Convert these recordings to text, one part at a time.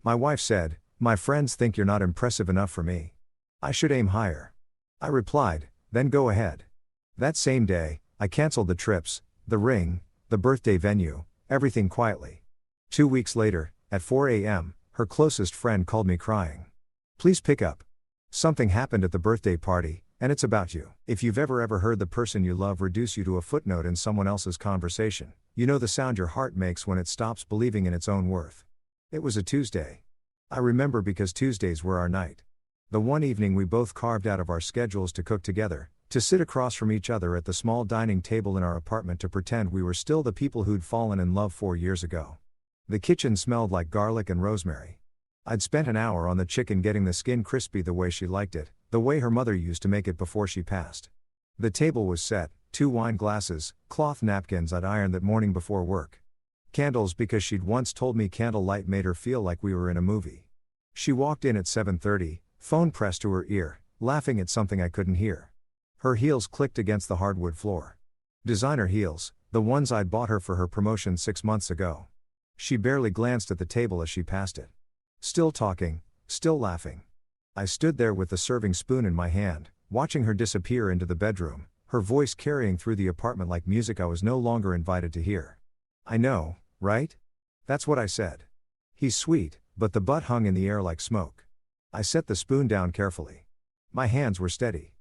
My wife said, "My friends think you're not impressive enough for me. I should aim higher." I replied, "Then go ahead." That same day, I canceled the trips, the ring, the birthday venue, everything quietly. 2 weeks later, at 4 a.m., her closest friend called me crying. "Please pick up. Something happened at the birthday party, and it's about you." If you've ever heard the person you love reduce you to a footnote in someone else's conversation, you know the sound your heart makes when it stops believing in its own worth. It was a Tuesday. I remember because Tuesdays were our night. The one evening we both carved out of our schedules to cook together, to sit across from each other at the small dining table in our apartment to pretend we were still the people who'd fallen in love 4 years ago. The kitchen smelled like garlic and rosemary. I'd spent an hour on the chicken getting the skin crispy the way she liked it, the way her mother used to make it before she passed. The table was set, 2 wine glasses, cloth napkins I'd ironed that morning before work. Candles because she'd once told me candlelight made her feel like we were in a movie. She walked in at 7:30, phone pressed to her ear, laughing at something I couldn't hear. Her heels clicked against the hardwood floor. Designer heels, the ones I'd bought her for her promotion 6 months ago. She barely glanced at the table as she passed it. Still talking, still laughing. I stood there with the serving spoon in my hand, watching her disappear into the bedroom, her voice carrying through the apartment like music I was no longer invited to hear. "I know, right?" That's what I said. "He's sweet, but the butt hung in the air like smoke." I set the spoon down carefully. My hands were steady.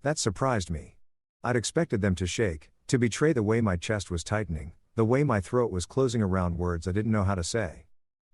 That surprised me. I'd expected them to shake, to betray the way my chest was tightening, the way my throat was closing around words I didn't know how to say.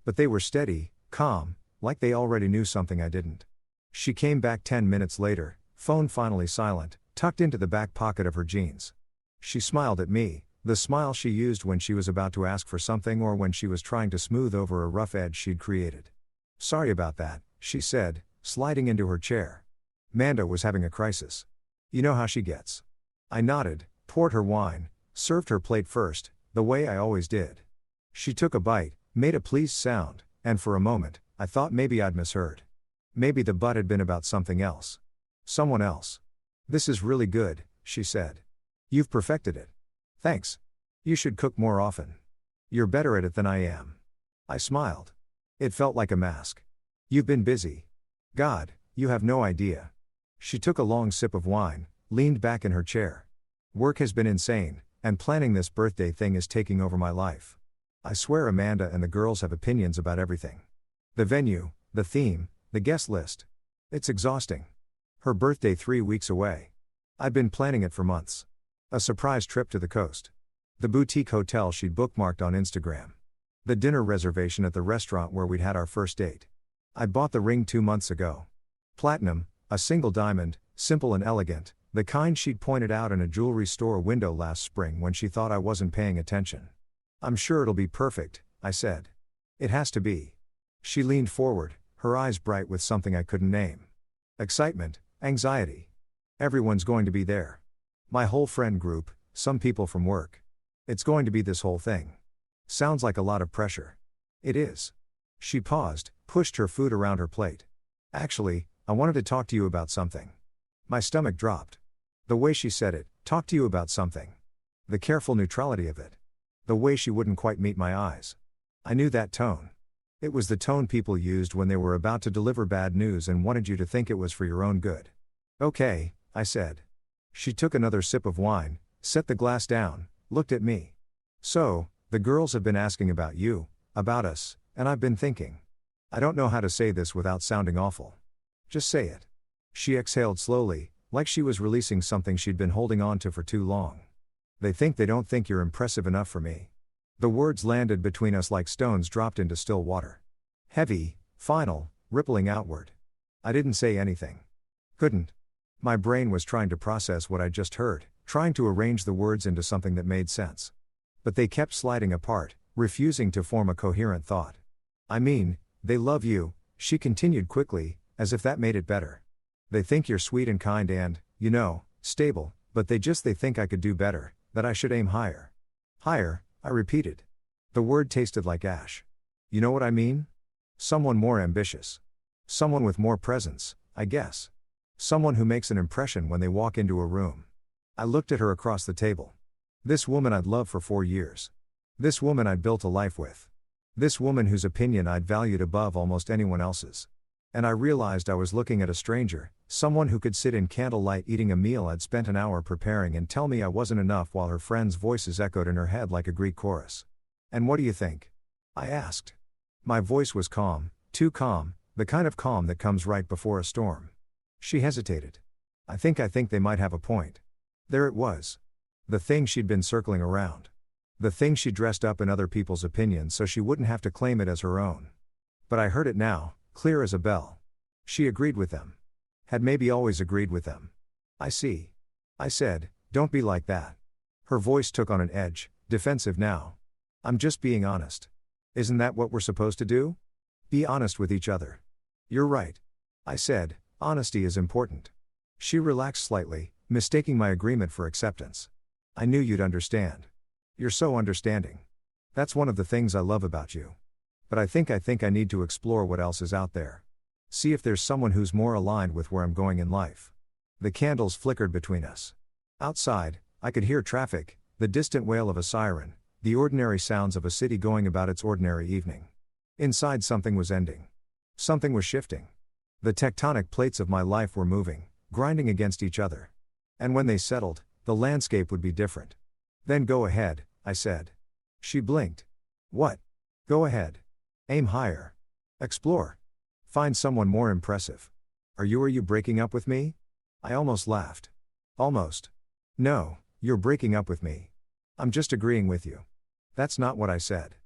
But they were steady, calm, like they already knew something I didn't. She came back 10 minutes later, phone finally silent, tucked into the back pocket of her jeans. She smiled at me, the smile she used when she was about to ask for something or when she was trying to smooth over a rough edge she'd created. "Sorry about that," she said, sliding into her chair. "Manda was having a crisis. You know how she gets." I nodded, poured her wine, served her plate first, the way I always did. She took a bite, made a pleased sound, and for a moment, I thought maybe I'd misheard. Maybe the butt had been about something else. Someone else. "This is really good," she said. "You've perfected it." "Thanks. You should cook more often. You're better at it than I am." I smiled. It felt like a mask. "You've been busy. God, you have no idea." She took a long sip of wine, leaned back in her chair. "Work has been insane, and planning this birthday thing is taking over my life. I swear Amanda and the girls have opinions about everything. The venue, the theme, the guest list. It's exhausting. Her birthday 3 weeks away. I'd been planning it for months. A surprise trip to the coast. The boutique hotel she'd bookmarked on Instagram. The dinner reservation at the restaurant where we'd had our first date. I'd bought the ring 2 months ago. Platinum, a single diamond, simple and elegant, the kind she'd pointed out in a jewelry store window last spring when she thought I wasn't paying attention. "I'm sure it'll be perfect," I said. "It has to be." She leaned forward, her eyes bright with something I couldn't name. Excitement, anxiety. Everyone's going to be there. My whole friend group, some people from work. It's going to be this whole thing. Sounds like a lot of pressure. It is. She paused, pushed her food around her plate. "Actually, I wanted to talk to you about something." My stomach dropped. The way she said it, "talk to you about something." The careful neutrality of it. The way she wouldn't quite meet my eyes. I knew that tone. It was the tone people used when they were about to deliver bad news and wanted you to think it was for your own good. "Okay," I said. She took another sip of wine, set the glass down, looked at me. "So, the girls have been asking about you, about us, and I've been thinking. I don't know how to say this without sounding awful. Just say it." She exhaled slowly, like she was releasing something she'd been holding on to for too long. "They don't think you're impressive enough for me." The words landed between us like stones dropped into still water. Heavy, final, rippling outward. I didn't say anything. Couldn't. My brain was trying to process what I'd just heard, trying to arrange the words into something that made sense. But they kept sliding apart, refusing to form a coherent thought. "I mean, they love you," she continued quickly, as if that made it better. "They think you're sweet and kind and, stable, but they think I could do better, that I should aim higher." "Higher," I repeated. The word tasted like ash. "You know what I mean? Someone more ambitious. Someone with more presence, I guess. Someone who makes an impression when they walk into a room." I looked at her across the table. This woman I'd loved for 4 years. This woman I'd built a life with. This woman whose opinion I'd valued above almost anyone else's. And I realized I was looking at a stranger, someone who could sit in candlelight eating a meal I'd spent an hour preparing and tell me I wasn't enough while her friends' voices echoed in her head like a Greek chorus. "And what do you think?" I asked. My voice was calm, too calm, the kind of calm that comes right before a storm. She hesitated. I think they might have a point. There it was. The thing she'd been circling around. The thing she dressed up in other people's opinions so she wouldn't have to claim it as her own. But I heard it now, clear as a bell. She agreed with them. Had maybe always agreed with them. "I see." I said, "Don't be like that." Her voice took on an edge, defensive now. "I'm just being honest. Isn't that what we're supposed to do? Be honest with each other." "You're right." I said, "Honesty is important." She relaxed slightly, mistaking my agreement for acceptance. "I knew you'd understand. You're so understanding. That's one of the things I love about you. But I think I need to explore what else is out there. See if there's someone who's more aligned with where I'm going in life." The candles flickered between us. Outside, I could hear traffic, the distant wail of a siren, the ordinary sounds of a city going about its ordinary evening. Inside, something was ending. Something was shifting. The tectonic plates of my life were moving, grinding against each other. And when they settled, the landscape would be different. "Then go ahead," I said. She blinked. "What?" "Go ahead. Aim higher. Explore. Find someone more impressive." Are you breaking up with me?" I almost laughed. "Almost. No, you're breaking up with me. I'm just agreeing with you." "That's not what I said.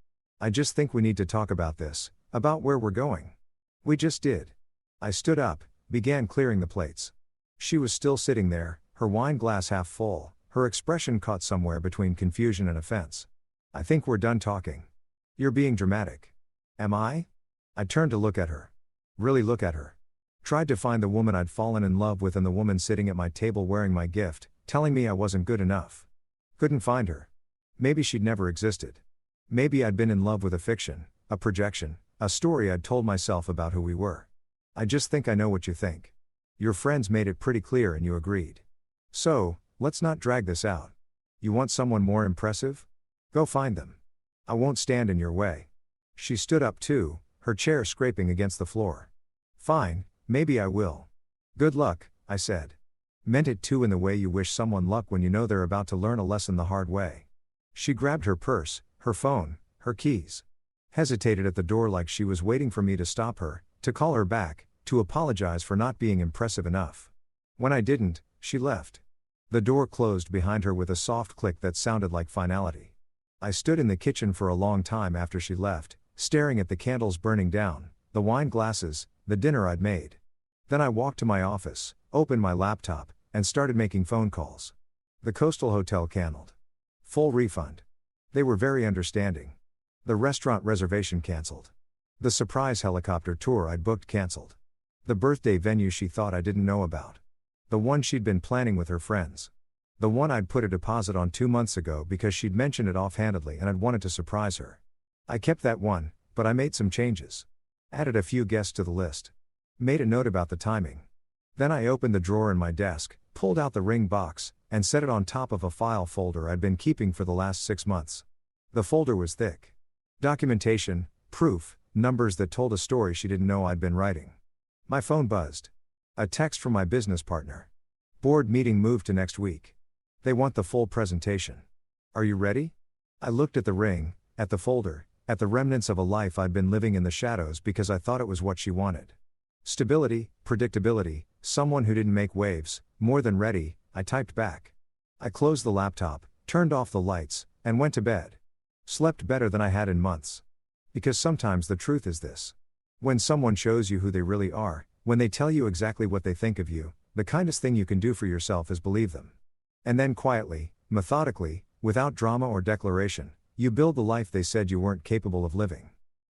I just think we need to talk about this, about where we're going." "We just did." I stood up, began clearing the plates. She was still sitting there, her wine glass half full, her expression caught somewhere between confusion and offense. "I think we're done talking." "You're being dramatic." "Am I?" I turned to look at her. Really look at her. Tried to find the woman I'd fallen in love with and the woman sitting at my table wearing my gift, telling me I wasn't good enough. Couldn't find her. Maybe she'd never existed. Maybe I'd been in love with a fiction, a projection, a story I'd told myself about who we were. "I just think I know what you think. Your friends made it pretty clear and you agreed. So, let's not drag this out. You want someone more impressive? Go find them. I won't stand in your way." She stood up too, her chair scraping against the floor. "Fine, maybe I will. Good luck," I said. Meant it too in the way you wish someone luck when you know they're about to learn a lesson the hard way. She grabbed her purse, her phone, her keys. Hesitated at the door like she was waiting for me to stop her, to call her back, to apologize for not being impressive enough. When I didn't, she left. The door closed behind her with a soft click that sounded like finality. I stood in the kitchen for a long time after she left, staring at the candles burning down, the wine glasses, the dinner I'd made. Then I walked to my office, opened my laptop, and started making phone calls. The Coastal Hotel canceled. Full refund. They were very understanding. The restaurant reservation canceled. The surprise helicopter tour I'd booked canceled. The birthday venue she thought I didn't know about. The one she'd been planning with her friends. The one I'd put a deposit on 2 months ago because she'd mentioned it offhandedly and I'd wanted to surprise her. I kept that one, but I made some changes. Added a few guests to the list. Made a note about the timing. Then I opened the drawer in my desk, pulled out the ring box, and set it on top of a file folder I'd been keeping for the last 6 months. The folder was thick. Documentation, proof, numbers that told a story she didn't know I'd been writing. My phone buzzed. A text from my business partner. "Board meeting moved to next week. They want the full presentation. Are you ready?" I looked at the ring, at the folder, at the remnants of a life I'd been living in the shadows because I thought it was what she wanted. Stability, predictability, someone who didn't make waves, more than ready, I typed back. I closed the laptop, turned off the lights, and went to bed. Slept better than I had in months. Because sometimes the truth is this. When someone shows you who they really are, when they tell you exactly what they think of you, the kindest thing you can do for yourself is believe them. And then quietly, methodically, without drama or declaration, you build the life they said you weren't capable of living.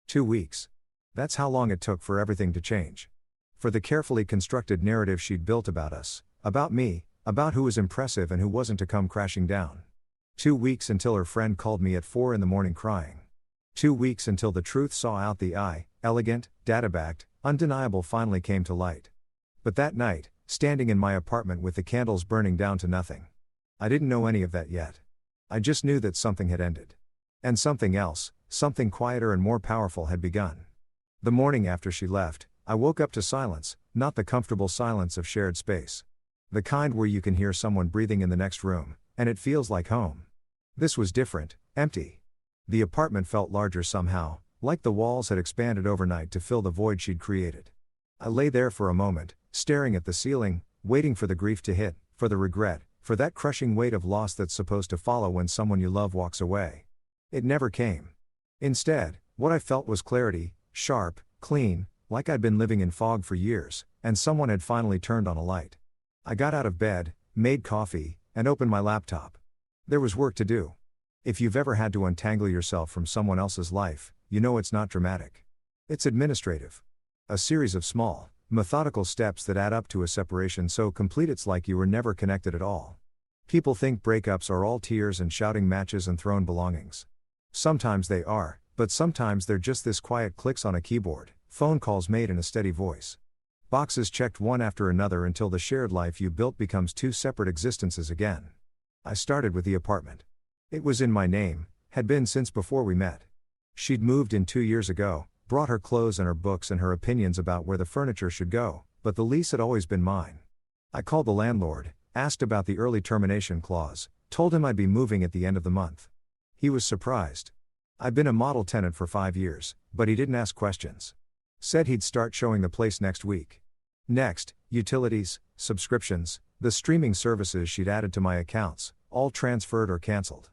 2 weeks. That's how long it took for everything to change. For the carefully constructed narrative she'd built about us, about me, about who was impressive and who wasn't to come crashing down. 2 weeks until her friend called me at 4 a.m. crying. 2 weeks until the truth saw out the eye, elegant, data-backed, undeniable finally came to light. But that night, standing in my apartment with the candles burning down to nothing. I didn't know any of that yet. I just knew that something had ended. And something else, something quieter and more powerful had begun. The morning after she left, I woke up to silence, not the comfortable silence of shared space. The kind where you can hear someone breathing in the next room, and it feels like home. This was different, empty. The apartment felt larger somehow, like the walls had expanded overnight to fill the void she'd created. I lay there for a moment, staring at the ceiling, waiting for the grief to hit, for the regret, for that crushing weight of loss that's supposed to follow when someone you love walks away. It never came. Instead, what I felt was clarity, sharp, clean, like I'd been living in fog for years, and someone had finally turned on a light. I got out of bed, made coffee, and opened my laptop. There was work to do. If you've ever had to untangle yourself from someone else's life, you know it's not dramatic. It's administrative. A series of small, methodical steps that add up to a separation so complete it's like you were never connected at all. People think breakups are all tears and shouting matches and thrown belongings. Sometimes they are, but sometimes they're just this quiet clicks on a keyboard, phone calls made in a steady voice. Boxes checked one after another until the shared life you built becomes two separate existences again. I started with the apartment. It was in my name, had been since before we met. She'd moved in 2 years ago, brought her clothes and her books and her opinions about where the furniture should go, but the lease had always been mine. I called the landlord, asked about the early termination clause, told him I'd be moving at the end of the month. He was surprised. I'd been a model tenant for 5 years, but he didn't ask questions. Said he'd start showing the place next week. Next, utilities, subscriptions, the streaming services she'd added to my accounts, all transferred or cancelled.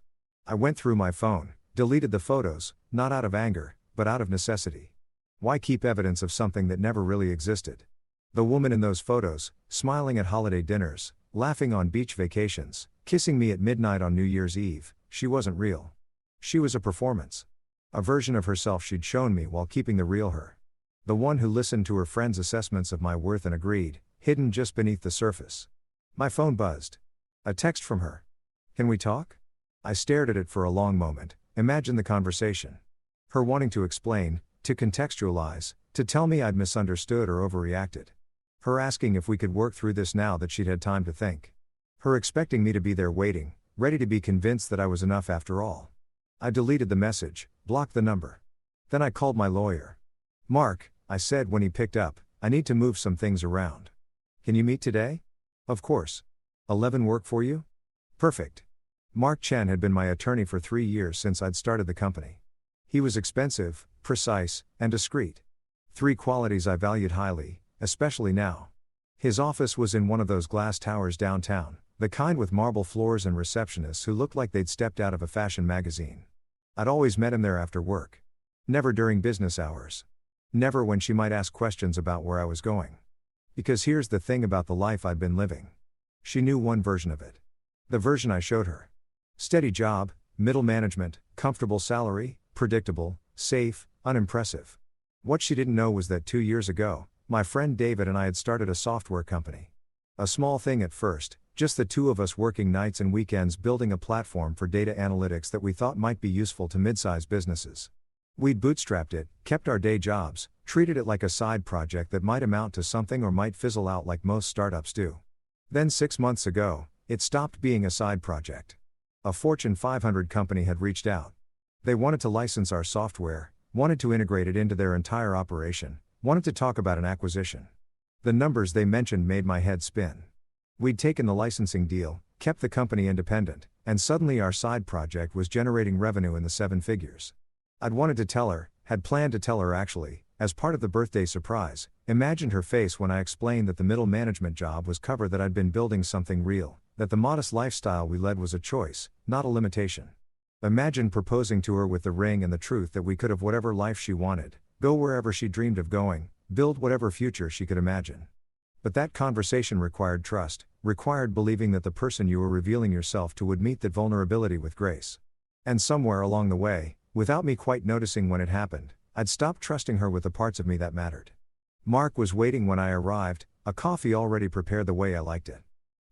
I went through my phone, deleted the photos, not out of anger, but out of necessity. Why keep evidence of something that never really existed? The woman in those photos, smiling at holiday dinners, laughing on beach vacations, kissing me at midnight on New Year's Eve, she wasn't real. She was a performance. A version of herself she'd shown me while keeping the real her. The one who listened to her friends' assessments of my worth and agreed, hidden just beneath the surface. My phone buzzed. A text from her. Can we talk? I stared at it for a long moment, imagined the conversation. Her wanting to explain, to contextualize, to tell me I'd misunderstood or overreacted. Her asking if we could work through this now that she'd had time to think. Her expecting me to be there waiting, ready to be convinced that I was enough after all. I deleted the message, blocked the number. Then I called my lawyer. Mark, I said when he picked up, I need to move some things around. Can you meet today? Of course. 11 work for you? Perfect. Mark Chen had been my attorney for 3 years since I'd started the company. He was expensive, precise, and discreet. 3 qualities I valued highly, especially now. His office was in one of those glass towers downtown, the kind with marble floors and receptionists who looked like they'd stepped out of a fashion magazine. I'd always met him there after work. Never during business hours. Never when she might ask questions about where I was going. Because here's the thing about the life I'd been living. She knew one version of it. The version I showed her. Steady job, middle management, comfortable salary, predictable, safe, unimpressive. What she didn't know was that 2 years ago, my friend David and I had started a software company. A small thing at first, just the two of us working nights and weekends building a platform for data analytics that we thought might be useful to mid-sized businesses. We'd bootstrapped it, kept our day jobs, treated it like a side project that might amount to something or might fizzle out like most startups do. Then 6 months ago, it stopped being a side project. A Fortune 500 company had reached out. They wanted to license our software, wanted to integrate it into their entire operation, wanted to talk about an acquisition. The numbers they mentioned made my head spin. We'd taken the licensing deal, kept the company independent, and suddenly our side project was generating revenue in the 7 figures. I'd wanted to tell her, had planned to tell her actually, as part of the birthday surprise, imagined her face when I explained that the middle management job was cover, that I'd been building something real, that the modest lifestyle we led was a choice, not a limitation. Imagined proposing to her with the ring and the truth that we could have whatever life she wanted, go wherever she dreamed of going, build whatever future she could imagine. But that conversation required trust, required believing that the person you were revealing yourself to would meet that vulnerability with grace. And somewhere along the way, without me quite noticing when it happened, I'd stopped trusting her with the parts of me that mattered. Mark was waiting when I arrived, a coffee already prepared the way I liked it.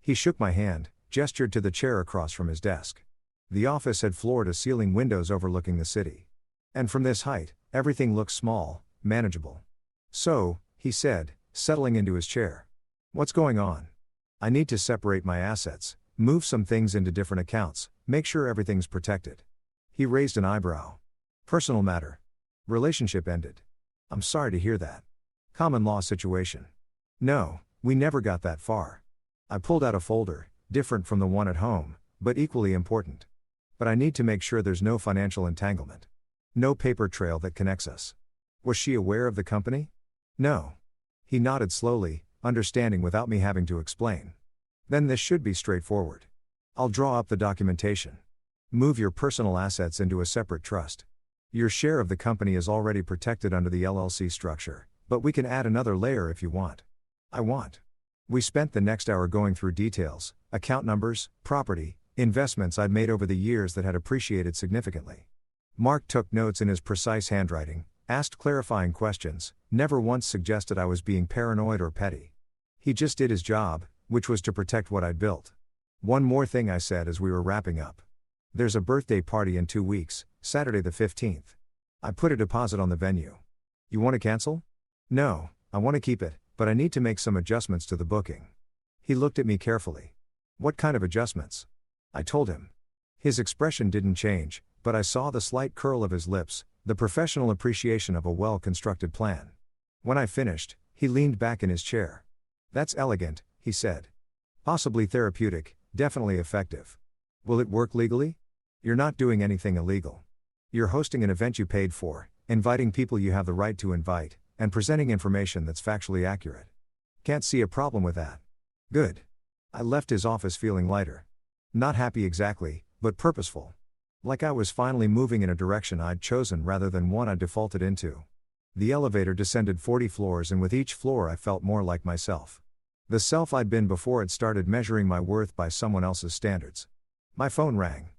He shook my hand, gestured to the chair across from his desk. The office had floor-to-ceiling windows overlooking the city. And from this height, everything looked small, manageable. So, he said, settling into his chair. What's going on? I need to separate my assets, move some things into different accounts, make sure everything's protected. He raised an eyebrow. Personal matter. Relationship ended. I'm sorry to hear that. Common law situation. No, we never got that far. I pulled out a folder, different from the one at home, but equally important. But I need to make sure there's no financial entanglement. No paper trail that connects us. Was she aware of the company? No. He nodded slowly, understanding without me having to explain. Then this should be straightforward. I'll draw up the documentation. Move your personal assets into a separate trust. Your share of the company is already protected under the LLC structure, but we can add another layer if you want. I want. We spent the next hour going through details, account numbers, property, investments I'd made over the years that had appreciated significantly. Mark took notes in his precise handwriting, asked clarifying questions, never once suggested I was being paranoid or petty. He just did his job, which was to protect what I'd built. One more thing I said as we were wrapping up. There's a birthday party in 2 weeks, Saturday the 15th. I put a deposit on the venue. You want to cancel? No, I want to keep it, but I need to make some adjustments to the booking. He looked at me carefully. What kind of adjustments? I told him. His expression didn't change, but I saw the slight curl of his lips, the professional appreciation of a well-constructed plan. When I finished, he leaned back in his chair. That's elegant, he said. Possibly therapeutic, definitely effective. Will it work legally? You're not doing anything illegal. You're hosting an event you paid for, inviting people you have the right to invite, and presenting information that's factually accurate. Can't see a problem with that. Good. I left his office feeling lighter. Not happy exactly, but purposeful. Like I was finally moving in a direction I'd chosen rather than one I'd defaulted into. The elevator descended 40 floors, and with each floor I felt more like myself. The self I'd been before had started measuring my worth by someone else's standards. My phone rang.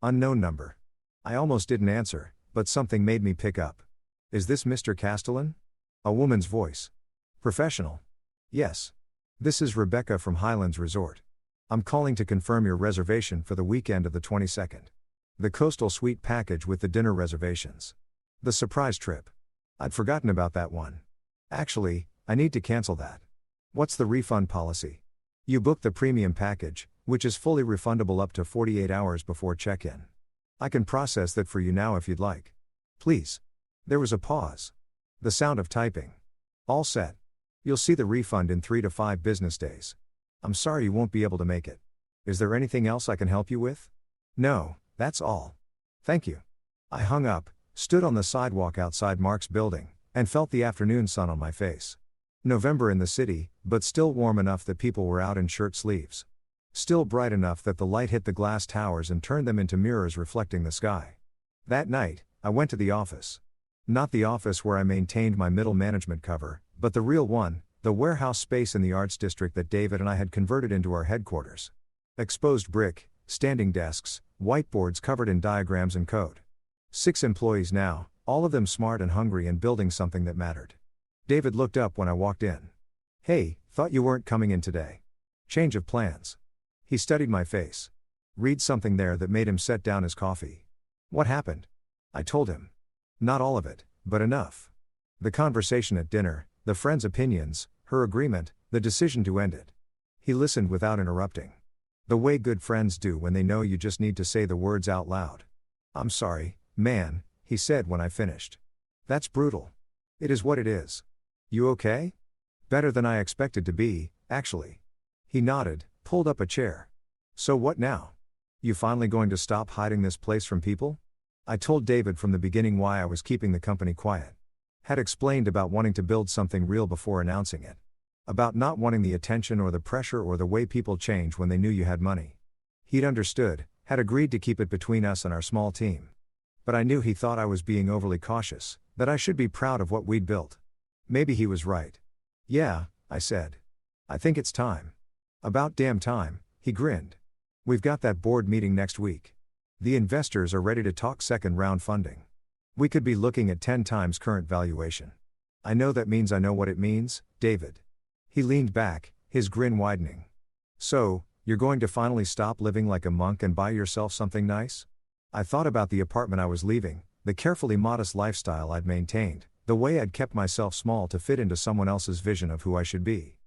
Unknown number. I almost didn't answer, but something made me pick up. Is this Mr. Castellin? A woman's voice. Professional. Yes. This is Rebecca from Highlands Resort. I'm calling to confirm your reservation for the weekend of the 22nd. The coastal suite package with the dinner reservations. The surprise trip. I'd forgotten about that one. Actually, I need to cancel that. What's the refund policy? You booked the premium package, which is fully refundable up to 48 hours before check-in. I can process that for you now if you'd like. Please. There was a pause. The sound of typing. All set. You'll see the refund in 3 to 5 business days. I'm sorry you won't be able to make it. Is there anything else I can help you with? No, that's all. Thank you. I hung up, stood on the sidewalk outside Mark's building, and felt the afternoon sun on my face. November in the city, but still warm enough that people were out in shirt sleeves. Still bright enough that the light hit the glass towers and turned them into mirrors reflecting the sky. That night, I went to the office. Not the office where I maintained my middle management cover, but the real one, the warehouse space in the arts district that David and I had converted into our headquarters. Exposed brick, standing desks, whiteboards covered in diagrams and code. 6 employees now, all of them smart and hungry and building something that mattered. David looked up when I walked in. Hey, thought you weren't coming in today. Change of plans. He studied my face. Read something there that made him set down his coffee. What happened? I told him. Not all of it, but enough. The conversation at dinner, the friend's opinions, her agreement, the decision to end it. He listened without interrupting. The way good friends do when they know you just need to say the words out loud. I'm sorry, man, he said when I finished. That's brutal. It is what it is. You okay? Better than I expected to be, actually. He nodded, pulled up a chair. So what now? You finally going to stop hiding this place from people? I told David from the beginning why I was keeping the company quiet. Had explained about wanting to build something real before announcing it. About not wanting the attention or the pressure or the way people change when they knew you had money. He'd understood, had agreed to keep it between us and our small team. But I knew he thought I was being overly cautious, that I should be proud of what we'd built. Maybe he was right. Yeah, I said. I think it's time. About damn time, he grinned. We've got that board meeting next week. The investors are ready to talk second round funding. We could be looking at 10 times current valuation. I know that means I know what it means, David. He leaned back, his grin widening. So, you're going to finally stop living like a monk and buy yourself something nice? I thought about the apartment I was leaving, the carefully modest lifestyle I'd maintained, the way I'd kept myself small to fit into someone else's vision of who I should be.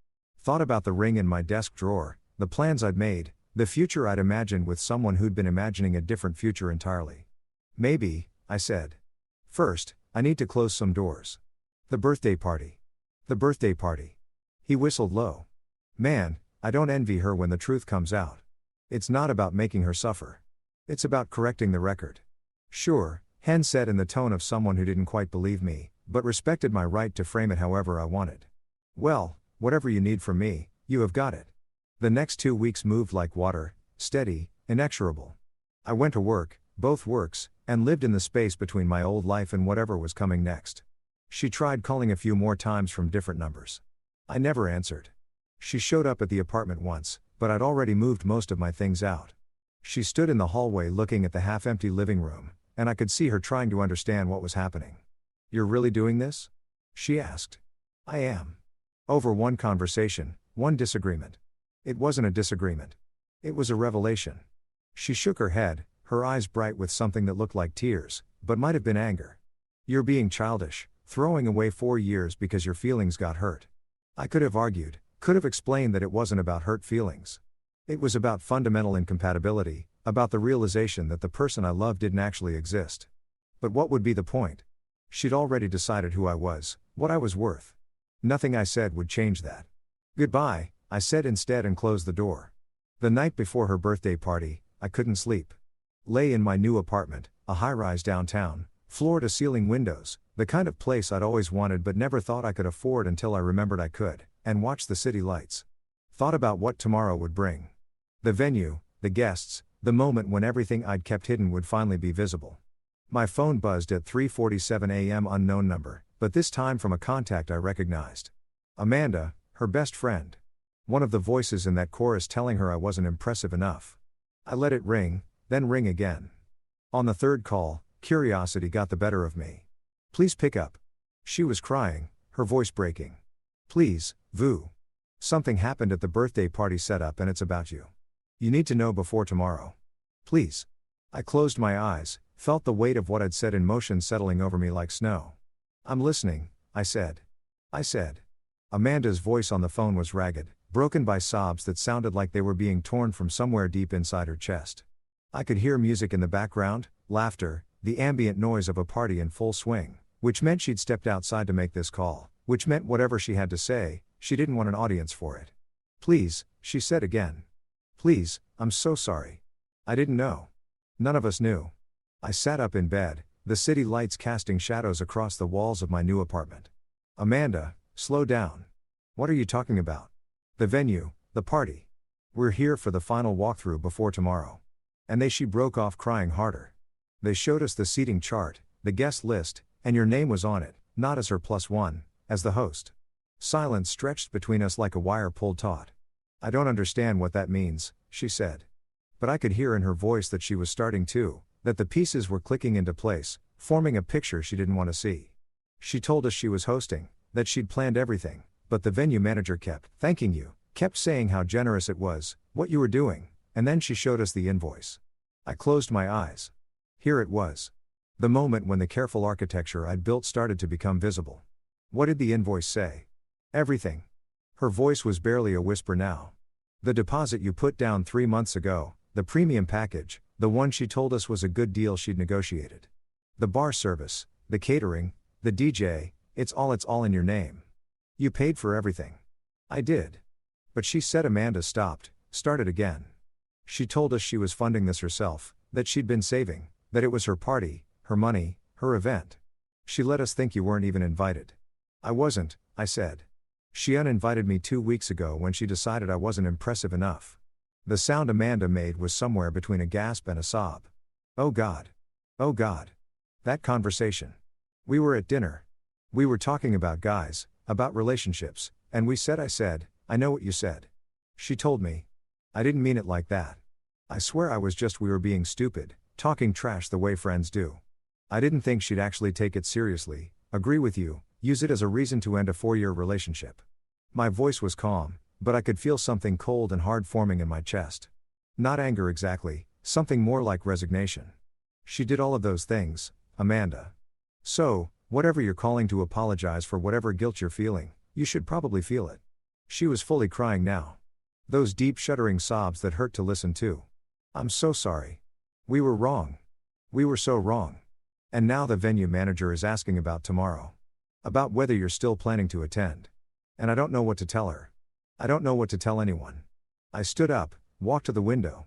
Thought about the ring in my desk drawer, the plans I'd made, the future I'd imagined with someone who'd been imagining a different future entirely. Maybe, I said. First, I need to close some doors. The birthday party. The birthday party. He whistled low. Man, I don't envy her when the truth comes out. It's not about making her suffer. It's about correcting the record. Sure, Hen said in the tone of someone who didn't quite believe me, but respected my right to frame it however I wanted. Well, whatever you need from me, you have got it. The next 2 weeks moved like water, steady, inexorable. I went to work, both works, and lived in the space between my old life and whatever was coming next. She tried calling a few more times from different numbers. I never answered. She showed up at the apartment once, but I'd already moved most of my things out. She stood in the hallway looking at the half-empty living room, and I could see her trying to understand what was happening. "You're really doing this?" she asked. "I am." Over one conversation, one disagreement. It wasn't a disagreement. It was a revelation. She shook her head, her eyes bright with something that looked like tears, but might have been anger. "You're being childish, throwing away 4 years because your feelings got hurt." I could have argued, could have explained that it wasn't about hurt feelings. It was about fundamental incompatibility, about the realization that the person I loved didn't actually exist. But what would be the point? She'd already decided who I was, what I was worth. Nothing I said would change that. "Goodbye," I said instead and closed the door. The night before her birthday party, I couldn't sleep. Lay in my new apartment, a high-rise downtown, floor-to-ceiling windows, the kind of place I'd always wanted but never thought I could afford until I remembered I could, and watched the city lights. Thought about what tomorrow would bring. The venue, the guests, the moment when everything I'd kept hidden would finally be visible. My phone buzzed at 3:47 a.m. unknown number, but this time from a contact I recognized. Amanda, her best friend. One of the voices in that chorus telling her I wasn't impressive enough. I let it ring, then ring again. On the third call, curiosity got the better of me. "Please pick up." She was crying, her voice breaking. "Please, Vu. Something happened at the birthday party setup and it's about you. You need to know before tomorrow. Please." I closed my eyes, felt the weight of what I'd said in motion settling over me like snow. "I'm listening," I said. Amanda's voice on the phone was ragged, broken by sobs that sounded like they were being torn from somewhere deep inside her chest. I could hear music in the background, laughter, the ambient noise of a party in full swing, which meant she'd stepped outside to make this call, which meant whatever she had to say, she didn't want an audience for it. "Please," she said again. "Please, I'm so sorry. I didn't know. None of us knew." I sat up in bed, the city lights casting shadows across the walls of my new apartment. "Amanda, slow down. What are you talking about?" "The venue, the party. We're here for the final walkthrough before tomorrow." She broke off crying harder. "They showed us the seating chart, the guest list, and your name was on it, not as her +1, as the host." Silence stretched between us like a wire pulled taut. "I don't understand what that means," she said. But I could hear in her voice that she was starting to, that the pieces were clicking into place, forming a picture she didn't want to see. She told us she was hosting, that she'd planned everything, but the venue manager kept thanking you, kept saying how generous it was, what you were doing, and then she showed us the invoice. I closed my eyes. Here it was. The moment when the careful architecture I'd built started to become visible. What did the invoice say? Everything. Her voice was barely a whisper now. "The deposit you put down 3 months ago, the premium package, the one she told us was a good deal she'd negotiated. The bar service, the catering, the DJ, it's all in your name. You paid for everything." I did. But she said Amanda stopped, started again. She told us she was funding this herself, that she'd been saving, that it was her party, her money, her event. "She let us think you weren't even invited." "I wasn't," I said. "She uninvited me 2 weeks ago when she decided I wasn't impressive enough." The sound Amanda made was somewhere between a gasp and a sob. "Oh God. Oh God." That conversation. We were at dinner. We were talking about guys, about relationships, and I said, "I know what you said." She told me. "I didn't mean it like that. I swear we were being stupid, talking trash the way friends do." I didn't think she'd actually take it seriously, agree with you, use it as a reason to end a 4-year relationship. My voice was calm, but I could feel something cold and hard forming in my chest. Not anger exactly, something more like resignation. She did all of those things, Amanda. So, whatever you're calling to apologize for whatever guilt you're feeling, you should probably feel it. She was fully crying now. Those deep shuddering sobs that hurt to listen to. "I'm so sorry. We were wrong. We were so wrong." And now the venue manager is asking about tomorrow. About whether you're still planning to attend. And I don't know what to tell her. I don't know what to tell anyone. I stood up, walked to the window.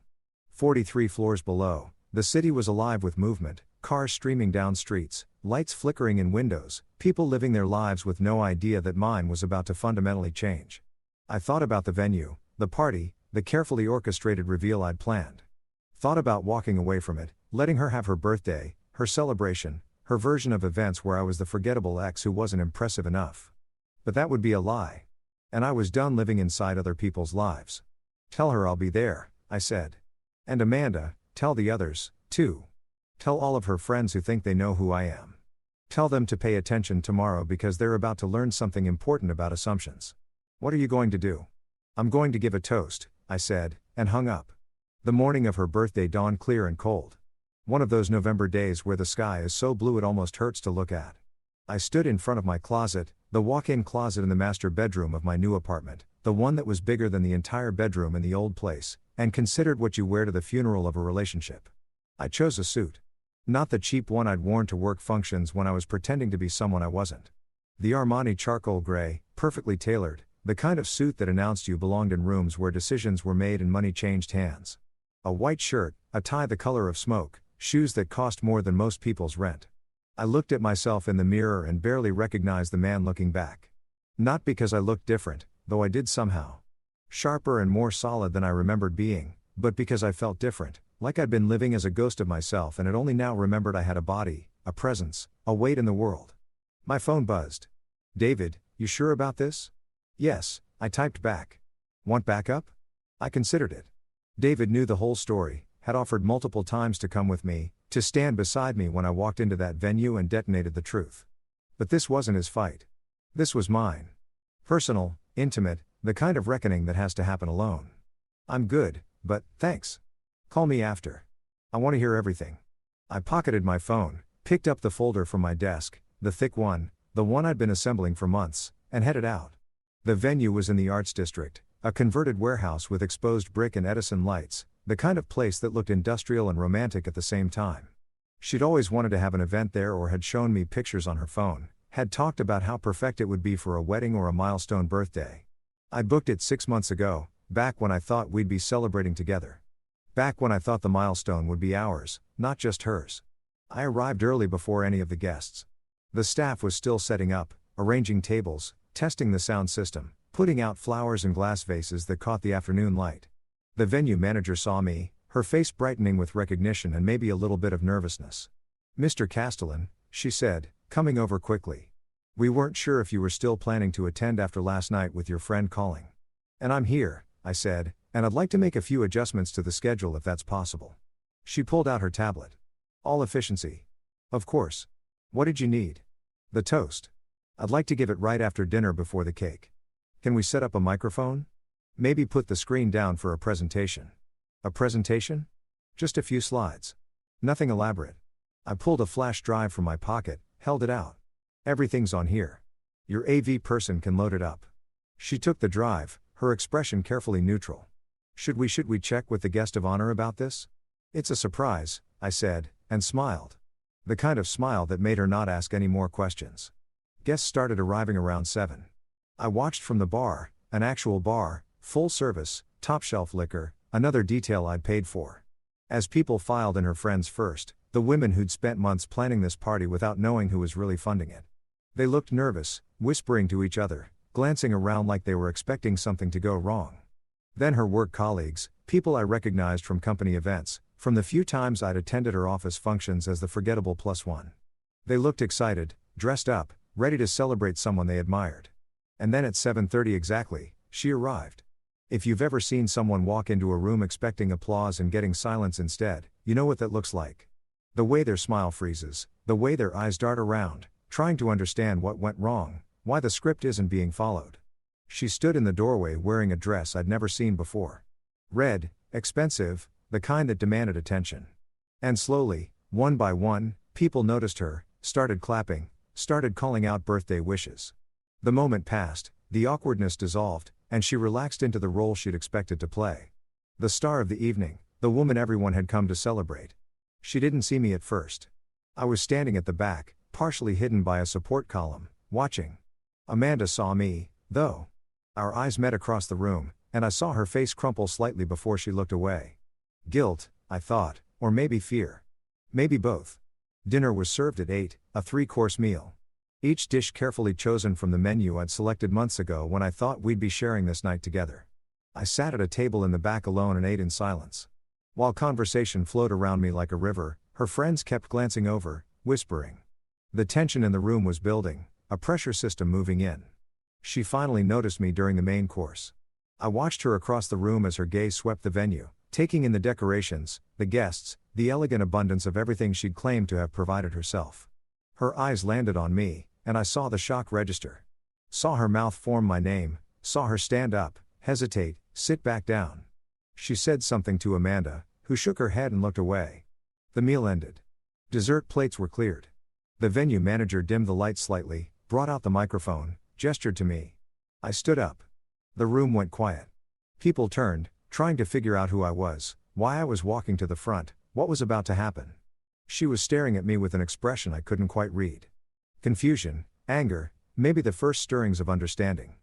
43 floors below, the city was alive with movement, cars streaming down streets, lights flickering in windows, people living their lives with no idea that mine was about to fundamentally change. I thought about the venue, the party, the carefully orchestrated reveal I'd planned. Thought about walking away from it, letting her have her birthday, her celebration, her version of events where I was the forgettable ex who wasn't impressive enough. But that would be a lie. And I was done living inside other people's lives. Tell her I'll be there, I said. And Amanda, tell the others, too. Tell all of her friends who think they know who I am. Tell them to pay attention tomorrow because they're about to learn something important about assumptions. What are you going to do? I'm going to give a toast, I said, and hung up. The morning of her birthday dawned clear and cold. One of those November days where the sky is so blue it almost hurts to look at. I stood in front of my closet, the walk-in closet in the master bedroom of my new apartment, the one that was bigger than the entire bedroom in the old place, and considered what you wear to the funeral of a relationship. I chose a suit. Not the cheap one I'd worn to work functions when I was pretending to be someone I wasn't. The Armani charcoal gray, perfectly tailored, the kind of suit that announced you belonged in rooms where decisions were made and money changed hands. A white shirt, a tie the color of smoke, shoes that cost more than most people's rent. I looked at myself in the mirror and barely recognized the man looking back. Not because I looked different, though I did somehow. Sharper and more solid than I remembered being, but because I felt different, like I'd been living as a ghost of myself and had only now remembered I had a body, a presence, a weight in the world. My phone buzzed. David, you sure about this? Yes, I typed back. Want backup? I considered it. David knew the whole story, had offered multiple times to come with me, to stand beside me when I walked into that venue and detonated the truth. But this wasn't his fight. This was mine. Personal, intimate, the kind of reckoning that has to happen alone. I'm good, but, thanks. Call me after. I want to hear everything. I pocketed my phone, picked up the folder from my desk, the thick one, the one I'd been assembling for months, and headed out. The venue was in the Arts District, a converted warehouse with exposed brick and Edison lights, the kind of place that looked industrial and romantic at the same time. She'd always wanted to have an event there or had shown me pictures on her phone, had talked about how perfect it would be for a wedding or a milestone birthday. I'd booked it 6 months ago, back when I thought we'd be celebrating together. Back when I thought the milestone would be ours, not just hers. I arrived early before any of the guests. The staff was still setting up, arranging tables, testing the sound system, putting out flowers and glass vases that caught the afternoon light. The venue manager saw me, her face brightening with recognition and maybe a little bit of nervousness. Mr. Castellin, she said, coming over quickly. We weren't sure if you were still planning to attend after last night with your friend calling. And I'm here, I said, and I'd like to make a few adjustments to the schedule if that's possible. She pulled out her tablet. All efficiency. Of course. What did you need? The toast. I'd like to give it right after dinner before the cake. Can we set up a microphone? Maybe put the screen down for a presentation. A presentation? Just a few slides. Nothing elaborate. I pulled a flash drive from my pocket, held it out. Everything's on here. Your AV person can load it up. She took the drive, her expression carefully neutral. Should we check with the guest of honor about this? It's a surprise, I said, and smiled. The kind of smile that made her not ask any more questions. Guests started arriving around 7. I watched from the bar, an actual bar, full service, top shelf liquor, another detail I'd paid for. As people filed in her friends first, the women who'd spent months planning this party without knowing who was really funding it. They looked nervous, whispering to each other, glancing around like they were expecting something to go wrong. Then her work colleagues, people I recognized from company events, from the few times I'd attended her office functions as the forgettable +1. They looked excited, dressed up, ready to celebrate someone they admired. And then at 7:30 exactly, she arrived. If you've ever seen someone walk into a room expecting applause and getting silence instead, you know what that looks like. The way their smile freezes, the way their eyes dart around, trying to understand what went wrong, why the script isn't being followed. She stood in the doorway wearing a dress I'd never seen before. Red, expensive, the kind that demanded attention. And slowly, one by one, people noticed her, started clapping, started calling out birthday wishes. The moment passed, the awkwardness dissolved, and she relaxed into the role she'd expected to play. The star of the evening, the woman everyone had come to celebrate. She didn't see me at first. I was standing at the back, partially hidden by a support column, watching. Amanda saw me, though. Our eyes met across the room, and I saw her face crumple slightly before she looked away. Guilt, I thought, or maybe fear. Maybe both. Dinner was served at 8, a 3-course meal. Each dish carefully chosen from the menu I'd selected months ago when I thought we'd be sharing this night together. I sat at a table in the back alone and ate in silence. While conversation flowed around me like a river, her friends kept glancing over, whispering. The tension in the room was building, a pressure system moving in. She finally noticed me during the main course. I watched her across the room as her gaze swept the venue, taking in the decorations, the guests, the elegant abundance of everything she'd claimed to have provided herself. Her eyes landed on me, and I saw the shock register. Saw her mouth form my name, saw her stand up, hesitate, sit back down. She said something to Amanda, who shook her head and looked away. The meal ended. Dessert plates were cleared. The venue manager dimmed the lights slightly, brought out the microphone, gestured to me. I stood up. The room went quiet. People turned, trying to figure out who I was, why I was walking to the front, what was about to happen. She was staring at me with an expression I couldn't quite read. Confusion, anger, maybe the first stirrings of understanding.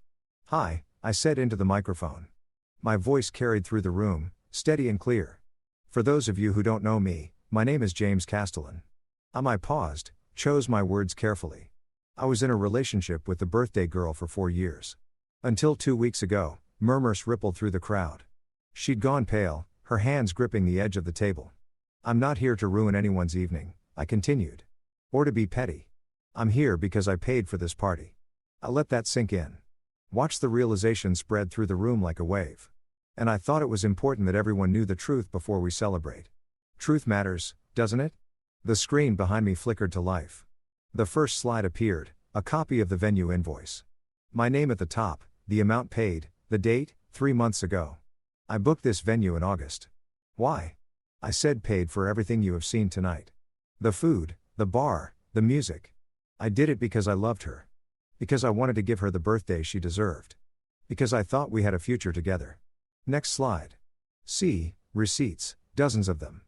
"Hi," I said into the microphone. My voice carried through the room, steady and clear. "For those of you who don't know me, my name is James Castellin." I paused, chose my words carefully. I was in a relationship with the birthday girl for 4 years. Until 2 weeks ago, murmurs rippled through the crowd. She'd gone pale, her hands gripping the edge of the table. "I'm not here to ruin anyone's evening," I continued. "Or to be petty. I'm here because I paid for this party." I let that sink in. Watched the realization spread through the room like a wave. And I thought it was important that everyone knew the truth before we celebrate. Truth matters, doesn't it? The screen behind me flickered to life. The first slide appeared, a copy of the venue invoice. My name at the top, the amount paid, the date, 3 months ago. "I booked this venue in August." "Why?" I said. "Paid for everything you have seen tonight. The food, the bar, the music. I did it because I loved her. Because I wanted to give her the birthday she deserved. Because I thought we had a future together." Next slide. See, receipts, dozens of them.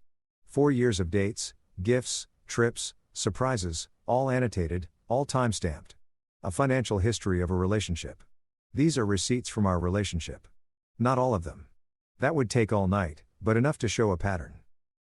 4 years of dates, gifts, trips, surprises, all annotated, all time-stamped. A financial history of a relationship. These are receipts from our relationship. Not all of them. That would take all night, but enough to show a pattern.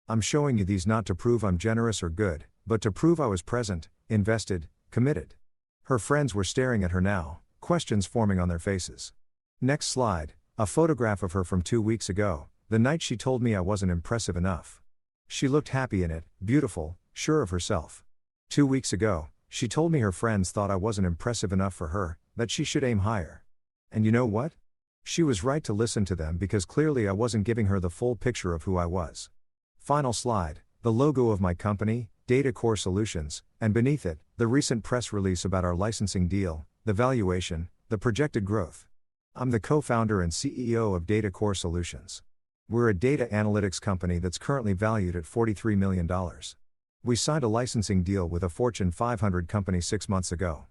I'm showing you these not to prove I'm generous or good, but to prove I was present, invested, committed. Her friends were staring at her now, questions forming on their faces. Next slide, a photograph of her from 2 weeks ago, the night she told me I wasn't impressive enough. She looked happy in it, beautiful, sure of herself. 2 weeks ago, she told me her friends thought I wasn't impressive enough for her, that she should aim higher. And you know what? She was right to listen to them because clearly I wasn't giving her the full picture of who I was. Final slide, the logo of my company, Data Core Solutions, and beneath it, the recent press release about our licensing deal, the valuation, the projected growth. I'm the co-founder and CEO of Data Core Solutions. We're a data analytics company that's currently valued at $43 million. We signed a licensing deal with a Fortune 500 company 6 months ago.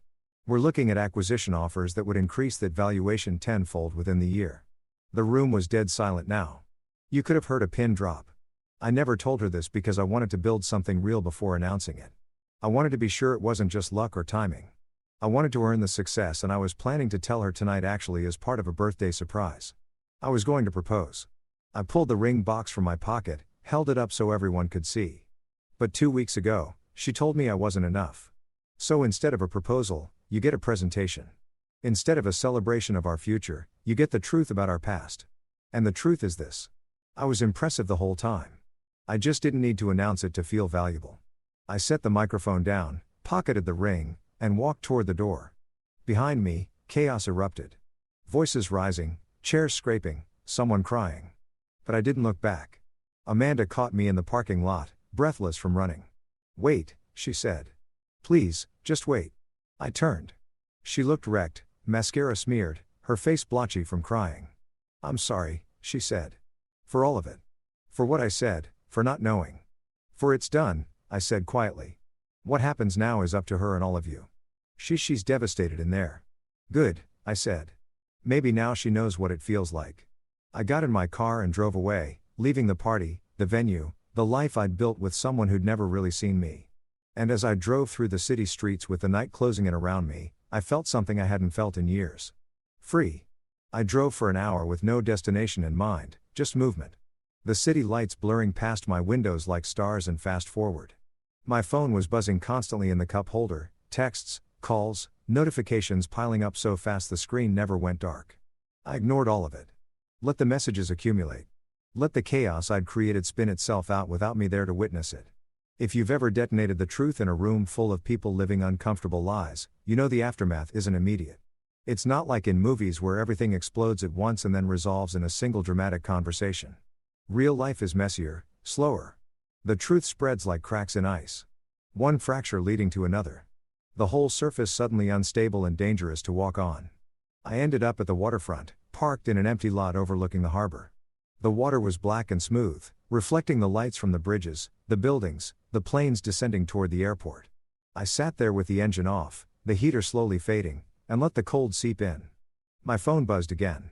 We're looking at acquisition offers that would increase that valuation tenfold within the year. The room was dead silent now. You could have heard a pin drop. I never told her this because I wanted to build something real before announcing it. I wanted to be sure it wasn't just luck or timing. I wanted to earn the success, and I was planning to tell her tonight actually as part of a birthday surprise. I was going to propose. I pulled the ring box from my pocket, held it up so everyone could see. But 2 weeks ago, she told me I wasn't enough. So instead of a proposal, you get a presentation. Instead of a celebration of our future, you get the truth about our past. And the truth is this. I was impressive the whole time. I just didn't need to announce it to feel valuable. I set the microphone down, pocketed the ring, and walked toward the door. Behind me, chaos erupted. Voices rising, chairs scraping, someone crying. But I didn't look back. Amanda caught me in the parking lot, breathless from running. "Wait," she said. "Please, just wait." I turned. She looked wrecked, mascara smeared, her face blotchy from crying. "I'm sorry," she said. "For all of it. For what I said, for not knowing. For it's done," I said quietly. "What happens now is up to her and all of you. She's devastated in there." "Good," I said. "Maybe now she knows what it feels like." I got in my car and drove away, leaving the party, the venue, the life I'd built with someone who'd never really seen me. And as I drove through the city streets with the night closing in around me, I felt something I hadn't felt in years. Free. I drove for an hour with no destination in mind, just movement. The city lights blurring past my windows like stars and fast forward. My phone was buzzing constantly in the cup holder, texts, calls, notifications piling up so fast the screen never went dark. I ignored all of it. Let the messages accumulate. Let the chaos I'd created spin itself out without me there to witness it. If you've ever detonated the truth in a room full of people living uncomfortable lies, you know the aftermath isn't immediate. It's not like in movies where everything explodes at once and then resolves in a single dramatic conversation. Real life is messier, slower. The truth spreads like cracks in ice. One fracture leading to another. The whole surface suddenly unstable and dangerous to walk on. I ended up at the waterfront, parked in an empty lot overlooking the harbor. The water was black and smooth, reflecting the lights from the bridges, the buildings, the planes descending toward the airport. I sat there with the engine off, the heater slowly fading, and let the cold seep in. My phone buzzed again.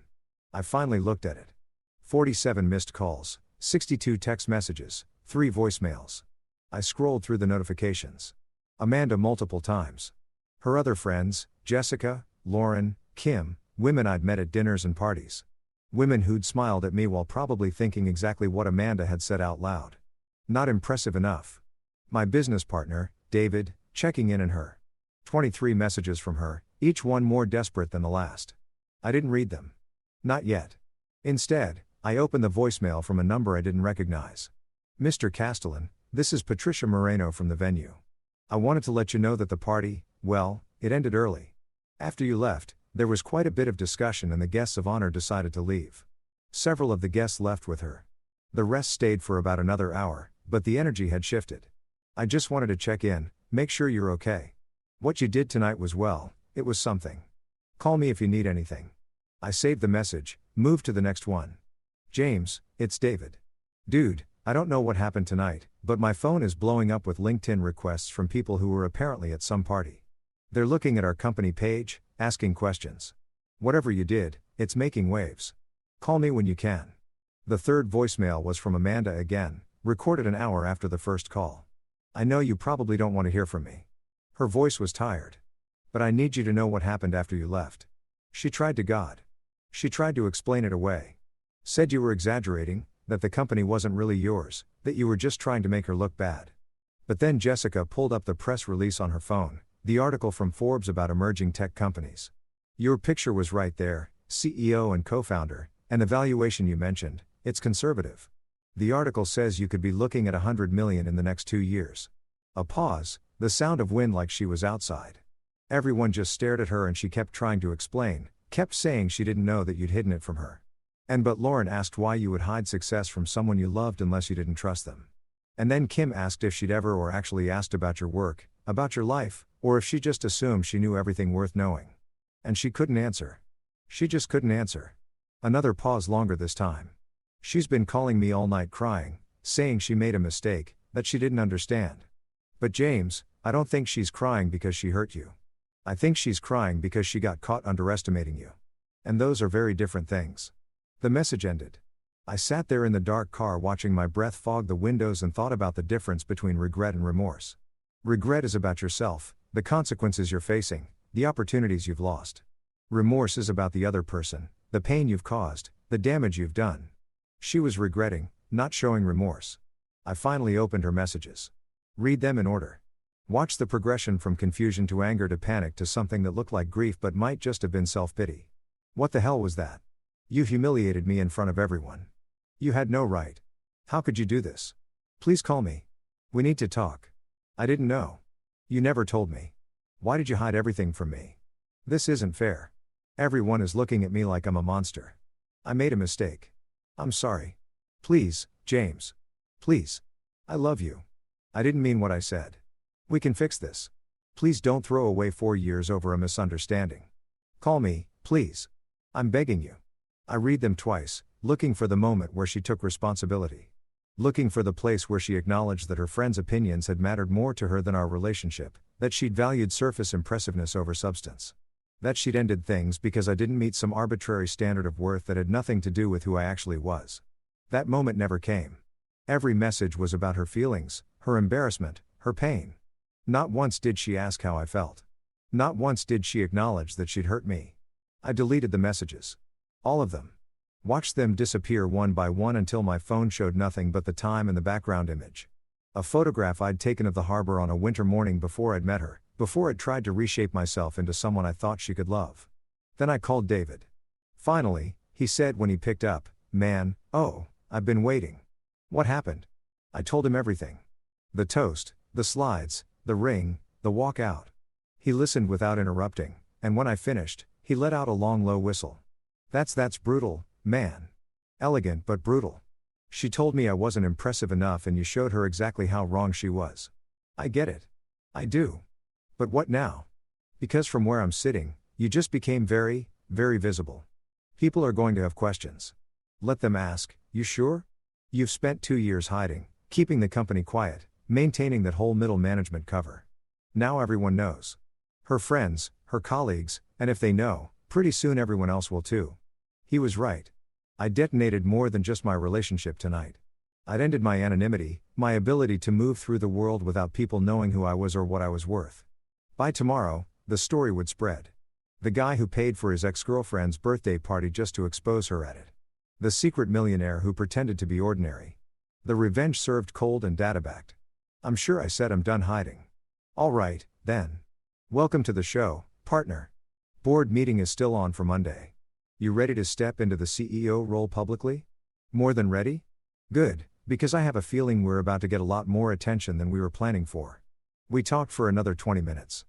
I finally looked at it. 47 missed calls, 62 text messages, 3 voicemails. I scrolled through the notifications. Amanda multiple times. Her other friends, Jessica, Lauren, Kim, women I'd met at dinners and parties. Women who'd smiled at me while probably thinking exactly what Amanda had said out loud. Not impressive enough. My business partner, David, checking in on her. 23 messages from her, each one more desperate than the last. I didn't read them. Not yet. Instead, I opened the voicemail from a number I didn't recognize. Mr. Castellin, this is Patricia Moreno from the venue. I wanted to let you know that the party, well, it ended early. After you left, there was quite a bit of discussion and the guests of honor decided to leave. Several of the guests left with her. The rest stayed for about another hour, but the energy had shifted. I just wanted to check in, make sure you're okay. What you did tonight was well, it was something. Call me if you need anything. I saved the message, moved to the next one. James, it's David. Dude, I don't know what happened tonight, but my phone is blowing up with LinkedIn requests from people who were apparently at some party. They're looking at our company page, asking questions. Whatever you did, it's making waves. Call me when you can. The third voicemail was from Amanda again, recorded an hour after the first call. I know you probably don't want to hear from me. Her voice was tired. But I need you to know what happened after you left. She tried to God. She tried to explain it away. Said you were exaggerating, that the company wasn't really yours, that you were just trying to make her look bad. But then Jessica pulled up the press release on her phone, the article from Forbes about emerging tech companies. Your picture was right there, CEO and co-founder, and the valuation you mentioned, it's conservative. The article says you could be looking at $100 million in the next 2 years. A pause, the sound of wind like she was outside. Everyone just stared at her and she kept trying to explain, kept saying she didn't know that you'd hidden it from her. But Lauren asked why you would hide success from someone you loved unless you didn't trust them. And then Kim asked if she'd ever or actually asked about your work, about your life, or if she just assumed she knew everything worth knowing. And she couldn't answer. She just couldn't answer. Another pause longer this time. She's been calling me all night crying, saying she made a mistake, that she didn't understand. But James, I don't think she's crying because she hurt you. I think she's crying because she got caught underestimating you. And those are very different things. The message ended. I sat there in the dark car watching my breath fog the windows and thought about the difference between regret and remorse. Regret is about yourself, the consequences you're facing, the opportunities you've lost. Remorse is about the other person, the pain you've caused, the damage you've done. She was regretting, not showing remorse. I finally opened her messages. Read them in order. Watch the progression from confusion to anger to panic to something that looked like grief but might just have been self-pity. What the hell was that? You humiliated me in front of everyone. You had no right. How could you do this? Please call me. We need to talk. I didn't know. You never told me. Why did you hide everything from me? This isn't fair. Everyone is looking at me like I'm a monster. I made a mistake. I'm sorry. Please, James. Please. I love you. I didn't mean what I said. We can fix this. Please don't throw away 4 years over a misunderstanding. Call me, please. I'm begging you. I read them twice, looking for the moment where she took responsibility. Looking for the place where she acknowledged that her friends' opinions had mattered more to her than our relationship, that she'd valued surface impressiveness over substance. That she'd ended things because I didn't meet some arbitrary standard of worth that had nothing to do with who I actually was. That moment never came. Every message was about her feelings, her embarrassment, her pain. Not once did she ask how I felt. Not once did she acknowledge that she'd hurt me. I deleted the messages. All of them. Watched them disappear one by one until my phone showed nothing but the time and the background image. A photograph I'd taken of the harbor on a winter morning before I'd met her, before I'd tried to reshape myself into someone I thought she could love. Then I called David. Finally, he said when he picked up, "Man, oh, I've been waiting." What happened? I told him everything. The toast, the slides, the ring, the walk out. He listened without interrupting, and when I finished, he let out a long low whistle. That's brutal, man. Elegant but brutal. She told me I wasn't impressive enough and you showed her exactly how wrong she was. I get it. I do. But what now? Because from where I'm sitting, you just became very, very visible. People are going to have questions. Let them ask, you sure? You've spent 2 years hiding, keeping the company quiet, maintaining that whole middle management cover. Now everyone knows. Her friends, her colleagues, and if they know, pretty soon everyone else will too. He was right. I detonated more than just my relationship tonight. I'd ended my anonymity, my ability to move through the world without people knowing who I was or what I was worth. By tomorrow, the story would spread. The guy who paid for his ex-girlfriend's birthday party just to expose her at it. The secret millionaire who pretended to be ordinary. The revenge served cold and data-backed. I'm sure I said I'm done hiding. All right, then. Welcome to the show, partner. Board meeting is still on for Monday. You ready to step into the CEO role publicly? More than ready? Good, because I have a feeling we're about to get a lot more attention than we were planning for. We talked for another 20 minutes.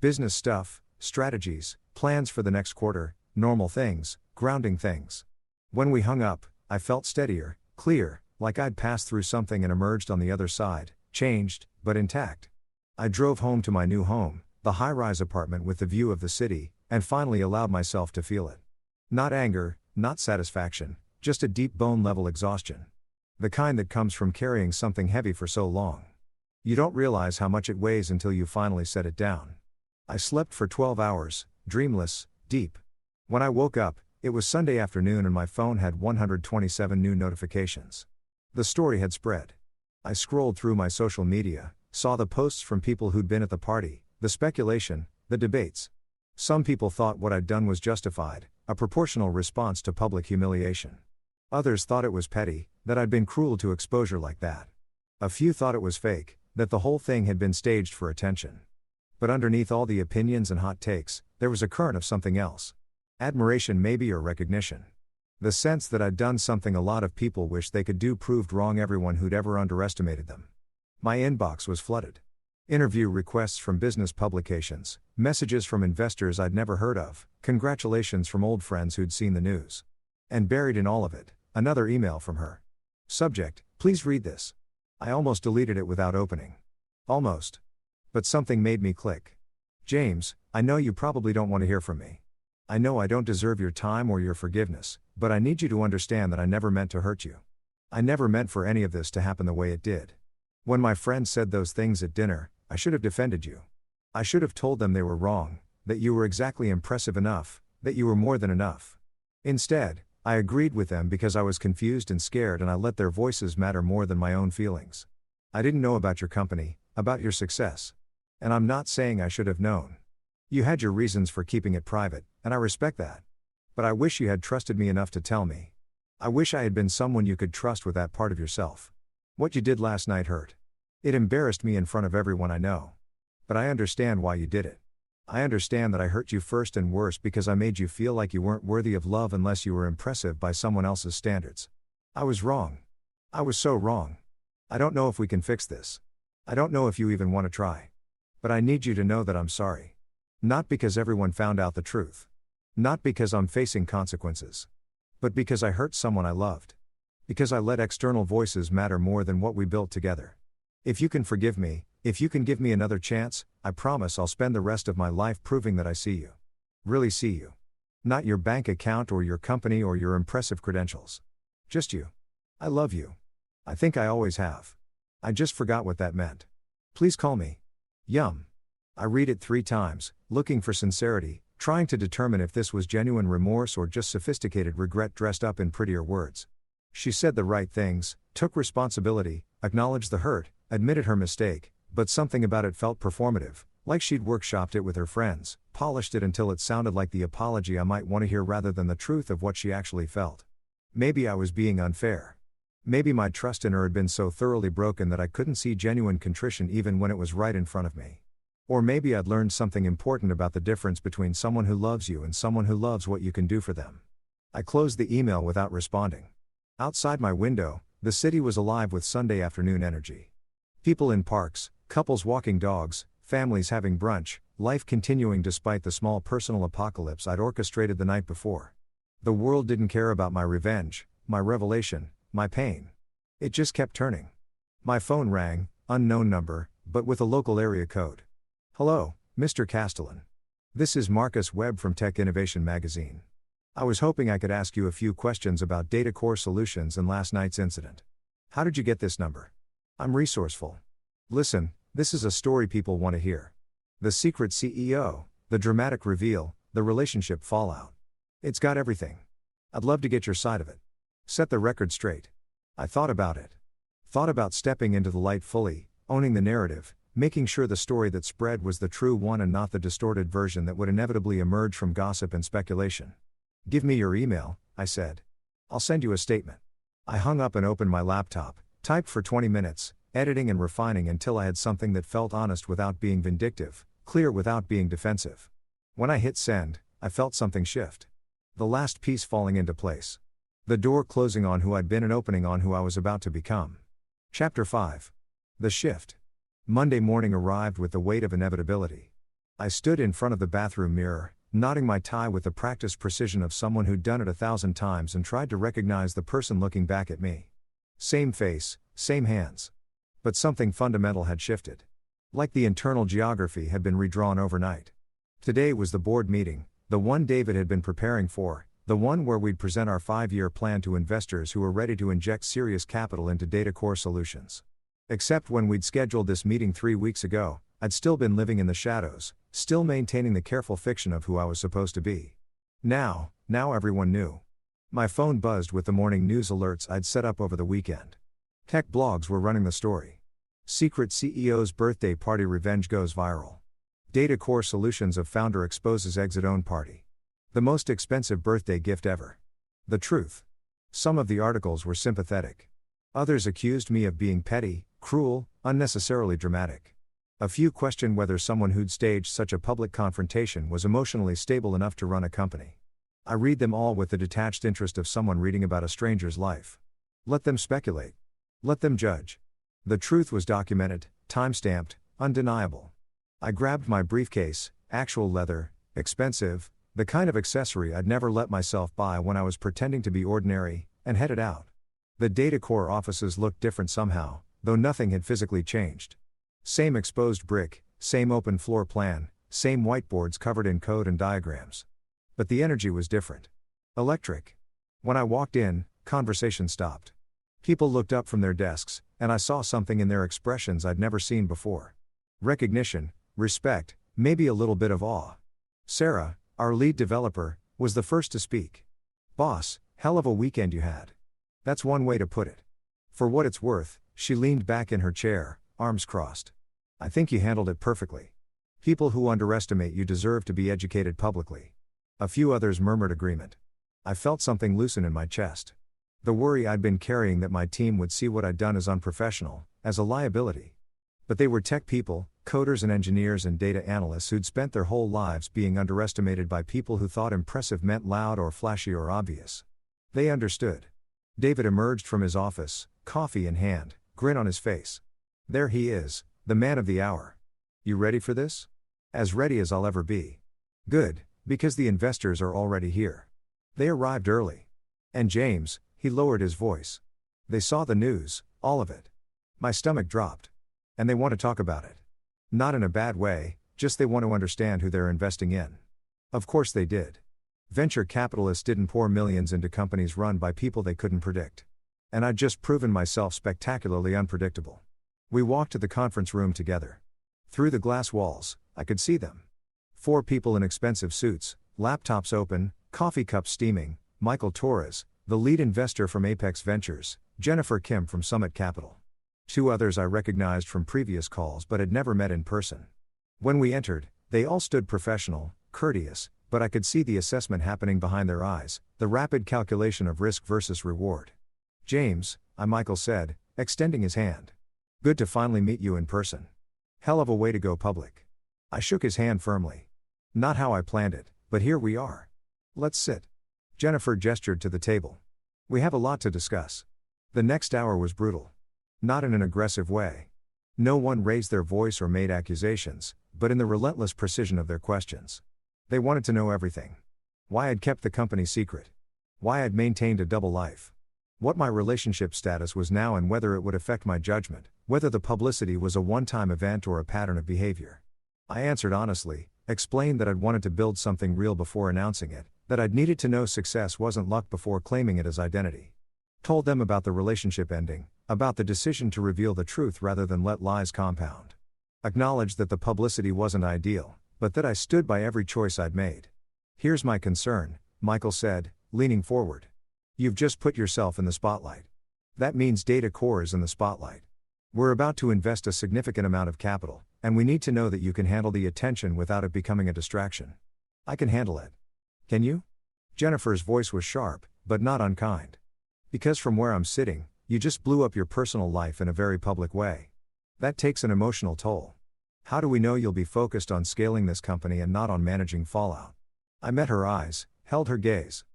Business stuff, strategies, plans for the next quarter, normal things, grounding things. When we hung up, I felt steadier, clear, like I'd passed through something and emerged on the other side, changed, but intact. I drove home to my new home, the high-rise apartment with the view of the city, and finally allowed myself to feel it. Not anger, not satisfaction, just a deep bone-level exhaustion. The kind that comes from carrying something heavy for so long. You don't realize how much it weighs until you finally set it down. I slept for 12 hours, dreamless, deep. When I woke up, it was Sunday afternoon and my phone had 127 new notifications. The story had spread. I scrolled through my social media, saw the posts from people who'd been at the party, the speculation, the debates. Some people thought what I'd done was justified, a proportional response to public humiliation. Others thought it was petty, that I'd been cruel to exposure like that. A few thought it was fake, that the whole thing had been staged for attention. But underneath all the opinions and hot takes, there was a current of something else. Admiration maybe, or recognition. The sense that I'd done something a lot of people wished they could do proved wrong everyone who'd ever underestimated them. My inbox was flooded. Interview requests from business publications, messages from investors I'd never heard of, congratulations from old friends who'd seen the news. And buried in all of it, another email from her. Subject, please read this. I almost deleted it without opening. Almost. But something made me click. James, I know you probably don't want to hear from me. I know I don't deserve your time or your forgiveness, but I need you to understand that I never meant to hurt you. I never meant for any of this to happen the way it did. When my friends said those things at dinner, I should have defended you. I should have told them they were wrong, that you were exactly impressive enough, that you were more than enough. Instead, I agreed with them because I was confused and scared, and I let their voices matter more than my own feelings. I didn't know about your company, about your success. And I'm not saying I should have known. You had your reasons for keeping it private, and I respect that. But I wish you had trusted me enough to tell me. I wish I had been someone you could trust with that part of yourself. What you did last night hurt. It embarrassed me in front of everyone I know. But I understand why you did it. I understand that I hurt you first and worst because I made you feel like you weren't worthy of love unless you were impressive by someone else's standards. I was wrong. I was so wrong. I don't know if we can fix this. I don't know if you even want to try. But I need you to know that I'm sorry. Not because everyone found out the truth. Not because I'm facing consequences. But because I hurt someone I loved. Because I let external voices matter more than what we built together. If you can forgive me, if you can give me another chance, I promise I'll spend the rest of my life proving that I see you. Really see you. Not your bank account or your company or your impressive credentials. Just you. I love you. I think I always have. I just forgot what that meant. Please call me. Yum. I read it 3 times, looking for sincerity, trying to determine if this was genuine remorse or just sophisticated regret dressed up in prettier words. She said the right things, took responsibility, acknowledged the hurt, admitted her mistake, But something about it felt performative, like she'd workshopped it with her friends, polished it until it sounded like the apology I might want to hear rather than the truth of what she actually felt. Maybe I was being unfair. Maybe my trust in her had been so thoroughly broken that I couldn't see genuine contrition even when it was right in front of me. Or maybe I'd learned something important about the difference between someone who loves you and someone who loves what you can do for them. I closed the email without responding. Outside my window, the city was alive with Sunday afternoon energy. People in parks, couples walking dogs, families having brunch, life continuing despite the small personal apocalypse I'd orchestrated the night before. The world didn't care about my revenge, my revelation, my pain. It just kept turning. My phone rang, unknown number, but with a local area code. Hello, Mr. Castellin. This is Marcus Webb from Tech Innovation Magazine. I was hoping I could ask you a few questions about data core solutions and last night's incident. How did you get this number? I'm resourceful. Listen, this is a story people want to hear. The secret CEO, the dramatic reveal, the relationship fallout. It's got everything. I'd love to get your side of it. Set the record straight. I thought about it. Thought about stepping into the light fully, owning the narrative, making sure the story that spread was the true one and not the distorted version that would inevitably emerge from gossip and speculation. Give me your email, I said. I'll send you a statement. I hung up and opened my laptop, typed for 20 minutes, editing and refining until I had something that felt honest without being vindictive, clear without being defensive. When I hit send, I felt something shift. The last piece falling into place. The door closing on who I'd been and opening on who I was about to become. Chapter 5. The shift. Monday morning arrived with the weight of inevitability. I stood in front of the bathroom mirror, knotting my tie with the practiced precision of someone who'd done it 1,000 times and tried to recognize the person looking back at me. Same face, same hands. But something fundamental had shifted. Like the internal geography had been redrawn overnight. Today was the board meeting, the one David had been preparing for, the one where we'd present our 5-year plan to investors who were ready to inject serious capital into data core solutions. Except when we'd scheduled this meeting 3 weeks ago, I'd still been living in the shadows, still maintaining the careful fiction of who I was supposed to be. Now everyone knew. My phone buzzed with the morning news alerts I'd set up over the weekend. Tech blogs were running the story. Secret CEO's birthday party revenge goes viral. Data core solutions of founder exposes exit own party. The most expensive birthday gift ever. The truth. Some of the articles were sympathetic. Others accused me of being petty, cruel, unnecessarily dramatic. A few questioned whether someone who'd staged such a public confrontation was emotionally stable enough to run a company. I read them all with the detached interest of someone reading about a stranger's life. Let them speculate. Let them judge. The truth was documented, time-stamped, undeniable. I grabbed my briefcase, actual leather, expensive, the kind of accessory I'd never let myself buy when I was pretending to be ordinary, and headed out. The data core offices looked different somehow, though nothing had physically changed. Same exposed brick, same open floor plan, same whiteboards covered in code and diagrams. But the energy was different. Electric. When I walked in, conversation stopped. People looked up from their desks, and I saw something in their expressions I'd never seen before. Recognition, respect, maybe a little bit of awe. Sarah, our lead developer, was the first to speak. "Boss, hell of a weekend you had." That's one way to put it. For what it's worth, she leaned back in her chair, arms crossed. "I think you handled it perfectly. People who underestimate you deserve to be educated publicly." A few others murmured agreement. I felt something loosen in my chest. The worry I'd been carrying that my team would see what I'd done as unprofessional, as a liability. But they were tech people, coders and engineers and data analysts who'd spent their whole lives being underestimated by people who thought impressive meant loud or flashy or obvious. They understood. David emerged from his office, coffee in hand, grin on his face. There he is, the man of the hour. "You ready for this?" "As ready as I'll ever be." "Good, because the investors are already here. They arrived early. And James," he lowered his voice. "They saw the news, all of it." My stomach dropped. "And they want to talk about it." Not in a bad way, just they want to understand who they're investing in. Of course they did. Venture capitalists didn't pour millions into companies run by people they couldn't predict. And I'd just proven myself spectacularly unpredictable. We walked to the conference room together. Through the glass walls, I could see them. 4 people in expensive suits, laptops open, coffee cups steaming: Michael Torres, the lead investor from Apex Ventures, Jennifer Kim from Summit Capital. 2 others I recognized from previous calls but had never met in person. When we entered, they all stood professional, courteous, but I could see the assessment happening behind their eyes, the rapid calculation of risk versus reward. "James," Michael said, extending his hand. "Good to finally meet you in person. Hell of a way to go public." I shook his hand firmly. "Not how I planned it, but here we are. Let's sit." Jennifer gestured to the table. "We have a lot to discuss." The next hour was brutal. Not in an aggressive way. No one raised their voice or made accusations, but in the relentless precision of their questions. They wanted to know everything. Why I'd kept the company secret. Why I'd maintained a double life. What my relationship status was now and whether it would affect my judgment, whether the publicity was a one-time event or a pattern of behavior. I answered honestly, explained that I'd wanted to build something real before announcing it, that I'd needed to know success wasn't luck before claiming it as identity. Told them about the relationship ending, about the decision to reveal the truth rather than let lies compound. Acknowledged that the publicity wasn't ideal, but that I stood by every choice I'd made. "Here's my concern," Michael said, leaning forward. "You've just put yourself in the spotlight. That means Data Core is in the spotlight. We're about to invest a significant amount of capital, and we need to know that you can handle the attention without it becoming a distraction." "I can handle it." "Can you?" Jennifer's voice was sharp, but not unkind. "Because from where I'm sitting, you just blew up your personal life in a very public way. That takes an emotional toll. How do we know you'll be focused on scaling this company and not on managing fallout?" I met her eyes, held her gaze.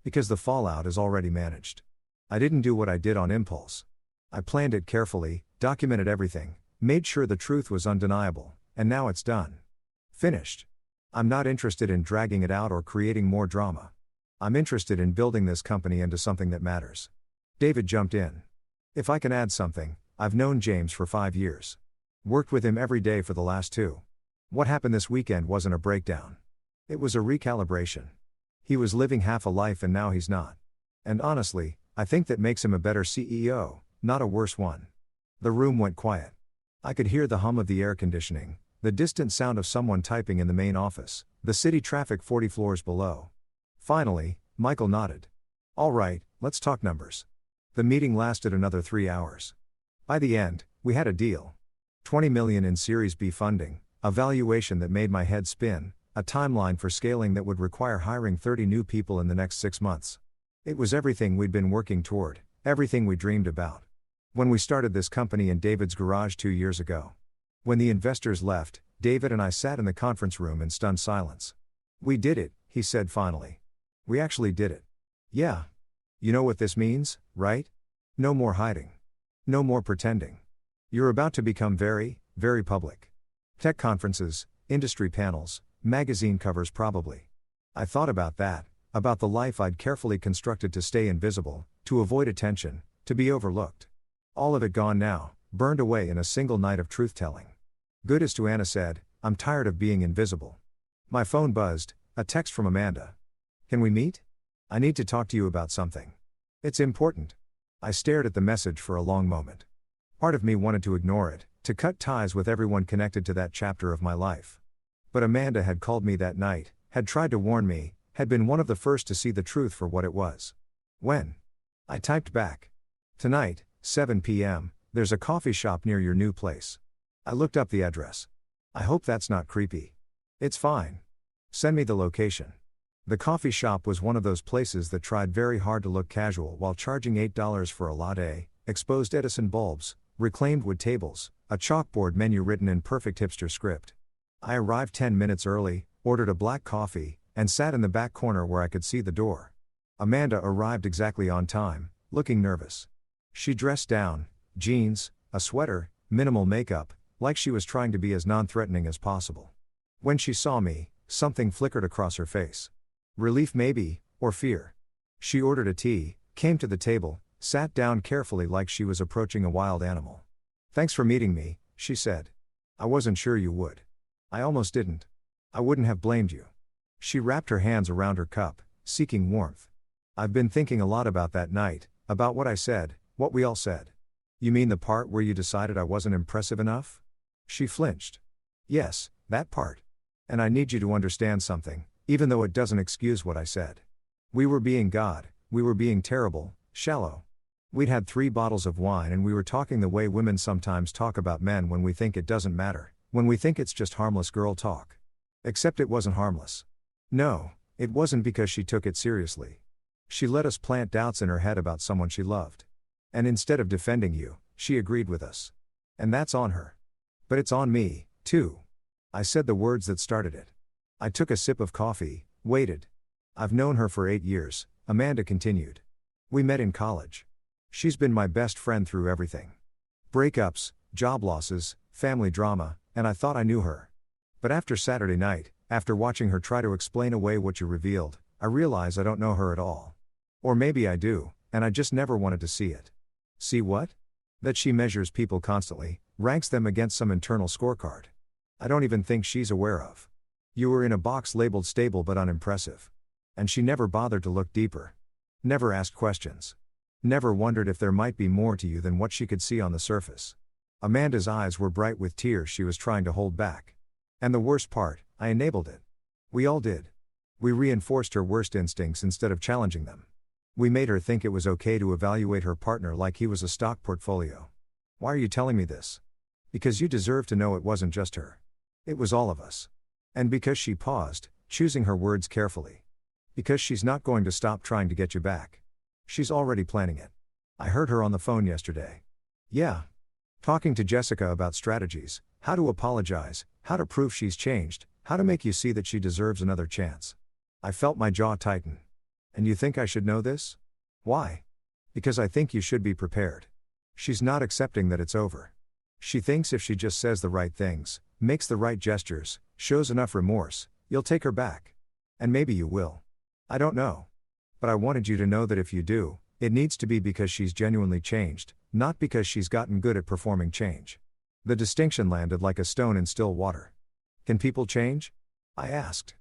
"Because the fallout is already managed. I didn't do what I did on impulse. I planned it carefully, documented everything, made sure the truth was undeniable, and now it's done. Finished. I'm not interested in dragging it out or creating more drama. I'm interested in building this company into something that matters." David jumped in. "If I can add something, I've known James for 5 years. Worked with him every day for the last 2. What happened this weekend wasn't a breakdown. It was a recalibration. He was living half a life and now he's not. And honestly, I think that makes him a better CEO, not a worse one." The room went quiet. I could hear the hum of the air conditioning, the distant sound of someone typing in the main office, the city traffic 40 floors below. Finally, Michael nodded. "All right, let's talk numbers." The meeting lasted another 3 hours. By the end, we had a deal. $20 million in Series B funding, a valuation that made my head spin, a timeline for scaling that would require hiring 30 new people in the next 6 months. It was everything we'd been working toward, everything we dreamed about. When we started this company in David's garage 2 years ago. When the investors left, David and I sat in the conference room in stunned silence. "We did it," he said finally. "We actually did it." "Yeah. You know what this means, right? No more hiding. No more pretending. You're about to become very, very public. Tech conferences, industry panels, magazine covers probably." I thought about that, about the life I'd carefully constructed to stay invisible, to avoid attention, to be overlooked. All of it gone now, burned away in a single night of truth-telling. "Good," as Anna said, "I'm tired of being invisible." My phone buzzed, a text from Amanda. "Can we meet? I need to talk to you about something. It's important." I stared at the message for a long moment. Part of me wanted to ignore it, to cut ties with everyone connected to that chapter of my life. But Amanda had called me that night, had tried to warn me, had been one of the first to see the truth for what it was. "When?" I typed back. "Tonight, 7 p.m., there's a coffee shop near your new place." I looked up the address. "I hope that's not creepy." "It's fine. Send me the location." The coffee shop was one of those places that tried very hard to look casual while charging $8 for a latte, exposed Edison bulbs, reclaimed wood tables, a chalkboard menu written in perfect hipster script. I arrived 10 minutes early, ordered a black coffee, and sat in the back corner where I could see the door. Amanda arrived exactly on time, looking nervous. She dressed down, jeans, a sweater, minimal makeup, like she was trying to be as non-threatening as possible. When she saw me, something flickered across her face. Relief maybe, or fear. She ordered a tea, came to the table, sat down carefully like she was approaching a wild animal. "Thanks for meeting me," she said. "I wasn't sure you would. I almost didn't. I wouldn't have blamed you." She wrapped her hands around her cup, seeking warmth. "I've been thinking a lot about that night, about what I said, what we all said." "You mean the part where you decided I wasn't impressive enough?" She flinched. "Yes, that part. And I need you to understand something, even though it doesn't excuse what I said. We were being God, we were being terrible, shallow. We'd had 3 bottles of wine and we were talking the way women sometimes talk about men when we think it doesn't matter, when we think it's just harmless girl talk. Except it wasn't harmless. No, it wasn't because she took it seriously. She let us plant doubts in her head about someone she loved. And instead of defending you, she agreed with us. And that's on her. But it's on me, too. I said the words that started it. I took a sip of coffee, waited. I've known her for 8 years, Amanda continued. We met in college. She's been my best friend through everything. Breakups, job losses, family drama, and I thought I knew her. But after Saturday night, after watching her try to explain away what you revealed, I realize I don't know her at all. Or maybe I do, and I just never wanted to see it. See what? That she measures people constantly, ranks them against some internal scorecard. I don't even think she's aware of. You were in a box labeled stable but unimpressive. And she never bothered to look deeper. Never asked questions. Never wondered if there might be more to you than what she could see on the surface. Amanda's eyes were bright with tears she was trying to hold back. And the worst part, I enabled it. We all did. We reinforced her worst instincts instead of challenging them. We made her think it was okay to evaluate her partner like he was a stock portfolio. Why are you telling me this? Because you deserve to know it wasn't just her. It was all of us. And because she paused, choosing her words carefully. Because she's not going to stop trying to get you back. She's already planning it. I heard her on the phone yesterday. Yeah. Talking to Jessica about strategies, how to apologize, how to prove she's changed, how to make you see that she deserves another chance. I felt my jaw tighten. And you think I should know this? Why? Because I think you should be prepared. She's not accepting that it's over. She thinks if she just says the right things, makes the right gestures, shows enough remorse, you'll take her back. And maybe you will. I don't know. But I wanted you to know that if you do, it needs to be because she's genuinely changed, not because she's gotten good at performing change. The distinction landed like a stone in still water. Can people change? I asked.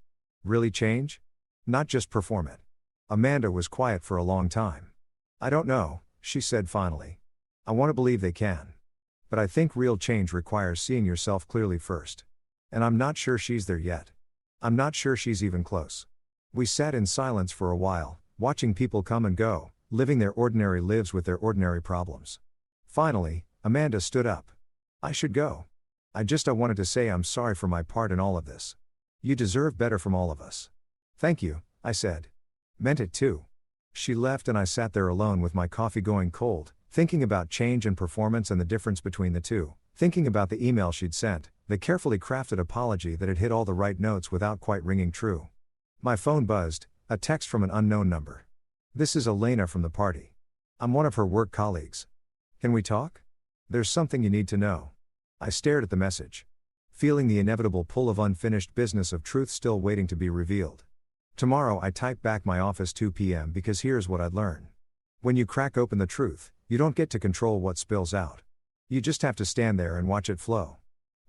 Really change? Not just perform it. Amanda was quiet for a long time. I don't know, she said finally. I want to believe they can. But I think real change requires seeing yourself clearly first. And I'm not sure she's there yet. I'm not sure she's even close. We sat in silence for a while, watching people come and go, living their ordinary lives with their ordinary problems. Finally, Amanda stood up. I should go. I wanted to say I'm sorry for my part in all of this. You deserve better from all of us. Thank you, I said. Meant it too. She left and I sat there alone with my coffee going cold, thinking about change and performance and the difference between the two, thinking about the email she'd sent, the carefully crafted apology that had hit all the right notes without quite ringing true. My phone buzzed, a text from an unknown number. This is Elena from the party. I'm one of her work colleagues. Can we talk? There's something you need to know. I stared at the message, feeling the inevitable pull of unfinished business of truth still waiting to be revealed. Tomorrow I type back my office 2 p.m. because here's what I'd learn. When you crack open the truth, you don't get to control what spills out. You just have to stand there and watch it flow.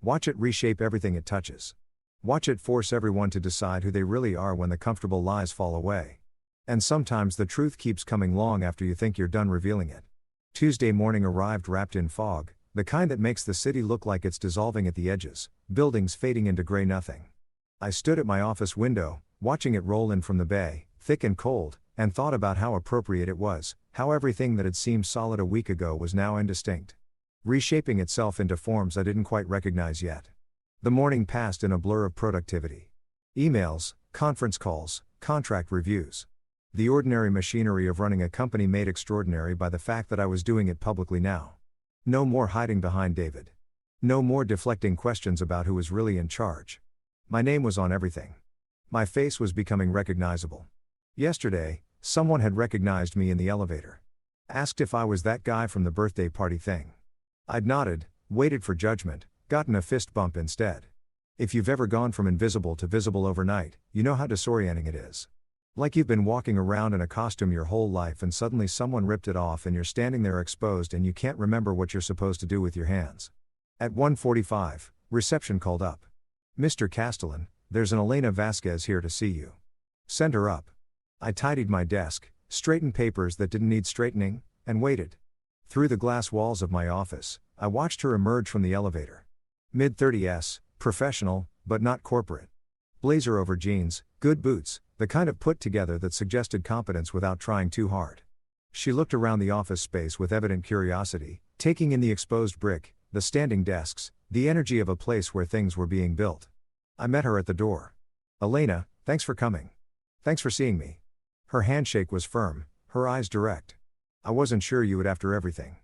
Watch it reshape everything it touches. Watch it force everyone to decide who they really are when the comfortable lies fall away. And sometimes the truth keeps coming long after you think you're done revealing it. Tuesday morning arrived wrapped in fog, the kind that makes the city look like it's dissolving at the edges, buildings fading into gray nothing. I stood at my office window, watching it roll in from the bay, thick and cold, and thought about how appropriate it was, how everything that had seemed solid a week ago was now indistinct. Reshaping itself into forms I didn't quite recognize yet. The morning passed in a blur of productivity. Emails, conference calls, contract reviews. The ordinary machinery of running a company made extraordinary by the fact that I was doing it publicly now. No more hiding behind David. No more deflecting questions about who was really in charge. My name was on everything. My face was becoming recognizable. Yesterday, someone had recognized me in the elevator. Asked if I was that guy from the birthday party thing. I'd nodded, waited for judgment, gotten a fist bump instead. If you've ever gone from invisible to visible overnight, you know how disorienting it is. Like you've been walking around in a costume your whole life and suddenly someone ripped it off and you're standing there exposed and you can't remember what you're supposed to do with your hands. At 1:45, reception called up. Mr. Castellin, there's an Elena Vasquez here to see you. Send her up. I tidied my desk, straightened papers that didn't need straightening, and waited. Through the glass walls of my office, I watched her emerge from the elevator. Mid-30s, professional, but not corporate. Blazer over jeans, good boots, the kind of put together that suggested competence without trying too hard. She looked around the office space with evident curiosity, taking in the exposed brick, the standing desks, the energy of a place where things were being built. I met her at the door. "Elena, thanks for coming. Thanks for seeing me." Her handshake was firm, her eyes direct. "I wasn't sure you would after everything.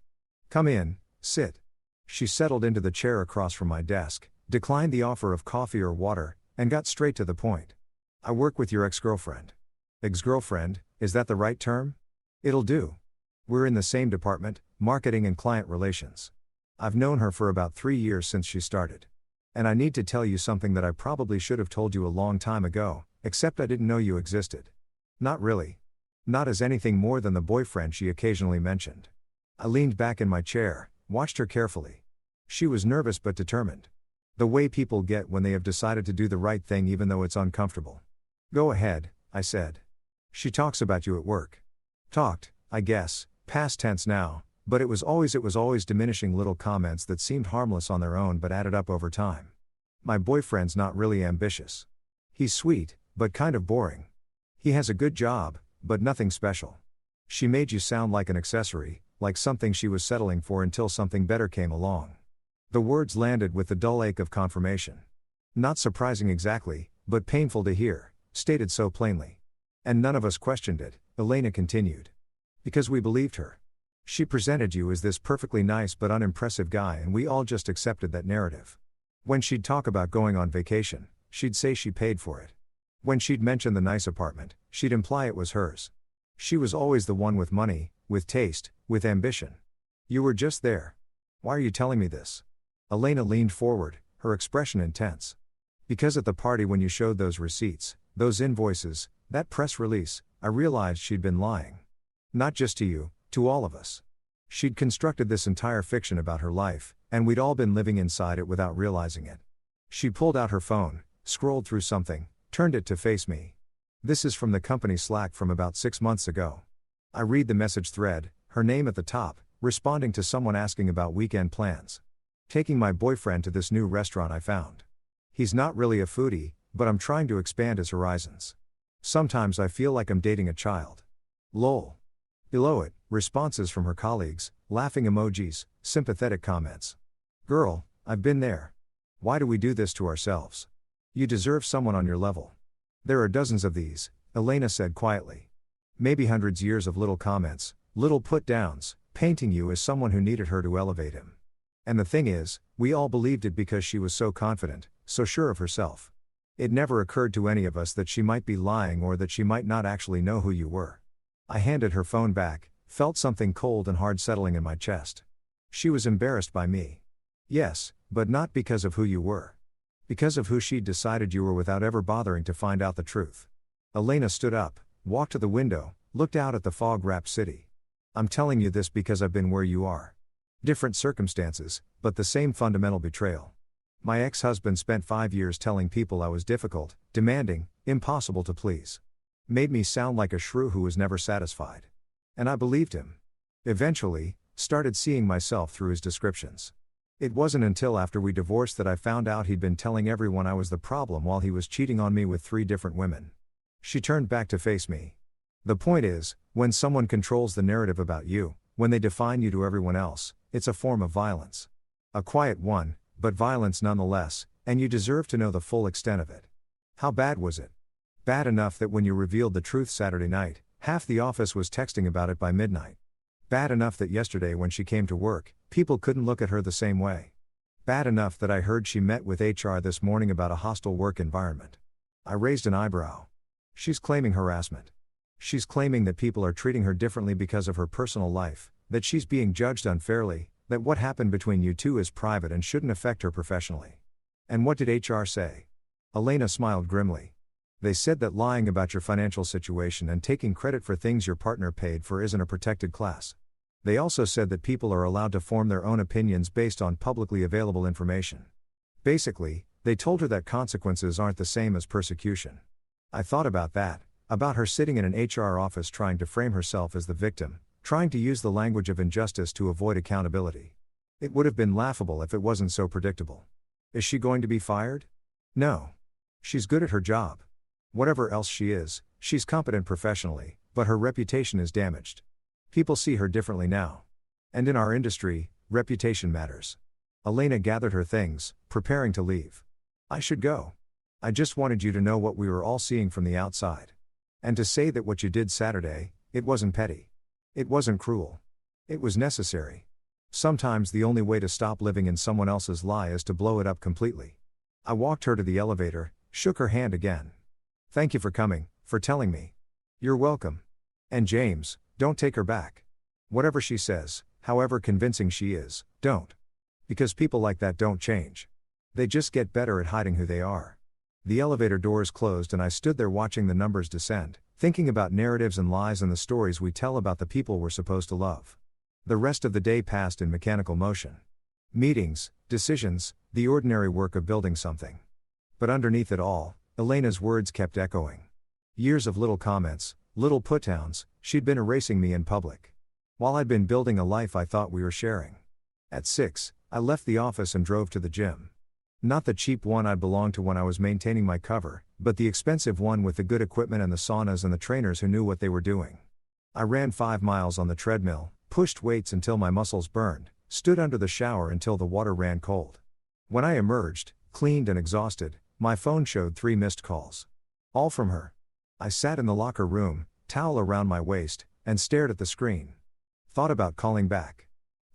Come in, sit." She settled into the chair across from my desk, declined the offer of coffee or water, and got straight to the point. "I work with your ex-girlfriend." "Ex-girlfriend, is that the right term?" "It'll do. We're in the same department, marketing and client relations. I've known her for about 3 years since she started. And I need to tell you something that I probably should have told you a long time ago, except I didn't know you existed." "Not really. Not as anything more than the boyfriend she occasionally mentioned." I leaned back in my chair, watched her carefully. She was nervous but determined. The way people get when they have decided to do the right thing even though it's uncomfortable. "Go ahead," I said. "She talks about you at work." "Talked, I guess, past tense now, but it was always diminishing little comments that seemed harmless on their own but added up over time. My boyfriend's not really ambitious. He's sweet, but kind of boring. He has a good job, but nothing special. She made you sound like an accessory, like something she was settling for until something better came along." The words landed with the dull ache of confirmation. Not surprising exactly, but painful to hear, stated so plainly. "And none of us questioned it," Elena continued. "Because we believed her. She presented you as this perfectly nice but unimpressive guy and we all just accepted that narrative. When she'd talk about going on vacation, she'd say she paid for it. When she'd mention the nice apartment, she'd imply it was hers. She was always the one with money, with taste, with ambition. You were just there. Why are you telling me this?" Elena leaned forward, her expression intense. "Because at the party when you showed those receipts, those invoices, that press release, I realized she'd been lying. Not just to you, to all of us. She'd constructed this entire fiction about her life, and we'd all been living inside it without realizing it." She pulled out her phone, scrolled through something, turned it to face me. "This is from the company Slack from about 6 months ago." I read the message thread, her name at the top, responding to someone asking about weekend plans. "Taking my boyfriend to this new restaurant I found. He's not really a foodie, but I'm trying to expand his horizons. Sometimes I feel like I'm dating a child. Lol." Below it, responses from her colleagues, laughing emojis, sympathetic comments. "Girl, I've been there. Why do we do this to ourselves? You deserve someone on your level." "There are dozens of these," Elena said quietly. "Maybe hundreds years of little comments, little put-downs, painting you as someone who needed her to elevate him. And the thing is, we all believed it because she was so confident, so sure of herself. It never occurred to any of us that she might be lying or that she might not actually know who you were." I handed her phone back, felt something cold and hard settling in my chest. She was embarrassed by me. Yes, but not because of who you were. Because of who she'd decided you were without ever bothering to find out the truth. Elena stood up, walked to the window, looked out at the fog-wrapped city. "I'm telling you this because I've been where you are. Different circumstances, but the same fundamental betrayal. My ex-husband spent 5 years telling people I was difficult, demanding, impossible to please. Made me sound like a shrew who was never satisfied. And I believed him. Eventually, started seeing myself through his descriptions. It wasn't until after we divorced that I found out he'd been telling everyone I was the problem while he was cheating on me with 3 different women." She turned back to face me. "The point is, when someone controls the narrative about you, when they define you to everyone else, it's a form of violence. A quiet one, but violence nonetheless, and you deserve to know the full extent of it." "How bad was it?" "Bad enough that when you revealed the truth Saturday night, half the office was texting about it by midnight. Bad enough that yesterday when she came to work, people couldn't look at her the same way. Bad enough that I heard she met with HR this morning about a hostile work environment." I raised an eyebrow. "She's claiming harassment. She's claiming that people are treating her differently because of her personal life, that she's being judged unfairly, that what happened between you two is private and shouldn't affect her professionally." "And what did HR say?" Elena smiled grimly. "They said that lying about your financial situation and taking credit for things your partner paid for isn't a protected class. They also said that people are allowed to form their own opinions based on publicly available information. Basically, they told her that consequences aren't the same as persecution." I thought about that, about her sitting in an HR office trying to frame herself as the victim, trying to use the language of injustice to avoid accountability. It would have been laughable if it wasn't so predictable. Is she going to be fired? No. She's good at her job. Whatever else she is, she's competent professionally, but her reputation is damaged. People see her differently now. And in our industry, reputation matters. Elena gathered her things, preparing to leave. I should go. I just wanted you to know what we were all seeing from the outside. And to say that what you did Saturday, it wasn't petty. It wasn't cruel. It was necessary. Sometimes the only way to stop living in someone else's lie is to blow it up completely. I walked her to the elevator, shook her hand again. Thank you for coming, for telling me. You're welcome. And James, don't take her back. Whatever she says, however convincing she is, don't. Because people like that don't change. They just get better at hiding who they are. The elevator doors closed and I stood there watching the numbers descend, thinking about narratives and lies and the stories we tell about the people we're supposed to love. The rest of the day passed in mechanical motion. Meetings, decisions, the ordinary work of building something. But underneath it all, Elena's words kept echoing. Years of little comments, little put-downs, she'd been erasing me in public. While I'd been building a life I thought we were sharing. At 6, I left the office and drove to the gym. Not the cheap one I belonged to when I was maintaining my cover, but the expensive one with the good equipment and the saunas and the trainers who knew what they were doing. I ran 5 miles on the treadmill, pushed weights until my muscles burned, stood under the shower until the water ran cold. When I emerged, cleaned and exhausted, my phone showed 3 missed calls. All from her. I sat in the locker room, towel around my waist, and stared at the screen. Thought about calling back.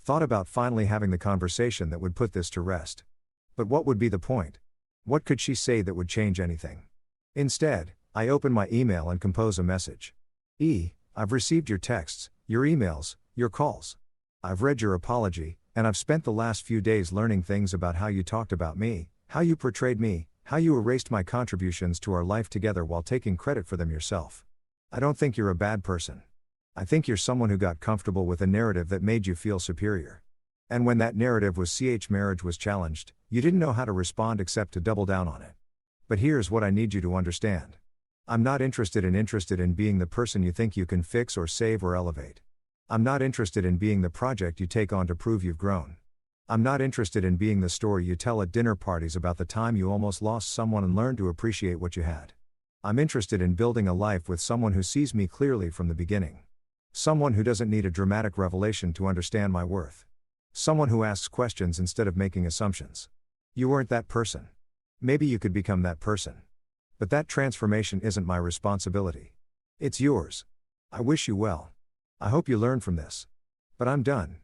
Thought about finally having the conversation that would put this to rest. But what would be the point? What could she say that would change anything? Instead, I opened my email and composed a message. I've received your texts, your emails, your calls. I've read your apology, and I've spent the last few days learning things about how you talked about me, how you portrayed me, how you erased my contributions to our life together while taking credit for them yourself. I don't think you're a bad person. I think you're someone who got comfortable with a narrative that made you feel superior. And when that narrative was marriage was challenged, you didn't know how to respond except to double down on it. But here's what I need you to understand. I'm not interested in being the person you think you can fix or save or elevate. I'm not interested in being the project you take on to prove you've grown. I'm not interested in being the story you tell at dinner parties about the time you almost lost someone and learned to appreciate what you had. I'm interested in building a life with someone who sees me clearly from the beginning. Someone who doesn't need a dramatic revelation to understand my worth. Someone who asks questions instead of making assumptions. You weren't that person. Maybe you could become that person. But that transformation isn't my responsibility. It's yours. I wish you well. I hope you learn from this. But I'm done.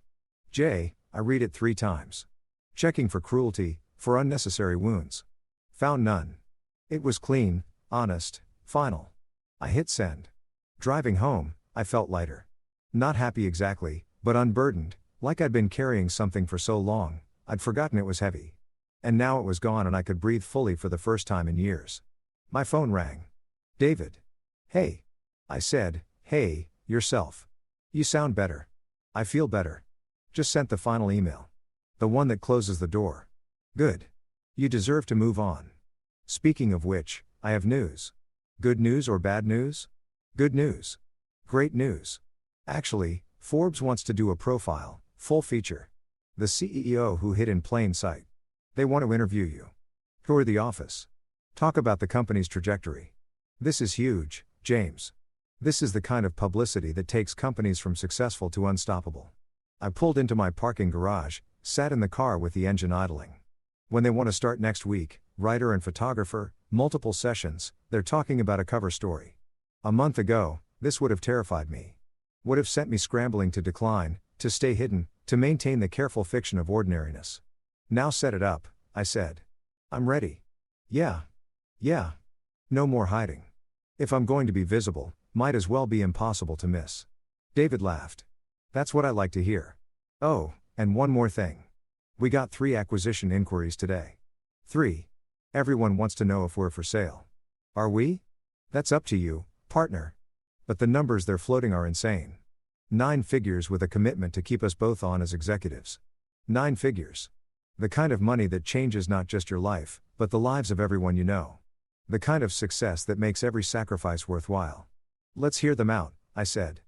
I read it 3 times. Checking for cruelty, for unnecessary wounds. Found none. It was clean, honest, final. I hit send. Driving home, I felt lighter. Not happy exactly, but unburdened, like I'd been carrying something for so long, I'd forgotten it was heavy. And now it was gone and I could breathe fully for the first time in years. My phone rang. David. Hey. I said, hey, yourself. You sound better. I feel better. Just sent the final email. The one that closes the door. Good. You deserve to move on. Speaking of which, I have news. Good news or bad news? Good news. Great news. Actually, Forbes wants to do a profile, full feature. The CEO who hid in plain sight. They want to interview you. Tour the office. Talk about the company's trajectory. This is huge, James. This is the kind of publicity that takes companies from successful to unstoppable. I pulled into my parking garage, sat in the car with the engine idling. When they want to start next week, writer and photographer, multiple sessions, they're talking about a cover story. A month ago, this would have terrified me. Would have sent me scrambling to decline, to stay hidden, to maintain the careful fiction of ordinariness. Now set it up, I said. I'm ready. Yeah. No more hiding. If I'm going to be visible, might as well be impossible to miss. David laughed. That's what I like to hear. Oh, and one more thing. We got 3 acquisition inquiries today. 3. Everyone wants to know if we're for sale. Are we? That's up to you, partner. But the numbers they're floating are insane. 9 figures with a commitment to keep us both on as executives. 9 figures. The kind of money that changes not just your life, but the lives of everyone you know. The kind of success that makes every sacrifice worthwhile. Let's hear them out, I said.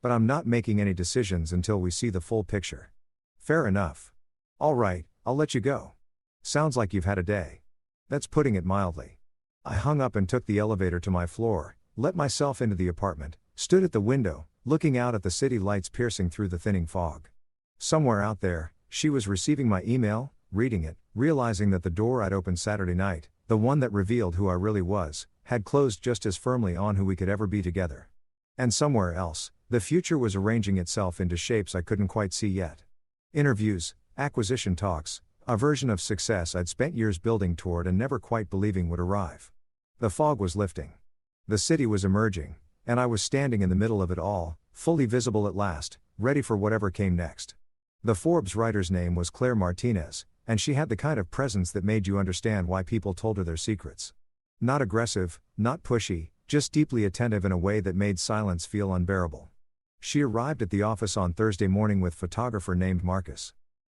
But I'm not making any decisions until we see the full picture. Fair enough. All right, I'll let you go. Sounds like you've had a day. That's putting it mildly. I hung up and took the elevator to my floor, let myself into the apartment, stood at the window, looking out at the city lights piercing through the thinning fog. Somewhere out there, she was receiving my email, reading it, realizing that the door I'd opened Saturday night, the one that revealed who I really was, had closed just as firmly on who we could ever be together. And somewhere else, the future was arranging itself into shapes I couldn't quite see yet. Interviews, acquisition talks, a version of success I'd spent years building toward and never quite believing would arrive. The fog was lifting. The city was emerging, and I was standing in the middle of it all, fully visible at last, ready for whatever came next. The Forbes writer's name was Claire Martinez, and she had the kind of presence that made you understand why people told her their secrets. Not aggressive, not pushy, just deeply attentive in a way that made silence feel unbearable. She arrived at the office on Thursday morning with a photographer named Marcus.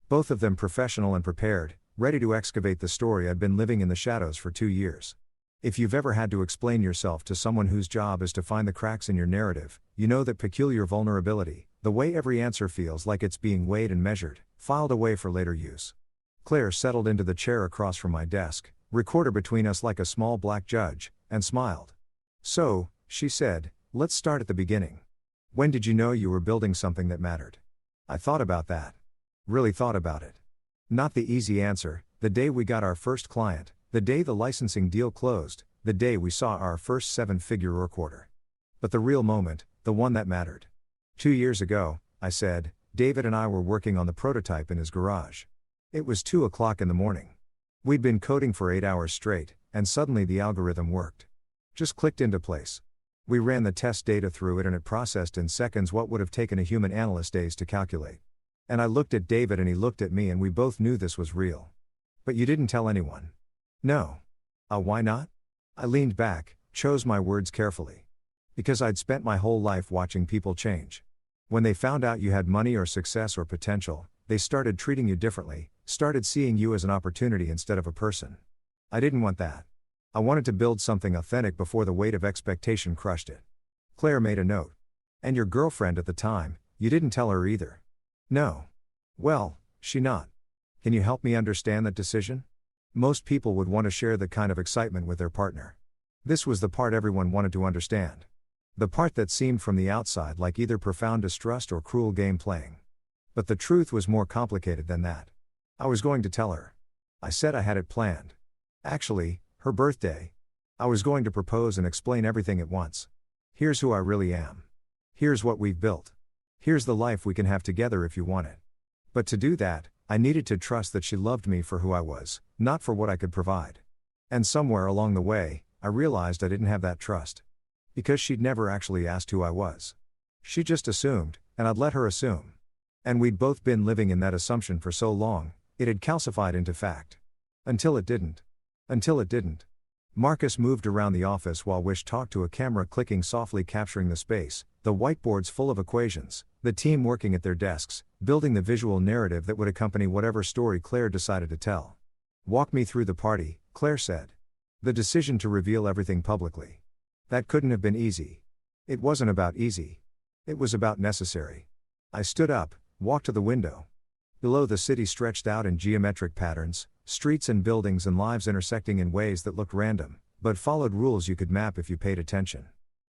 Both of them professional and prepared, ready to excavate the story I'd been living in the shadows for 2 years. If you've ever had to explain yourself to someone whose job is to find the cracks in your narrative, you know that peculiar vulnerability, the way every answer feels like it's being weighed and measured, filed away for later use. Claire settled into the chair across from my desk, recorder between us like a small black judge, and smiled. "So," she said, "let's start at the beginning. When did you know you were building something that mattered?" I thought about that. Really thought about it. Not the easy answer: the day we got our first client, the day the licensing deal closed, the day we saw our first 7-figure recorder. But the real moment, the one that mattered. 2 years ago, I said, David and I were working on the prototype in his garage. It was 2 o'clock in the morning. We'd been coding for 8 hours straight, and suddenly the algorithm worked. Just clicked into place. We ran the test data through it and it processed in seconds what would have taken a human analyst days to calculate. And I looked at David and he looked at me and we both knew this was real. "But you didn't tell anyone?" "No." Why not?" I leaned back, chose my words carefully. "Because I'd spent my whole life watching people change. When they found out you had money or success or potential, they started treating you differently, started seeing you as an opportunity instead of a person. I didn't want that. I wanted to build something authentic before the weight of expectation crushed it." Claire made a note. "And your girlfriend at the time, you didn't tell her either?" "No." "Well, she not. Can you help me understand that decision?" Most people would want to share that kind of excitement with their partner. This was the part everyone wanted to understand. The part that seemed from the outside like either profound distrust or cruel game playing. But the truth was more complicated than that. I was going to tell her. I said I had it planned. Actually, her birthday. I was going to propose and explain everything at once. Here's who I really am. Here's what we've built. Here's the life we can have together if you want it. But to do that, I needed to trust that she loved me for who I was, not for what I could provide. And somewhere along the way, I realized I didn't have that trust. Because she'd never actually asked who I was. She just assumed, and I'd let her assume. And we'd both been living in that assumption for so long, it had calcified into fact. Until it didn't. Until it didn't. Marcus moved around the office while Wish talked to a camera clicking softly capturing the space, the whiteboards full of equations, the team working at their desks, building the visual narrative that would accompany whatever story Claire decided to tell. "Walk me through the party," Claire said. "The decision to reveal everything publicly. That couldn't have been easy." It wasn't about easy. It was about necessary. I stood up, walked to the window. Below, the city stretched out in geometric patterns, streets and buildings and lives intersecting in ways that looked random, but followed rules you could map if you paid attention.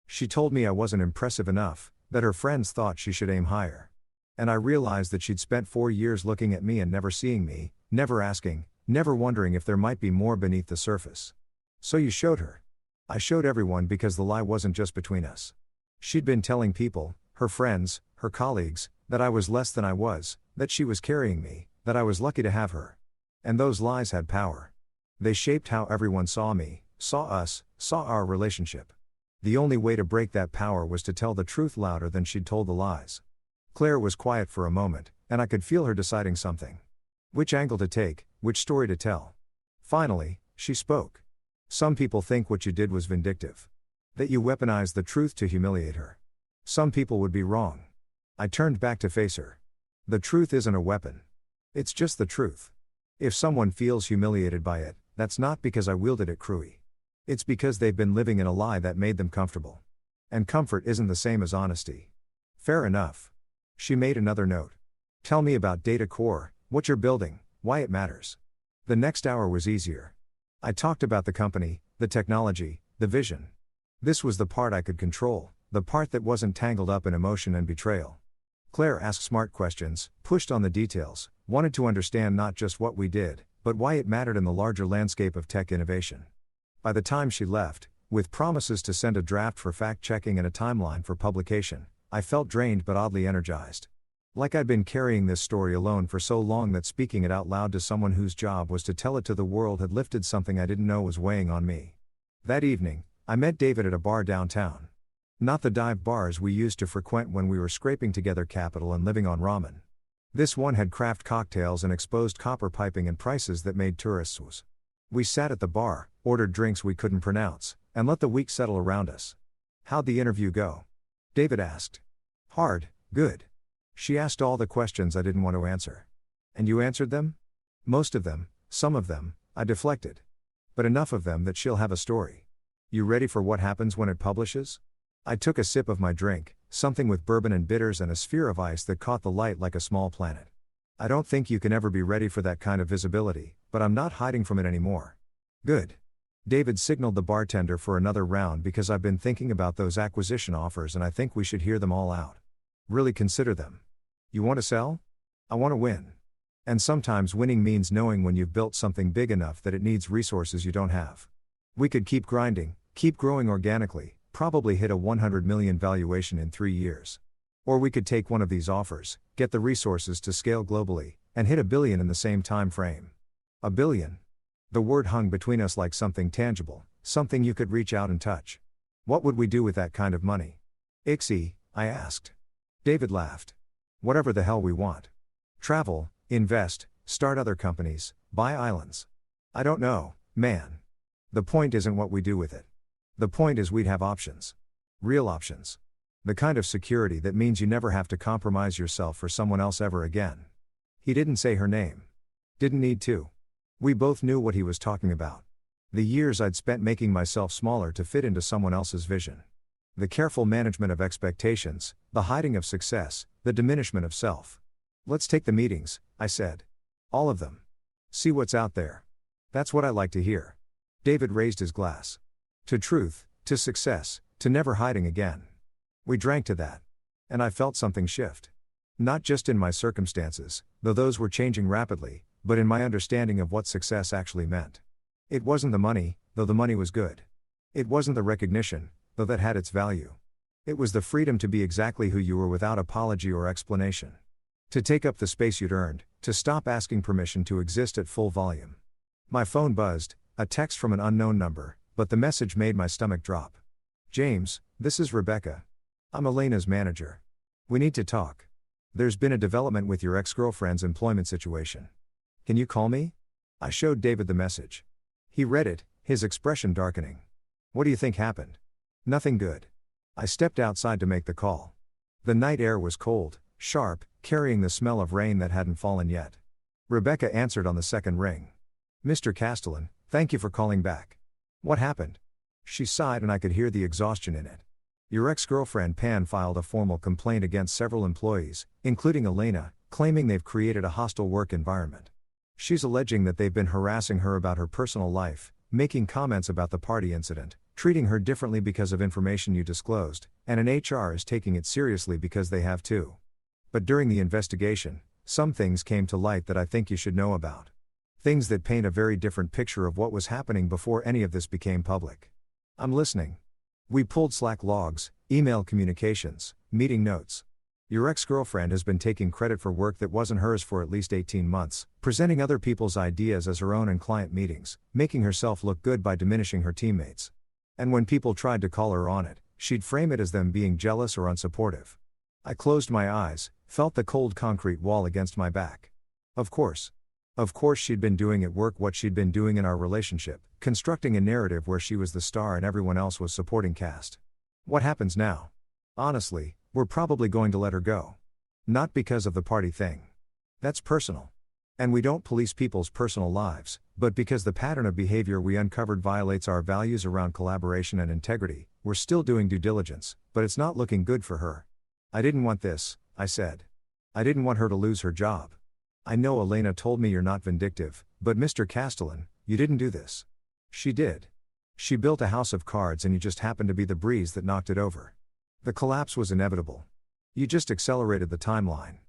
She told me I wasn't impressive enough, that her friends thought she should aim higher. And I realized that she'd spent 4 years looking at me and never seeing me, never asking, never wondering if there might be more beneath the surface. "So you showed her." I showed everyone because the lie wasn't just between us. She'd been telling people, her friends, her colleagues, that I was less than I was, that she was carrying me, that I was lucky to have her. And those lies had power. They shaped how everyone saw me, saw us, saw our relationship. The only way to break that power was to tell the truth louder than she'd told the lies. Claire was quiet for a moment, and I could feel her deciding something. Which angle to take, which story to tell. Finally, she spoke. "Some people think what you did was vindictive. That you weaponized the truth to humiliate her. Some people would be wrong." I turned back to face her. "The truth isn't a weapon. It's just the truth. If someone feels humiliated by it, that's not because I wielded it cruelly. It's because they've been living in a lie that made them comfortable. And comfort isn't the same as honesty." "Fair enough." She made another note. "Tell me about Data Core, what you're building, why it matters." The next hour was easier. I talked about the company, the technology, the vision. This was the part I could control, the part that wasn't tangled up in emotion and betrayal. Claire asked smart questions, pushed on the details, wanted to understand not just what we did, but why it mattered in the larger landscape of tech innovation. By the time she left, with promises to send a draft for fact-checking and a timeline for publication, I felt drained but oddly energized. Like I'd been carrying this story alone for so long that speaking it out loud to someone whose job was to tell it to the world had lifted something I didn't know was weighing on me. That evening, I met David at a bar downtown. Not the dive bars we used to frequent when we were scraping together capital and living on ramen. This one had craft cocktails and exposed copper piping and prices that made tourists wooz. We sat at the bar, ordered drinks we couldn't pronounce, and let the week settle around us. "How'd the interview go?" David asked. "Hard, good." She asked all the questions I didn't want to answer. "And you answered them?" "Most of them, some of them," I deflected. "But enough of them that she'll have a story." "You ready for what happens when it publishes?" I took a sip of my drink, something with bourbon and bitters and a sphere of ice that caught the light like a small planet. "I don't think you can ever be ready for that kind of visibility, but I'm not hiding from it anymore." "Good." David signaled the bartender for another round because I've been thinking about those acquisition offers and I think we should hear them all out. Really consider them. "You want to sell?" "I want to win. And sometimes winning means knowing when you've built something big enough that it needs resources you don't have. We could keep grinding, keep growing organically, probably hit a 100 million valuation in 3 years. Or we could take one of these offers, get the resources to scale globally, and hit $1 billion in the same time frame." $1 billion. The word hung between us like something tangible, something you could reach out and touch. "What would we do with that kind of money?" "Ixie," I asked. David laughed. "Whatever the hell we want. Travel, invest, start other companies, buy islands. I don't know, man. The point isn't what we do with it. The point is we'd have options. Real options. The kind of security that means you never have to compromise yourself for someone else ever again." He didn't say her name. Didn't need to. We both knew what he was talking about. The years I'd spent making myself smaller to fit into someone else's vision. The careful management of expectations, the hiding of success, the diminishment of self. "Let's take the meetings," I said. "All of them. See what's out there." "That's what I like to hear." David raised his glass. "To truth, to success, to never hiding again." We drank to that. And I felt something shift. Not just in my circumstances, though those were changing rapidly, but in my understanding of what success actually meant. It wasn't the money, though the money was good. It wasn't the recognition, though that had its value. It was the freedom to be exactly who you were without apology or explanation. To take up the space you'd earned, to stop asking permission to exist at full volume. My phone buzzed, a text from an unknown number, but the message made my stomach drop. "James, this is Rebecca. I'm Elena's manager. We need to talk. There's been a development with your ex-girlfriend's employment situation. Can you call me?" I showed David the message. He read it, his expression darkening. "What do you think happened?" "Nothing good." I stepped outside to make the call. The night air was cold, sharp, carrying the smell of rain that hadn't fallen yet. Rebecca answered on the second ring. "Mr. Castellin, thank you for calling back. What happened?" She sighed and I could hear the exhaustion in it. "Your ex-girlfriend Pan filed a formal complaint against several employees, including Elena, claiming they've created a hostile work environment. She's alleging that they've been harassing her about her personal life, making comments about the party incident, treating her differently because of information you disclosed, and an HR is taking it seriously because they have too. But during the investigation, some things came to light that I think you should know about. Things that paint a very different picture of what was happening before any of this became public." "I'm listening." "We pulled Slack logs, email communications, meeting notes. Your ex-girlfriend has been taking credit for work that wasn't hers for at least 18 months, presenting other people's ideas as her own in client meetings, making herself look good by diminishing her teammates. And when people tried to call her on it, she'd frame it as them being jealous or unsupportive." I closed my eyes, felt the cold concrete wall against my back. Of course. Of course she'd been doing at work what she'd been doing in our relationship, constructing a narrative where she was the star and everyone else was supporting cast. What happens now? Honestly, we're probably going to let her go. Not because of the party thing. That's personal. And we don't police people's personal lives, but because the pattern of behavior we uncovered violates our values around collaboration and integrity. We're still doing due diligence, but it's not looking good for her. I didn't want this, I said. I didn't want her to lose her job. I know Elena told me you're not vindictive, but Mr. Castellin, you didn't do this. She did. She built a house of cards and you just happened to be the breeze that knocked it over. The collapse was inevitable. You just accelerated the timeline.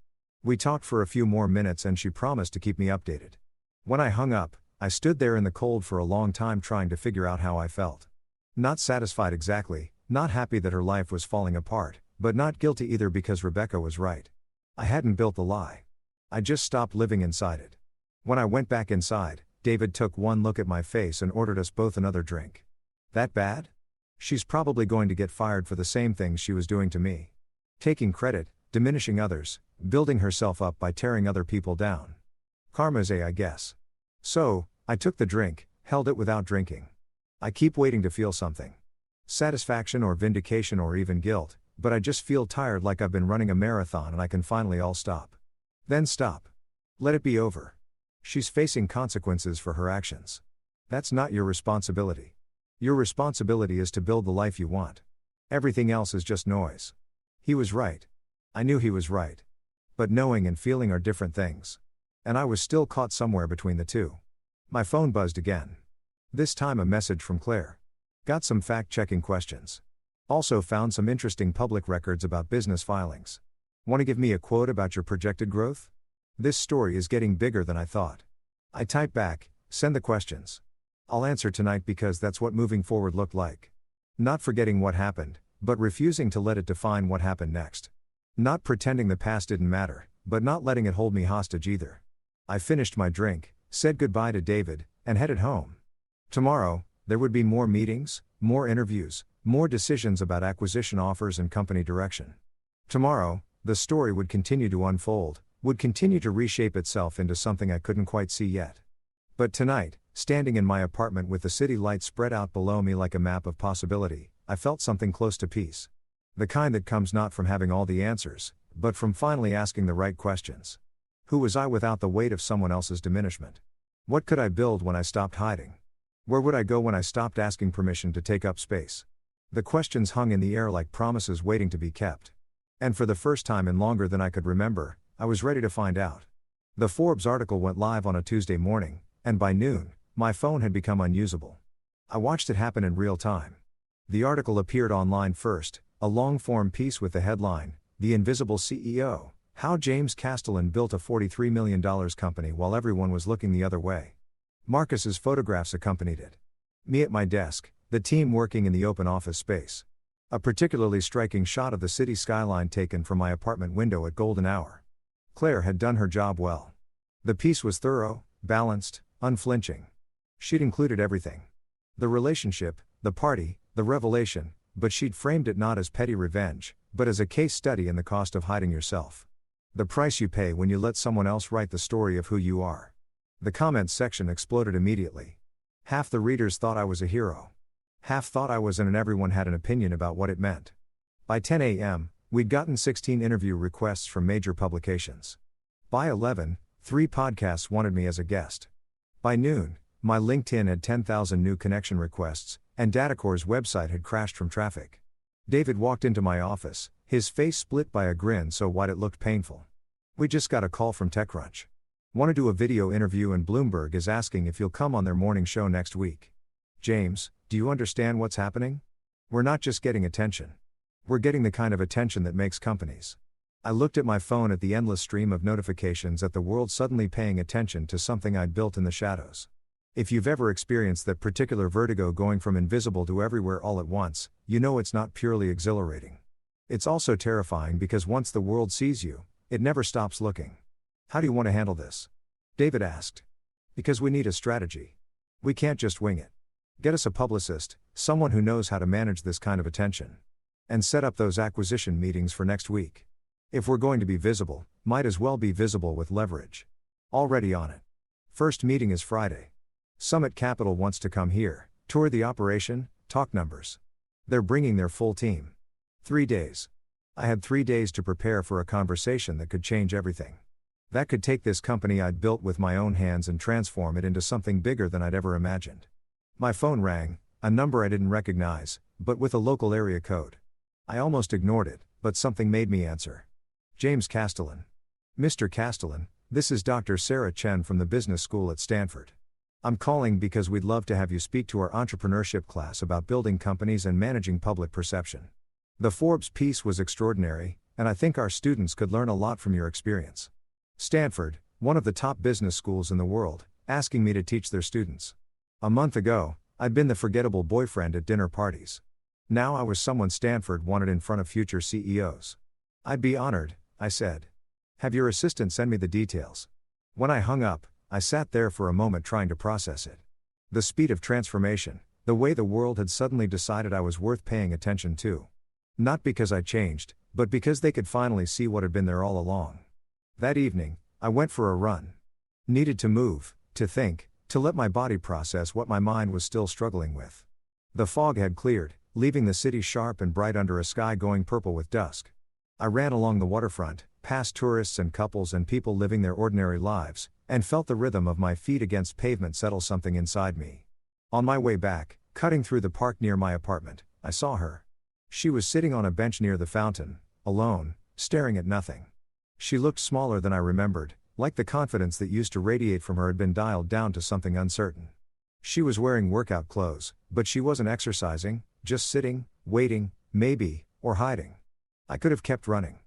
We talked for a few more minutes and she promised to keep me updated. When I hung up, I stood there in the cold for a long time trying to figure out how I felt. Not satisfied exactly, not happy that her life was falling apart, but not guilty either because Rebecca was right. I hadn't built the lie. I just stopped living inside it. When I went back inside, David took one look at my face and ordered us both another drink. That bad? She's probably going to get fired for the same things she was doing to me. Taking credit, diminishing others, building herself up by tearing other people down. Karma's I guess. So, I took the drink, held it without drinking. I keep waiting to feel something. Satisfaction or vindication or even guilt, but I just feel tired like I've been running a marathon and I can finally all stop. Then stop. Let it be over. She's facing consequences for her actions. That's not your responsibility. Your responsibility is to build the life you want. Everything else is just noise. He was right. I knew he was right. But knowing and feeling are different things. And I was still caught somewhere between the two. My phone buzzed again. This time a message from Claire. Got some fact-checking questions. Also found some interesting public records about business filings. Want to give me a quote about your projected growth? This story is getting bigger than I thought. I type back, send the questions. I'll answer tonight because that's what moving forward looked like. Not forgetting what happened, but refusing to let it define what happened next. Not pretending the past didn't matter, but not letting it hold me hostage either. I finished my drink, said goodbye to David, and headed home. Tomorrow, there would be more meetings, more interviews, more decisions about acquisition offers and company direction. Tomorrow, the story would continue to unfold, would continue to reshape itself into something I couldn't quite see yet. But tonight, standing in my apartment with the city lights spread out below me like a map of possibility, I felt something close to peace. The kind that comes not from having all the answers, but from finally asking the right questions. Who was I without the weight of someone else's diminishment? What could I build when I stopped hiding? Where would I go when I stopped asking permission to take up space? The questions hung in the air like promises waiting to be kept. And for the first time in longer than I could remember, I was ready to find out. The Forbes article went live on a Tuesday morning, and by noon, my phone had become unusable. I watched it happen in real time. The article appeared online first, a long-form piece with the headline, "The Invisible CEO, How James Castellin Built a $43 million Company While Everyone Was Looking the Other Way." Marcus's photographs accompanied it. Me at my desk, the team working in the open office space. A particularly striking shot of the city skyline taken from my apartment window at golden hour. Claire had done her job well. The piece was thorough, balanced, unflinching. She'd included everything. The relationship, the party, the revelation, but she'd framed it not as petty revenge, but as a case study in the cost of hiding yourself. The price you pay when you let someone else write the story of who you are. The comments section exploded immediately. Half the readers thought I was a hero. Half thought I wasn't, and everyone had an opinion about what it meant. By 10 a.m., we'd gotten 16 interview requests from major publications. By 11, 3 podcasts wanted me as a guest. By noon, my LinkedIn had 10,000 new connection requests, and Datacore's website had crashed from traffic. David walked into my office, his face split by a grin so wide it looked painful. "We just got a call from TechCrunch. Want to do a video interview and Bloomberg is asking if you'll come on their morning show next week." James, do you understand what's happening? We're not just getting attention. We're getting the kind of attention that makes companies. I looked at my phone at the endless stream of notifications at the world suddenly paying attention to something I'd built in the shadows. If you've ever experienced that particular vertigo going from invisible to everywhere all at once, you know it's not purely exhilarating. It's also terrifying because once the world sees you, it never stops looking. "How do you want to handle this?" David asked. "Because we need a strategy. We can't just wing it. Get us a publicist, someone who knows how to manage this kind of attention. And set up those acquisition meetings for next week. If we're going to be visible, might as well be visible with leverage. Already on it. First meeting is Friday. Summit Capital wants to come here, tour the operation, talk numbers. They're bringing their full team. 3 days. I had 3 days to prepare for a conversation that could change everything. That could take this company I'd built with my own hands and transform it into something bigger than I'd ever imagined. My phone rang, a number I didn't recognize, but with a local area code. I almost ignored it, but something made me answer. "James Castellin." "Mr. Castellin, this is Dr. Sarah Chen from the business school at Stanford. I'm calling because we'd love to have you speak to our entrepreneurship class about building companies and managing public perception." The Forbes piece was extraordinary, and I think our students could learn a lot from your experience. Stanford, one of the top business schools in the world, asking me to teach their students. A month ago, I'd been the forgettable boyfriend at dinner parties. Now I was someone Stanford wanted in front of future CEOs. I'd be honored, I said. Have your assistant send me the details. When I hung up, I sat there for a moment trying to process it. The speed of transformation, the way the world had suddenly decided I was worth paying attention to. Not because I changed, but because they could finally see what had been there all along. That evening, I went for a run. Needed to move, to think, to let my body process what my mind was still struggling with. The fog had cleared, leaving the city sharp and bright under a sky going purple with dusk. I ran along the waterfront, past tourists and couples and people living their ordinary lives, and felt the rhythm of my feet against pavement settle something inside me. On my way back, cutting through the park near my apartment, I saw her. She was sitting on a bench near the fountain, alone, staring at nothing. She looked smaller than I remembered, like the confidence that used to radiate from her had been dialed down to something uncertain. She was wearing workout clothes, but she wasn't exercising, just sitting, waiting, maybe, or hiding. I could have kept running.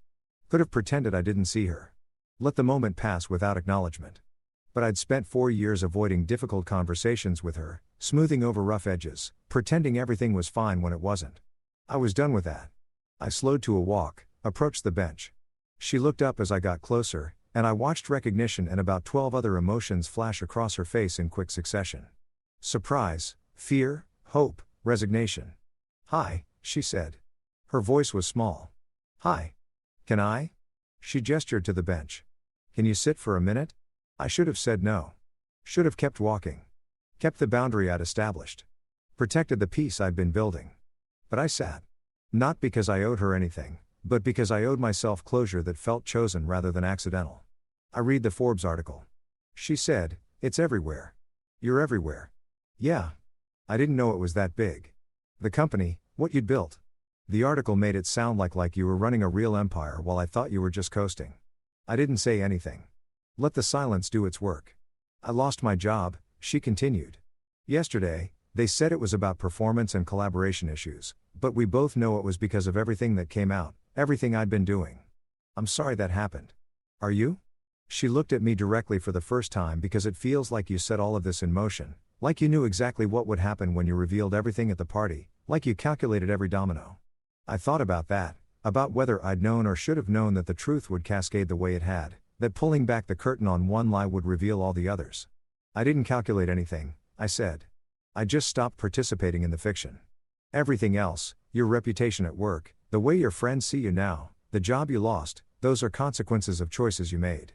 Could have pretended I didn't see her. Let the moment pass without acknowledgement. But I'd spent 4 years avoiding difficult conversations with her, smoothing over rough edges, pretending everything was fine when it wasn't. I was done with that. I slowed to a walk, approached the bench. She looked up as I got closer, and I watched recognition and about 12 other emotions flash across her face in quick succession. Surprise, fear, hope, resignation. "Hi," she said. Her voice was small. "Hi. Can I?" She gestured to the bench. "Can you sit for a minute?" I should have said no. Should have kept walking. Kept the boundary I'd established. Protected the peace I'd been building. But I sat. Not because I owed her anything, but because I owed myself closure that felt chosen rather than accidental. I read the Forbes article. She said, "It's everywhere. You're everywhere." Yeah. I didn't know it was that big. The company, what you'd built. The article made it sound like you were running a real empire while I thought you were just coasting. I didn't say anything. Let the silence do its work. I lost my job, she continued. Yesterday, they said it was about performance and collaboration issues, but we both know it was because of everything that came out, everything I'd been doing. I'm sorry that happened. Are you? She looked at me directly for the first time because it feels like you set all of this in motion, like you knew exactly what would happen when you revealed everything at the party, like you calculated every domino. I thought about that, about whether I'd known or should have known that the truth would cascade the way it had, that pulling back the curtain on one lie would reveal all the others. I didn't calculate anything, I said. I just stopped participating in the fiction. Everything else, your reputation at work, the way your friends see you now, the job you lost, those are consequences of choices you made.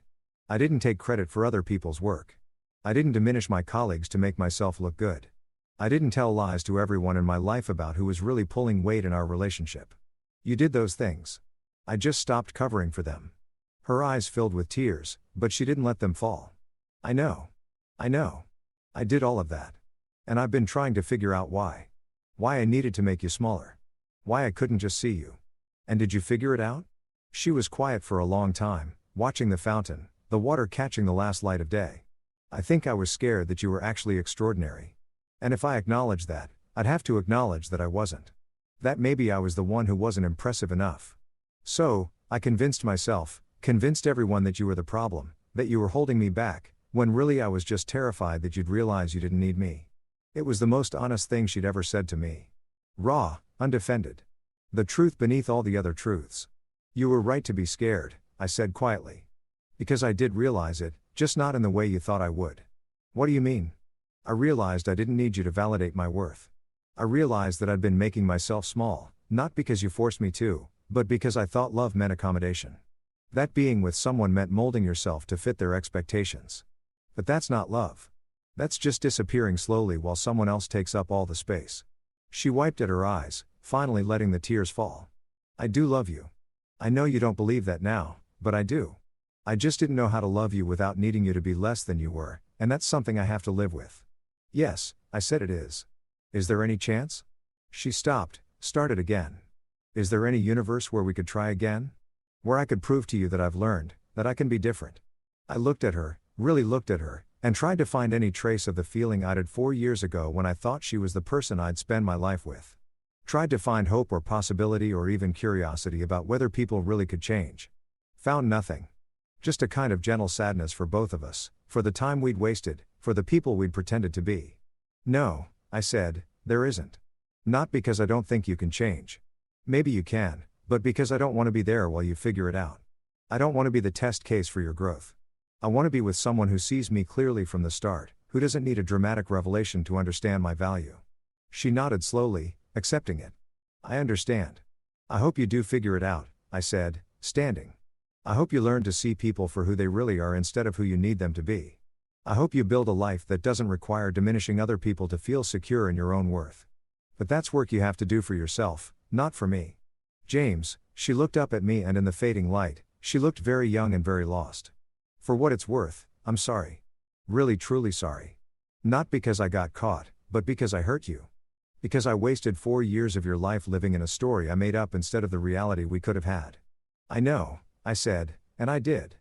I didn't take credit for other people's work. I didn't diminish my colleagues to make myself look good. I didn't tell lies to everyone in my life about who was really pulling weight in our relationship. You did those things. I just stopped covering for them. Her eyes filled with tears, but she didn't let them fall. I know. I did all of that. And I've been trying to figure out why. Why I needed to make you smaller. Why I couldn't just see you. And did you figure it out? She was quiet for a long time, watching the fountain, the water catching the last light of day. I think I was scared that you were actually extraordinary. And if I acknowledged that, I'd have to acknowledge that I wasn't. That maybe I was the one who wasn't impressive enough. So, I convinced myself, convinced everyone that you were the problem, that you were holding me back, when really I was just terrified that you'd realize you didn't need me. It was the most honest thing she'd ever said to me. Raw, undefended. The truth beneath all the other truths. You were right to be scared, I said quietly. Because I did realize it, just not in the way you thought I would. What do you mean? I realized I didn't need you to validate my worth. I realized that I'd been making myself small, not because you forced me to, but because I thought love meant accommodation. That being with someone meant molding yourself to fit their expectations. But that's not love. That's just disappearing slowly while someone else takes up all the space. She wiped at her eyes, finally letting the tears fall. I do love you. I know you don't believe that now, but I do. I just didn't know how to love you without needing you to be less than you were, and that's something I have to live with. Yes, I said it is. Is there any chance? She stopped, started again. Is there any universe where we could try again? Where I could prove to you that I've learned, that I can be different. I looked at her, really looked at her, and tried to find any trace of the feeling I'd had 4 years ago when I thought she was the person I'd spend my life with. Tried to find hope or possibility or even curiosity about whether people really could change. Found nothing. Just a kind of gentle sadness for both of us, for the time we'd wasted, for the people we'd pretended to be. No, I said, there isn't. Not because I don't think you can change. Maybe you can, but because I don't want to be there while you figure it out. I don't want to be the test case for your growth. I want to be with someone who sees me clearly from the start, who doesn't need a dramatic revelation to understand my value. She nodded slowly, accepting it. I understand. I hope you do figure it out, I said, standing. I hope you learn to see people for who they really are instead of who you need them to be. I hope you build a life that doesn't require diminishing other people to feel secure in your own worth. But that's work you have to do for yourself, not for me. James, she looked up at me and in the fading light, she looked very young and very lost. For what it's worth, I'm sorry. Really truly sorry. Not because I got caught, but because I hurt you. Because I wasted 4 years of your life living in a story I made up instead of the reality we could have had. I know, I said, and I did.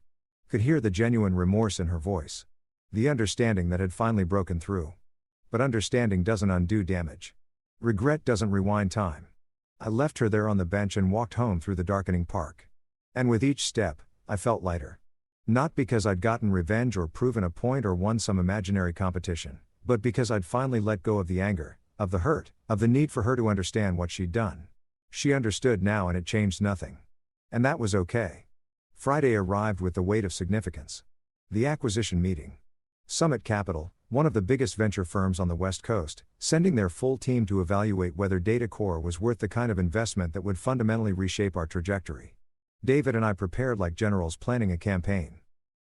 Could hear the genuine remorse in her voice. The understanding that had finally broken through. But understanding doesn't undo damage. Regret doesn't rewind time. I left her there on the bench and walked home through the darkening park. And with each step, I felt lighter. Not because I'd gotten revenge or proven a point or won some imaginary competition, but because I'd finally let go of the anger, of the hurt, of the need for her to understand what she'd done. She understood now and it changed nothing. And that was okay. Friday arrived with the weight of significance. The acquisition meeting. Summit Capital, one of the biggest venture firms on the West Coast, sending their full team to evaluate whether DataCore was worth the kind of investment that would fundamentally reshape our trajectory. David and I prepared like generals planning a campaign.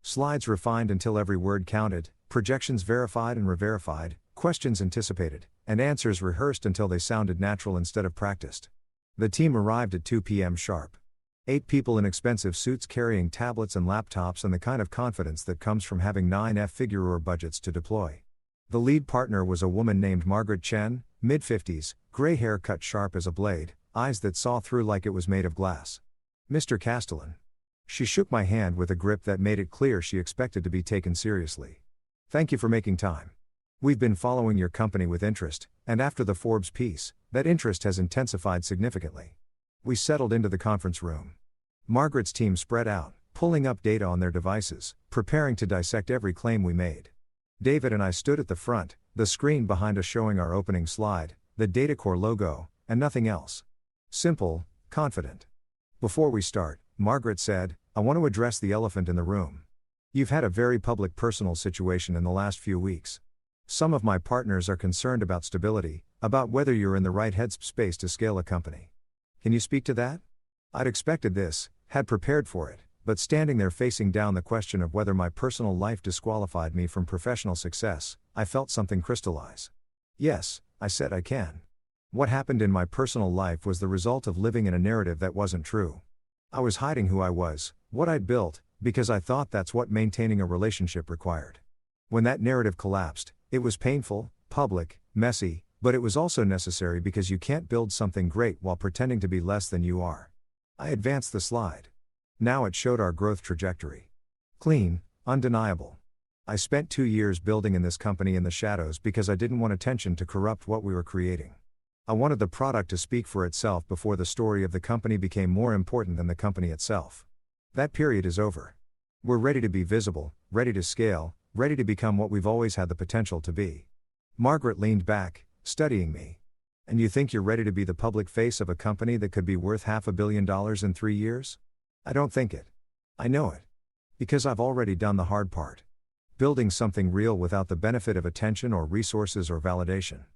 Slides refined until every word counted, projections verified and re-verified, questions anticipated, and answers rehearsed until they sounded natural instead of practiced. The team arrived at 2 p.m. sharp. 8 people in expensive suits carrying tablets and laptops and the kind of confidence that comes from having 9-figure budgets to deploy. The lead partner was a woman named Margaret Chen, mid-50s, gray hair cut sharp as a blade, eyes that saw through like it was made of glass. Mr. Castellin. She shook my hand with a grip that made it clear she expected to be taken seriously. Thank you for making time. We've been following your company with interest, and after the Forbes piece, that interest has intensified significantly. We settled into the conference room. Margaret's team spread out, pulling up data on their devices, preparing to dissect every claim we made. David and I stood at the front, the screen behind us showing our opening slide, the DataCore logo, and nothing else. Simple, confident. Before we start, Margaret said, I want to address the elephant in the room. You've had a very public personal situation in the last few weeks. Some of my partners are concerned about stability, about whether you're in the right headspace to scale a company. Can you speak to that? I'd expected this, had prepared for it, but standing there facing down the question of whether my personal life disqualified me from professional success, I felt something crystallize. Yes, I said I can. What happened in my personal life was the result of living in a narrative that wasn't true. I was hiding who I was, what I'd built, because I thought that's what maintaining a relationship required. When that narrative collapsed, it was painful, public, messy, but it was also necessary because you can't build something great while pretending to be less than you are. I advanced the slide. Now it showed our growth trajectory. Clean, undeniable. I spent 2 years building in this company in the shadows because I didn't want attention to corrupt what we were creating. I wanted the product to speak for itself before the story of the company became more important than the company itself. That period is over. We're ready to be visible, ready to scale, ready to become what we've always had the potential to be. Margaret leaned back, studying me. And you think you're ready to be the public face of a company that could be worth $500 million in 3 years? I don't think it. I know it. Because I've already done the hard part. Building something real without the benefit of attention or resources or validation.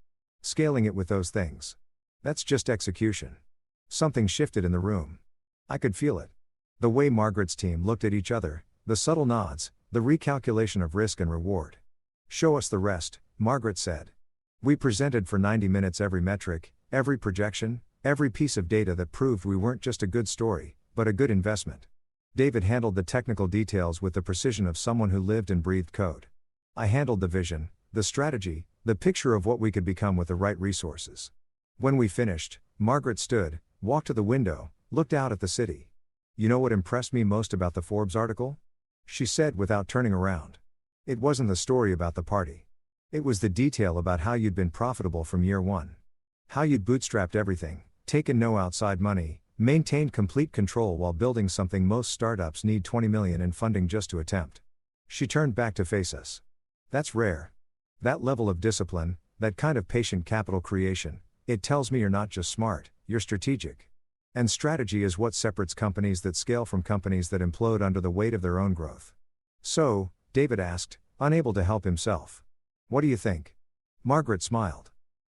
Scaling it with those things. That's just execution. Something shifted in the room. I could feel it. The way Margaret's team looked at each other, the subtle nods, the recalculation of risk and reward. Show us the rest, Margaret said. We presented for 90 minutes every metric, every projection, every piece of data that proved we weren't just a good story, but a good investment. David handled the technical details with the precision of someone who lived and breathed code. I handled the vision, the strategy, the picture of what we could become with the right resources. When we finished, Margaret stood, walked to the window, looked out at the city. You know what impressed me most about the Forbes article? She said without turning around. It wasn't the story about the party. It was the detail about how you'd been profitable from year one. How you'd bootstrapped everything, taken no outside money, maintained complete control while building something most startups need 20 million in funding just to attempt. She turned back to face us. That's rare. That level of discipline, that kind of patient capital creation, it tells me you're not just smart, you're strategic. And strategy is what separates companies that scale from companies that implode under the weight of their own growth. So, David asked, unable to help himself. What do you think? Margaret smiled.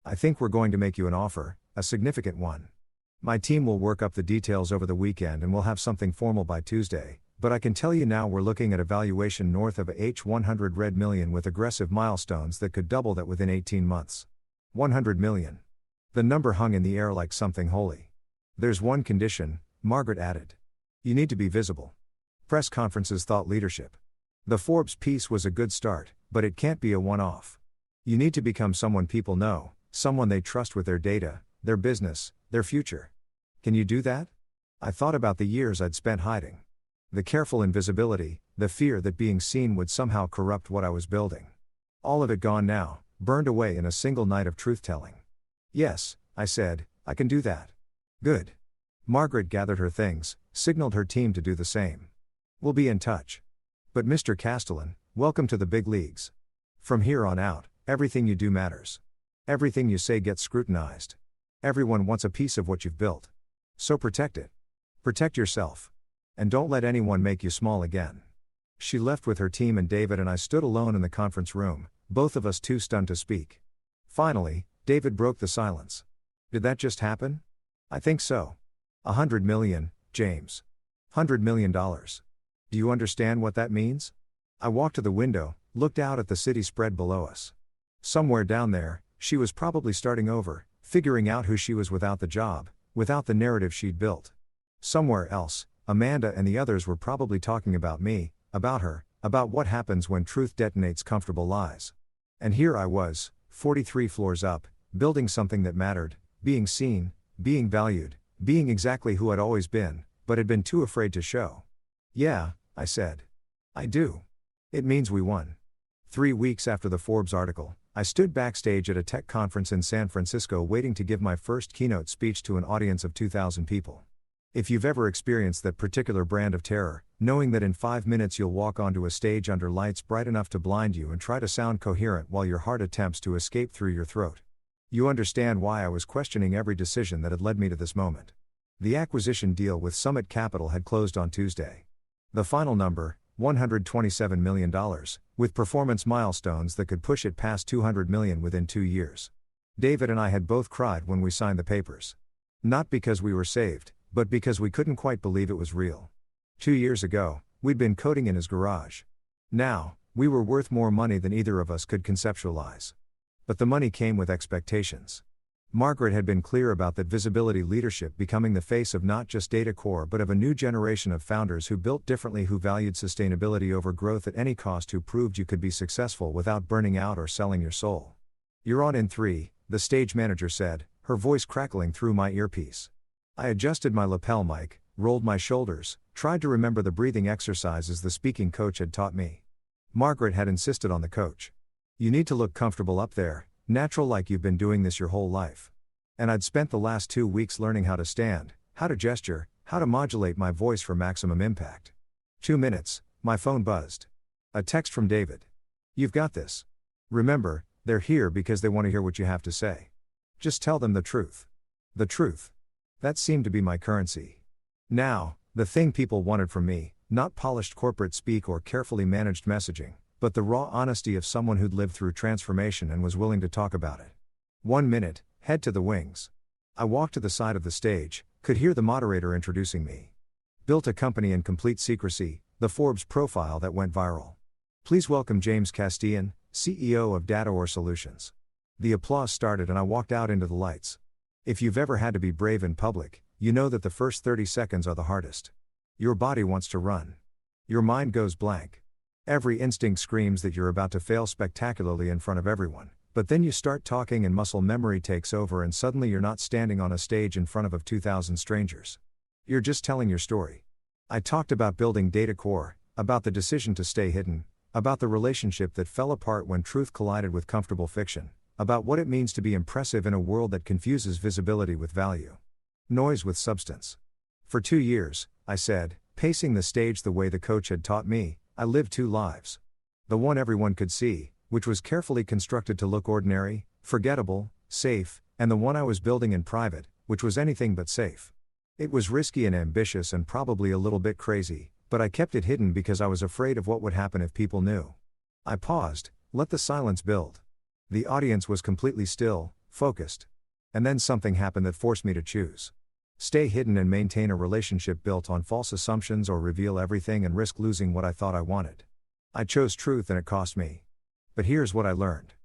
I think we're going to make you an offer, a significant one. My team will work up the details over the weekend and we'll have something formal by Tuesday, but I can tell you now we're looking at a valuation north of H100 red million with aggressive milestones that could double that within 18 months. 100 million. The number hung in the air like something holy. There's one condition, Margaret added. You need to be visible. Press conferences, thought leadership. The Forbes piece was a good start, but it can't be a one-off. You need to become someone people know, someone they trust with their data, their business, their future. Can you do that? I thought about the years I'd spent hiding. The careful invisibility, the fear that being seen would somehow corrupt what I was building. All of it gone now, burned away in a single night of truth-telling. Yes, I said, I can do that. Good. Margaret gathered her things, signaled her team to do the same. We'll be in touch. But Mr. Castellin, welcome to the big leagues. From here on out, everything you do matters. Everything you say gets scrutinized. Everyone wants a piece of what you've built. So protect it. Protect yourself. And don't let anyone make you small again. She left with her team and David and I stood alone in the conference room, both of us too stunned to speak. Finally, David broke the silence. Did that just happen? I think so. 100 million, James. $100 million. Do you understand what that means? I walked to the window, looked out at the city spread below us. Somewhere down there, she was probably starting over, figuring out who she was without the job, without the narrative she'd built. Somewhere else, Amanda and the others were probably talking about me, about her, about what happens when truth detonates comfortable lies. And here I was, 43 floors up, building something that mattered, being seen, being valued, being exactly who I'd always been, but had been too afraid to show. Yeah, I said. I do. It means we won. 3 weeks after the Forbes article, I stood backstage at a tech conference in San Francisco waiting to give my first keynote speech to an audience of 2,000 people. If you've ever experienced that particular brand of terror, knowing that in 5 minutes you'll walk onto a stage under lights bright enough to blind you and try to sound coherent while your heart attempts to escape through your throat. You understand why I was questioning every decision that had led me to this moment. The acquisition deal with Summit Capital had closed on Tuesday. The final number, $127 million, with performance milestones that could push it past $200 million within 2 years. David and I had both cried when we signed the papers. Not because we were saved, but because we couldn't quite believe it was real. 2 years ago, we'd been coding in his garage. Now, we were worth more money than either of us could conceptualize. But the money came with expectations. Margaret had been clear about that visibility leadership becoming the face of not just Data Core but of a new generation of founders who built differently, who valued sustainability over growth at any cost, who proved you could be successful without burning out or selling your soul. You're on in 3, the stage manager said, her voice crackling through my earpiece. I adjusted my lapel mic, rolled my shoulders, tried to remember the breathing exercises the speaking coach had taught me. Margaret had insisted on the coach. You need to look comfortable up there, natural, like you've been doing this your whole life. And I'd spent the last 2 weeks learning how to stand, how to gesture, how to modulate my voice for maximum impact. 2 minutes, my phone buzzed. A text from David. You've got this. Remember, they're here because they want to hear what you have to say. Just tell them the truth. The truth. That seemed to be my currency. Now, the thing people wanted from me, not polished corporate speak or carefully managed messaging, but the raw honesty of someone who'd lived through transformation and was willing to talk about it. 1 minute, head to the wings. I walked to the side of the stage, could hear the moderator introducing me. Built a company in complete secrecy, the Forbes profile that went viral. Please welcome James Castellin, CEO of DataOr Solutions. The applause started and I walked out into the lights. If you've ever had to be brave in public, you know that the first 30 seconds are the hardest. Your body wants to run. Your mind goes blank. Every instinct screams that you're about to fail spectacularly in front of everyone, but then you start talking and muscle memory takes over and suddenly you're not standing on a stage in front of 2,000 strangers. You're just telling your story. I talked about building Data Core, about the decision to stay hidden, about the relationship that fell apart when truth collided with comfortable fiction, about what it means to be impressive in a world that confuses visibility with value. Noise with substance. For 2 years, I said, pacing the stage the way the coach had taught me, I lived 2 lives. The one everyone could see, which was carefully constructed to look ordinary, forgettable, safe, and the one I was building in private, which was anything but safe. It was risky and ambitious and probably a little bit crazy, but I kept it hidden because I was afraid of what would happen if people knew. I paused, let the silence build. The audience was completely still, focused. And then something happened that forced me to choose. Stay hidden and maintain a relationship built on false assumptions, or reveal everything and risk losing what I thought I wanted. I chose truth and it cost me. But here's what I learned.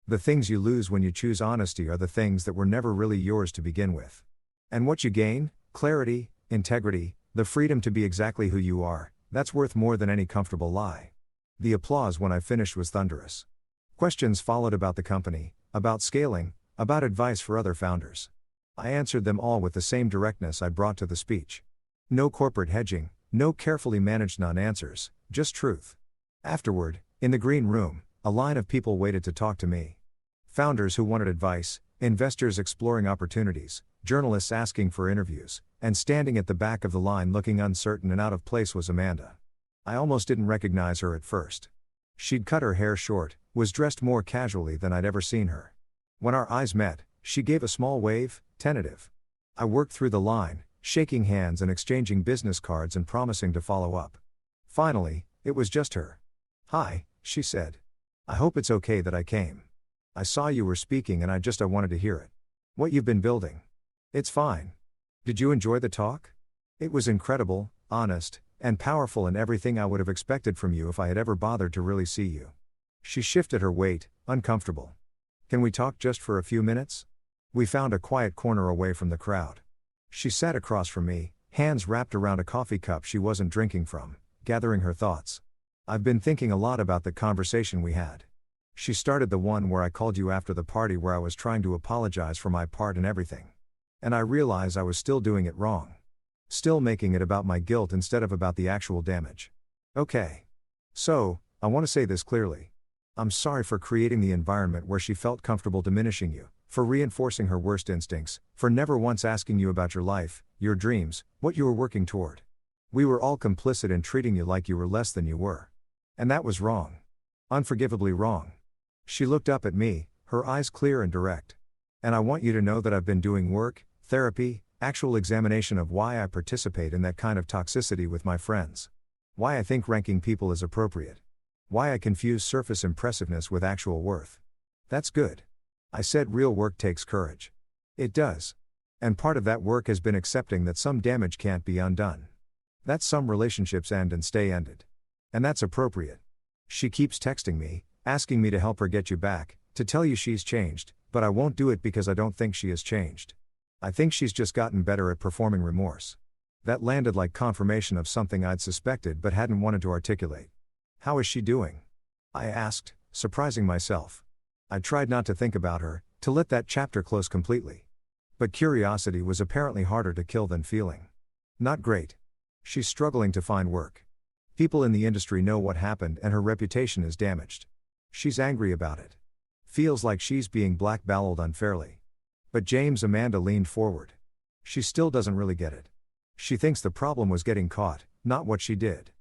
The things you lose when you choose honesty are the things that were never really yours to begin with. And what you gain, clarity, integrity, the freedom to be exactly who you are, that's worth more than any comfortable lie. The applause when I finished was thunderous. Questions followed about the company, about scaling, about advice for other founders. I answered them all with the same directness I brought to the speech. No corporate hedging, no carefully managed non-answers, just truth. Afterward, in the green room, a line of people waited to talk to me. Founders who wanted advice, investors exploring opportunities, journalists asking for interviews, and standing at the back of the line looking uncertain and out of place was Amanda. I almost didn't recognize her at first. She'd cut her hair short, was dressed more casually than I'd ever seen her. When our eyes met, she gave a small wave, tentative. I worked through the line, shaking hands and exchanging business cards and promising to follow up. Finally, it was just her. "Hi," she said. "I hope it's okay that I came. I saw you were speaking and I wanted to hear it. What you've been building. It's fine. Did you enjoy the talk? It was incredible, honest, and powerful, and everything I would have expected from you if I had ever bothered to really see you." She shifted her weight, uncomfortable. "Can we talk just for a few minutes?" We found a quiet corner away from the crowd. She sat across from me, hands wrapped around a coffee cup she wasn't drinking from, gathering her thoughts. "I've been thinking a lot about the conversation we had." She started, "The one where I called you after the party where I was trying to apologize for my part and everything. And I realized I was still doing it wrong. Still making it about my guilt instead of about the actual damage. Okay. So, I want to say this clearly. I'm sorry for creating the environment where she felt comfortable diminishing you, for reinforcing her worst instincts, for never once asking you about your life, your dreams, what you were working toward. We were all complicit in treating you like you were less than you were. And that was wrong. Unforgivably wrong." She looked up at me, her eyes clear and direct. "And I want you to know that I've been doing work, therapy, actual examination of why I participate in that kind of toxicity with my friends. Why I think ranking people is appropriate. Why I confuse surface impressiveness with actual worth. That's good." I said, "Real work takes courage." It does. And part of that work has been accepting that some damage can't be undone. That some relationships end and stay ended. And that's appropriate. She keeps texting me, asking me to help her get you back, to tell you she's changed, but I won't do it because I don't think she has changed. I think she's just gotten better at performing remorse. That landed like confirmation of something I'd suspected but hadn't wanted to articulate. "How is she doing?" I asked, surprising myself. I tried not to think about her, to let that chapter close completely. But curiosity was apparently harder to kill than feeling. "Not great. She's struggling to find work. People in the industry know what happened and her reputation is damaged. She's angry about it. Feels like she's being blackballed unfairly." But Amanda leaned forward. "She still doesn't really get it. She thinks the problem was getting caught, not what she did.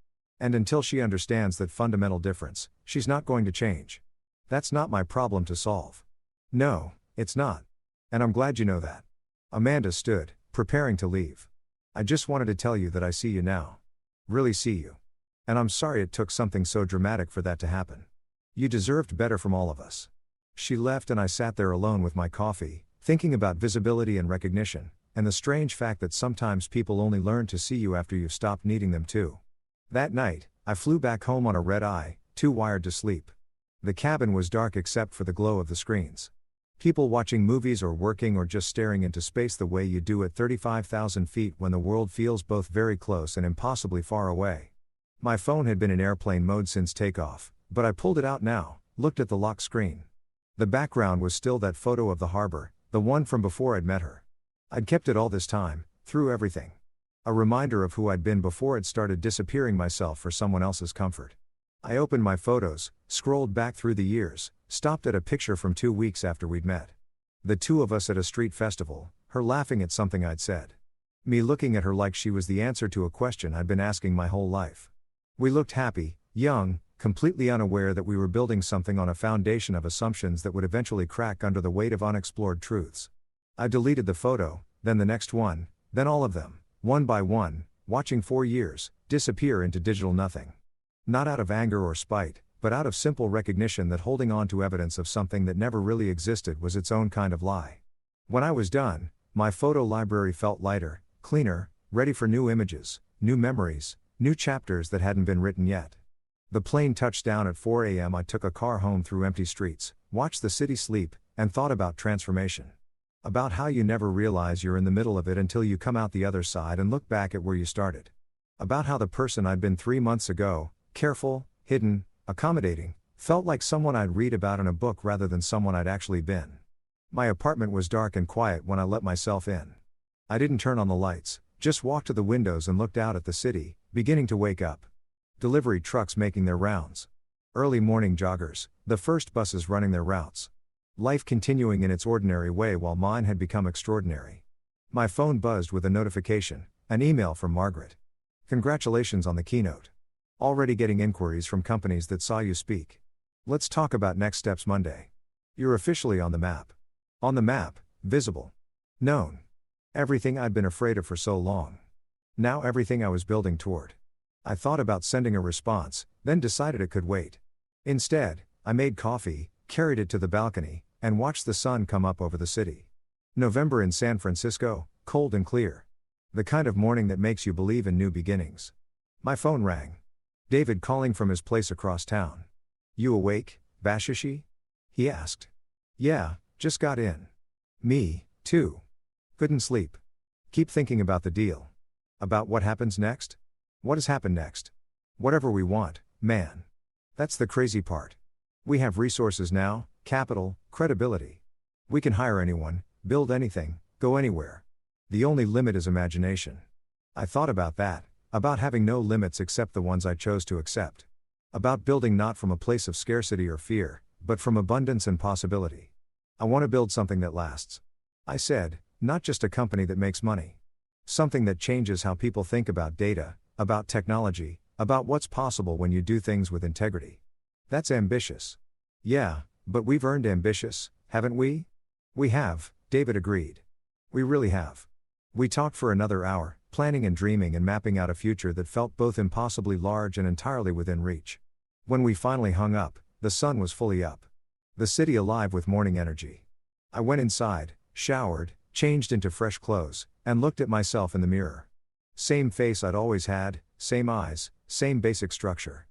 And until she understands that fundamental difference, she's not going to change. That's not my problem to solve." "No, it's not. And I'm glad you know that." Amanda stood, preparing to leave. "I just wanted to tell you that I see you now. Really see you. And I'm sorry it took something so dramatic for that to happen. You deserved better from all of us." She left and I sat there alone with my coffee, thinking about visibility and recognition, and the strange fact that sometimes people only learn to see you after you've stopped needing them to. That night, I flew back home on a red eye, too wired to sleep. The cabin was dark except for the glow of the screens. People watching movies or working or just staring into space the way you do at 35,000 feet when the world feels both very close and impossibly far away. My phone had been in airplane mode since takeoff, but I pulled it out now, looked at the lock screen. The background was still that photo of the harbor, the one from before I'd met her. I'd kept it all this time, through everything. A reminder of who I'd been before I'd started disappearing myself for someone else's comfort. I opened my photos, scrolled back through the years, stopped at a picture from 2 weeks after we'd met. The two of us at a street festival, her laughing at something I'd said. Me looking at her like she was the answer to a question I'd been asking my whole life. We looked happy, young, completely unaware that we were building something on a foundation of assumptions that would eventually crack under the weight of unexplored truths. I deleted the photo, then the next one, then all of them, one by one, watching 4 years disappear into digital nothing. Not out of anger or spite, but out of simple recognition that holding on to evidence of something that never really existed was its own kind of lie. When I was done, my photo library felt lighter, cleaner, ready for new images, new memories, new chapters that hadn't been written yet. The plane touched down at 4 a.m. I took a car home through empty streets, watched the city sleep, and thought about transformation. About how you never realize you're in the middle of it until you come out the other side and look back at where you started. About how the person I'd been 3 months ago, careful, hidden, accommodating, felt like someone I'd read about in a book rather than someone I'd actually been. My apartment was dark and quiet when I let myself in. I didn't turn on the lights, just walked to the windows and looked out at the city, beginning to wake up. Delivery trucks making their rounds. Early morning joggers, the first buses running their routes. Life continuing in its ordinary way while mine had become extraordinary. My phone buzzed with a notification, an email from Margaret. Congratulations on the keynote. Already getting inquiries from companies that saw you speak. Let's talk about next steps Monday. You're officially on the map. On the map, visible. Known. Everything I'd been afraid of for so long. Now everything I was building toward. I thought about sending a response, then decided it could wait. Instead, I made coffee, carried it to the balcony, and watched the sun come up over the city. November in San Francisco, cold and clear. The kind of morning that makes you believe in new beginnings. My phone rang. David calling from his place across town. You awake, Bashishi? He asked. Yeah, just got in. Me, too. Couldn't sleep. Keep thinking about the deal. About what happens next? What has happened next? Whatever we want, man. That's the crazy part. We have resources now, capital, credibility. We can hire anyone, build anything, go anywhere. The only limit is imagination. I thought about that, about having no limits except the ones I chose to accept. About building not from a place of scarcity or fear, but from abundance and possibility. I want to build something that lasts. I said, not just a company that makes money. Something that changes how people think about data, about technology, about what's possible when you do things with integrity. That's ambitious. Yeah, but we've earned ambitious, haven't we? We have, David agreed. We really have. We talked for another hour, planning and dreaming and mapping out a future that felt both impossibly large and entirely within reach. When we finally hung up, the sun was fully up. The city alive with morning energy. I went inside, showered, changed into fresh clothes, and looked at myself in the mirror. Same face I'd always had, same eyes, same basic structure.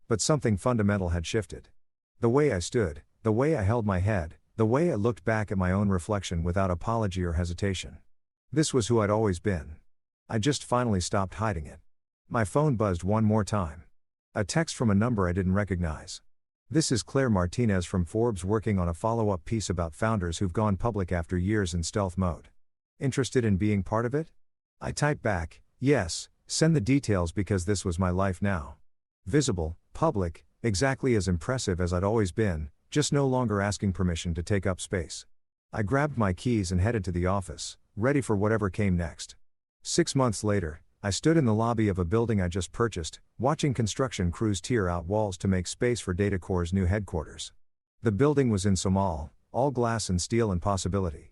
But something fundamental had shifted. The way I stood, the way I held my head, the way I looked back at my own reflection without apology or hesitation. This was who I'd always been. I just finally stopped hiding it. My phone buzzed one more time. A text from a number I didn't recognize. This is Claire Martinez from Forbes working on a follow-up piece about founders who've gone public after years in stealth mode. Interested in being part of it? I typed back, yes, send the details because this was my life now. Visible, public, exactly as impressive as I'd always been, just no longer asking permission to take up space. I grabbed my keys and headed to the office, ready for whatever came next. 6 months later, I stood in the lobby of a building I just purchased, watching construction crews tear out walls to make space for Datacorp's new headquarters. The building was in Somal, all glass and steel and possibility.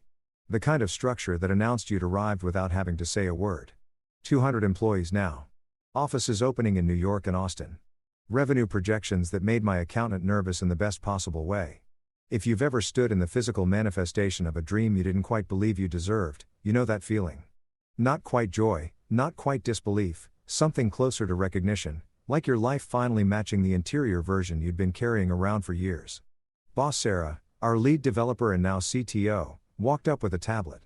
The kind of structure that announced you'd arrived without having to say a word. 200 employees now. Offices opening in New York and Austin. Revenue projections that made my accountant nervous in the best possible way. If you've ever stood in the physical manifestation of a dream you didn't quite believe you deserved, you know that feeling. Not quite joy, not quite disbelief, something closer to recognition, like your life finally matching the interior version you'd been carrying around for years. Boss Sarah, our lead developer and now CTO, walked up with a tablet.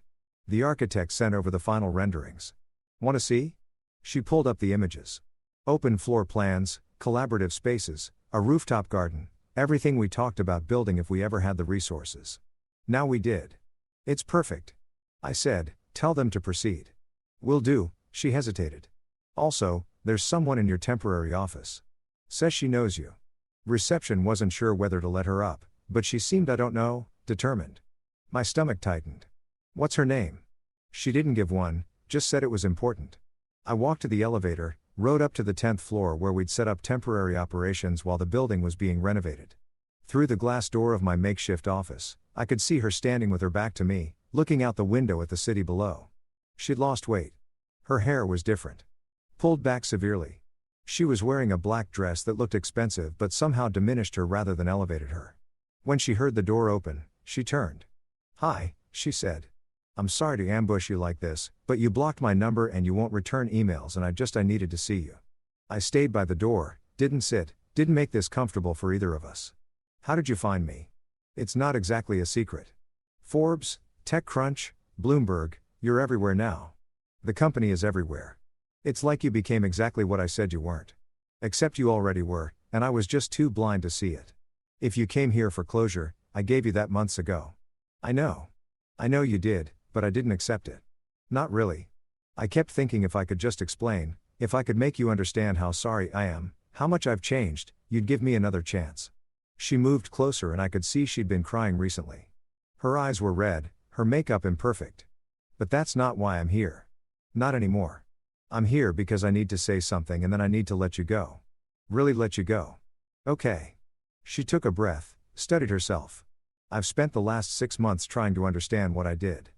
The architect sent over the final renderings. Want to see? She pulled up the images. Open floor plans, collaborative spaces, a rooftop garden, everything we talked about building if we ever had the resources. Now we did. It's perfect. I said, tell them to proceed. Will do, she hesitated. Also, there's someone in your temporary office. Says she knows you. Reception wasn't sure whether to let her up, but she seemed, I don't know, determined. My stomach tightened. What's her name? She didn't give one, just said it was important. I walked to the elevator, rode up to the 10th floor where we'd set up temporary operations while the building was being renovated. Through the glass door of my makeshift office, I could see her standing with her back to me, looking out the window at the city below. She'd lost weight. Her hair was different. Pulled back severely. She was wearing a black dress that looked expensive but somehow diminished her rather than elevated her. When she heard the door open, she turned. "Hi," she said. "I'm sorry to ambush you like this, but you blocked my number and you won't return emails and I needed to see you." I stayed by the door, didn't make this comfortable for either of us. "How did you find me?" "It's not exactly a secret. Forbes, TechCrunch, Bloomberg, you're everywhere now. The company is everywhere. It's like you became exactly what I said you weren't. Except you already were, and I was just too blind to see it. If you came here for closure, I gave you that months ago." "I know. I know you did, but I didn't accept it." "Not really. I kept thinking if I could just explain, if I could make you understand how sorry I am, how much I've changed, you'd give me another chance." She moved closer and I could see she'd been crying recently. Her eyes were red, her makeup imperfect. "But that's not why I'm here. Not anymore. I'm here because I need to say something and then I need to let you go. Really let you go." "Okay." She took a breath, studied herself. "I've spent the last 6 months trying to understand what I did.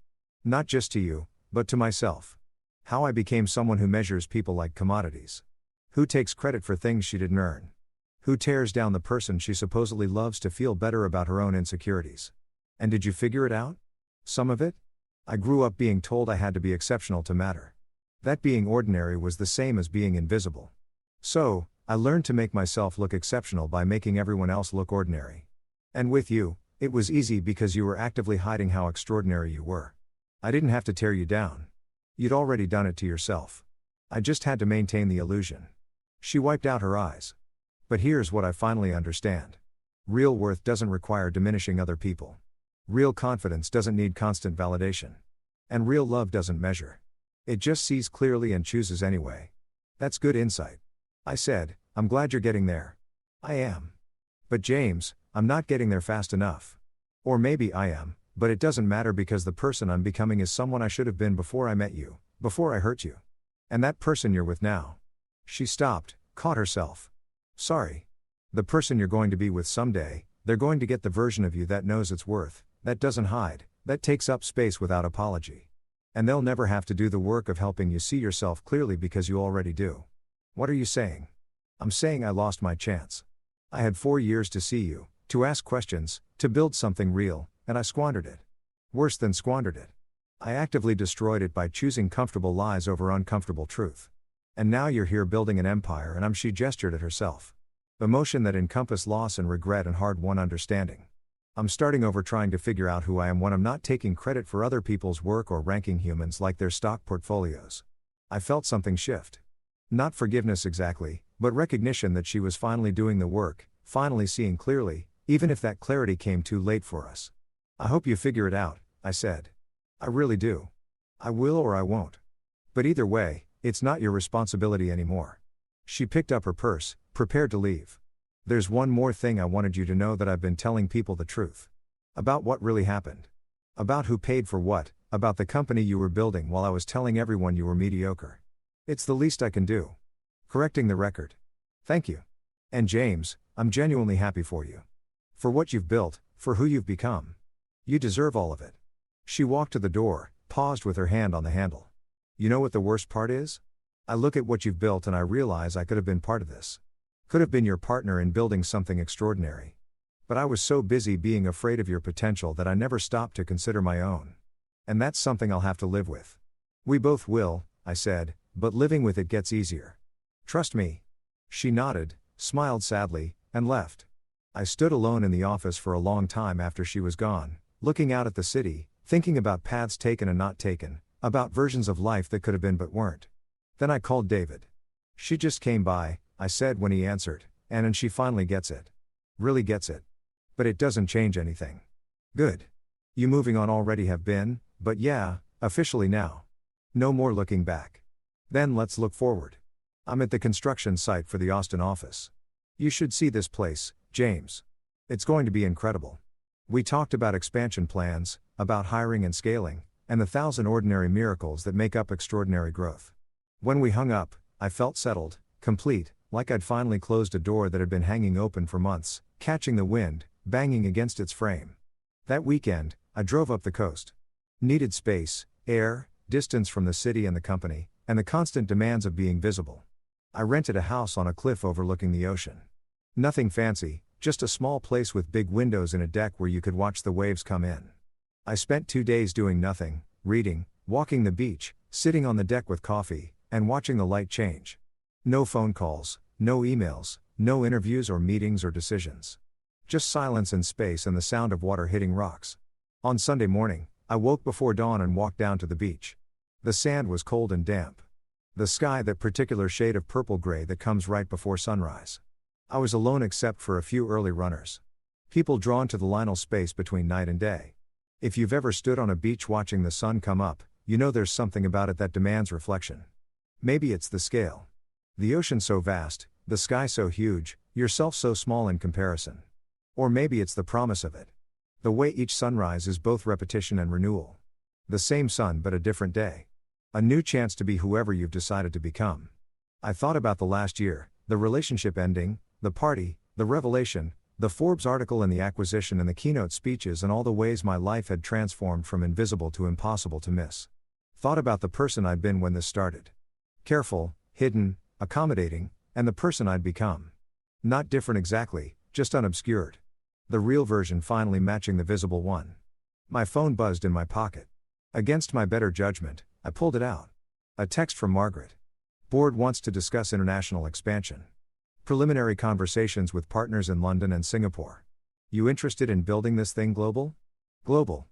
Not just to you, but to myself. How I became someone who measures people like commodities. Who takes credit for things she didn't earn. Who tears down the person she supposedly loves to feel better about her own insecurities. And did you figure it out? Some of it? I grew up being told I had to be exceptional to matter. That being ordinary was the same as being invisible. So, I learned to make myself look exceptional by making everyone else look ordinary. And with you, it was easy because you were actively hiding how extraordinary you were. I didn't have to tear you down. You'd already done it to yourself. I just had to maintain the illusion." She wiped out her eyes. "But here's what I finally understand. Real worth doesn't require diminishing other people. Real confidence doesn't need constant validation. And real love doesn't measure. It just sees clearly and chooses anyway. That's good insight." I said, "I'm glad you're getting there." "I am. But James, I'm not getting there fast enough. Or maybe I am, but it doesn't matter because the person I'm becoming is someone I should have been before I met you, before I hurt you. And that person you're with now." She stopped, caught herself. "Sorry. The person you're going to be with someday, they're going to get the version of you that knows its worth, that doesn't hide, that takes up space without apology. And they'll never have to do the work of helping you see yourself clearly because you already do." "What are you saying?" "I'm saying I lost my chance. I had 4 years to see you, to ask questions, to build something real, and I squandered it. Worse than squandered it. I actively destroyed it by choosing comfortable lies over uncomfortable truth. And now you're here building an empire and she gestured at herself. Emotion that encompassed loss and regret and hard-won understanding. I'm starting over trying to figure out who I am when I'm not taking credit for other people's work or ranking humans like their stock portfolios." I felt something shift. Not forgiveness exactly, but recognition that she was finally doing the work, finally seeing clearly, even if that clarity came too late for us. "I hope you figure it out," I said. "I really do. I will or I won't. But either way, it's not your responsibility anymore." She picked up her purse, prepared to leave. "There's one more thing I wanted you to know, that I've been telling people the truth. About what really happened. About who paid for what, about the company you were building while I was telling everyone you were mediocre. It's the least I can do. Correcting the record. Thank you. And James, I'm genuinely happy for you. For what you've built, for who you've become. You deserve all of it." She walked to the door, paused with her hand on the handle. "You know what the worst part is? I look at what you've built and I realize I could have been part of this. Could have been your partner in building something extraordinary. But I was so busy being afraid of your potential that I never stopped to consider my own. And that's something I'll have to live with." "We both will," I said, "but living with it gets easier. Trust me." She nodded, smiled sadly, and left. I stood alone in the office for a long time after she was gone, looking out at the city, thinking about paths taken and not taken, about versions of life that could have been but weren't. Then I called David. "She just came by," I said when he answered, and she finally gets it. Really gets it. But it doesn't change anything." "Good. You moving on already have been, but yeah, officially now. No more looking back. Then let's look forward. I'm at the construction site for the Austin office. You should see this place, James. It's going to be incredible. We talked about expansion plans, about hiring and scaling, and the 1,000 ordinary miracles that make up extraordinary growth. When we hung up, I felt settled, complete, like I'd finally closed a door that had been hanging open for months, catching the wind, banging against its frame. That weekend, I drove up the coast. Needed space, air, distance from the city and the company, and the constant demands of being visible. I rented a house on a cliff overlooking the ocean. Nothing fancy, just a small place with big windows and a deck where you could watch the waves come in. I spent 2 days doing nothing, reading, walking the beach, sitting on the deck with coffee, and watching the light change. No phone calls, no emails, no interviews or meetings or decisions. Just silence and space and the sound of water hitting rocks. On Sunday morning, I woke before dawn and walked down to the beach. The sand was cold and damp. The sky that particular shade of purple-gray that comes right before sunrise. I was alone except for a few early runners. People drawn to the liminal space between night and day. If you've ever stood on a beach watching the sun come up, you know there's something about it that demands reflection. Maybe it's the scale. The ocean so vast, the sky so huge, yourself so small in comparison. Or maybe it's the promise of it. The way each sunrise is both repetition and renewal. The same sun but a different day. A new chance to be whoever you've decided to become. I thought about the last year, the relationship ending, the party, the revelation, the Forbes article and the acquisition and the keynote speeches and all the ways my life had transformed from invisible to impossible to miss. Thought about the person I'd been when this started. Careful, hidden, accommodating, and the person I'd become. Not different exactly, just unobscured. The real version finally matching the visible one. My phone buzzed in my pocket. Against my better judgment, I pulled it out. A text from Margaret. Board wants to discuss international expansion. Preliminary conversations with partners in London and Singapore. You interested in building this thing global? Global.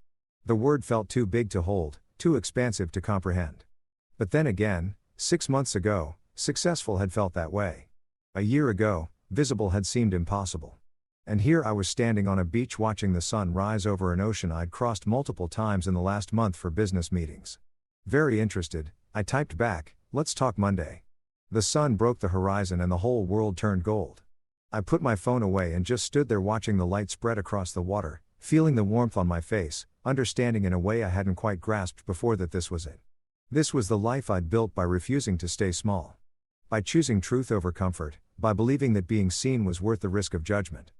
The word felt too big to hold, too expansive to comprehend. But then again, 6 months ago, successful had felt that way. A year ago, visible had seemed impossible. And here I was standing on a beach watching the sun rise over an ocean I'd crossed multiple times in the last month for business meetings. Very interested, I typed back, "Let's talk Monday." The sun broke the horizon and the whole world turned gold. I put my phone away and just stood there watching the light spread across the water, feeling the warmth on my face, understanding in a way I hadn't quite grasped before that this was it. This was the life I'd built by refusing to stay small. By choosing truth over comfort, by believing that being seen was worth the risk of judgment.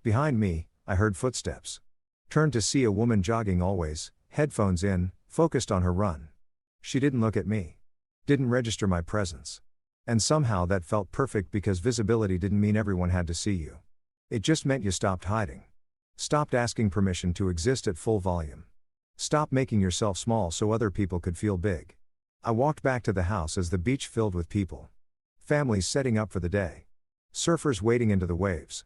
Behind me, I heard footsteps. Turned to see a woman jogging always, headphones in, focused on her run. She didn't look at me. Didn't register my presence. And somehow that felt perfect because visibility didn't mean everyone had to see you. It just meant you stopped hiding. Stopped asking permission to exist at full volume. Stopped making yourself small so other people could feel big. I walked back to the house as the beach filled with people. Families setting up for the day. Surfers wading into the waves.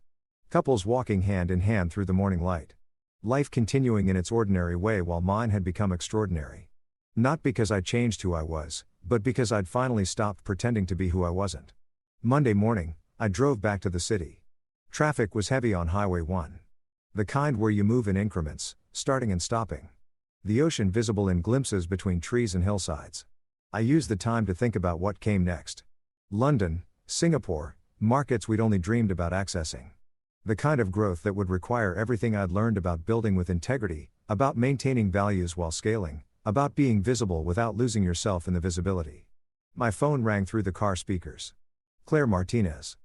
Couples walking hand in hand through the morning light. Life continuing in its ordinary way while mine had become extraordinary. Not because I changed who I was, but because I'd finally stopped pretending to be who I wasn't. Monday morning, I drove back to the city. Traffic was heavy on Highway 1. The kind where you move in increments, starting and stopping. The ocean visible in glimpses between trees and hillsides. I used the time to think about what came next. London, Singapore, markets we'd only dreamed about accessing. The kind of growth that would require everything I'd learned about building with integrity, about maintaining values while scaling, about being visible without losing yourself in the visibility. My phone rang through the car speakers. Claire Martinez.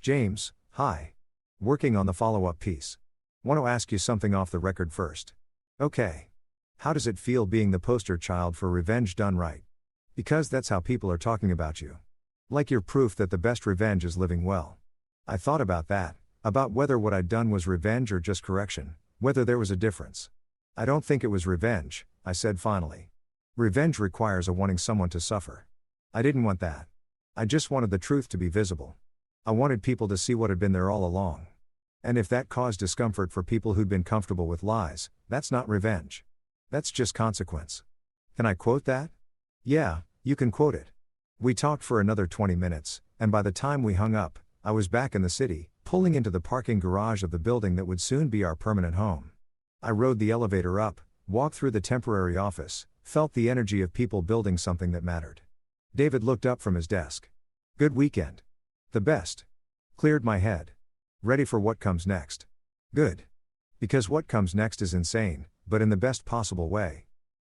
James, hi. Working on the follow-up piece. Want to ask you something off the record first. Okay. How does it feel being the poster child for revenge done right? Because that's how people are talking about you. Like you're proof that the best revenge is living well. I thought about that, about whether what I'd done was revenge or just correction, whether there was a difference. I don't think it was revenge, I said finally. Revenge requires a wanting someone to suffer. I didn't want that. I just wanted the truth to be visible. I wanted people to see what had been there all along. And if that caused discomfort for people who'd been comfortable with lies, that's not revenge. That's just consequence. Can I quote that? Yeah, you can quote it. We talked for another 20 minutes, and by the time we hung up, I was back in the city, pulling into the parking garage of the building that would soon be our permanent home. I rode the elevator up, walked through the temporary office, felt the energy of people building something that mattered. David looked up from his desk. Good weekend. The best. Cleared my head. Ready for what comes next. Good. Because what comes next is insane, but in the best possible way.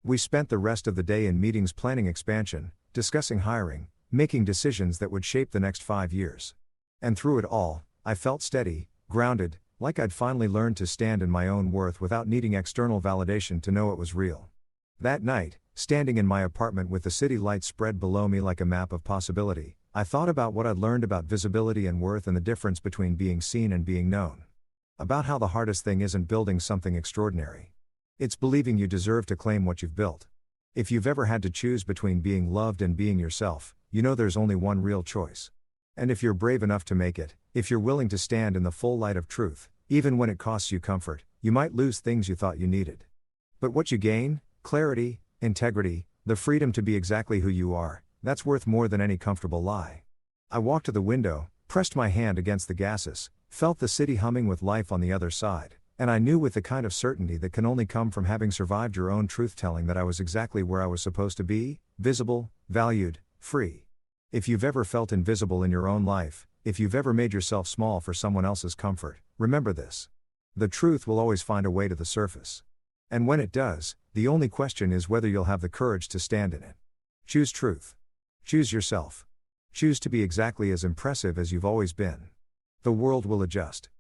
We spent the rest of the day in meetings planning expansion, discussing hiring, making decisions that would shape the next 5 years. And through it all, I felt steady, grounded, like I'd finally learned to stand in my own worth without needing external validation to know it was real. That night, standing in my apartment with the city lights spread below me like a map of possibility, I thought about what I'd learned about visibility and worth and the difference between being seen and being known. About how the hardest thing isn't building something extraordinary. It's believing you deserve to claim what you've built. If you've ever had to choose between being loved and being yourself, you know there's only one real choice. And if you're brave enough to make it, if you're willing to stand in the full light of truth, even when it costs you comfort, you might lose things you thought you needed. But what you gain, clarity, integrity, the freedom to be exactly who you are, that's worth more than any comfortable lie. I walked to the window, pressed my hand against the gases, felt the city humming with life on the other side, and I knew with the kind of certainty that can only come from having survived your own truth-telling that I was exactly where I was supposed to be, visible, valued, free. If you've ever felt invisible in your own life, if you've ever made yourself small for someone else's comfort, remember this. The truth will always find a way to the surface. And when it does, the only question is whether you'll have the courage to stand in it. Choose truth. Choose yourself. Choose to be exactly as impressive as you've always been. The world will adjust.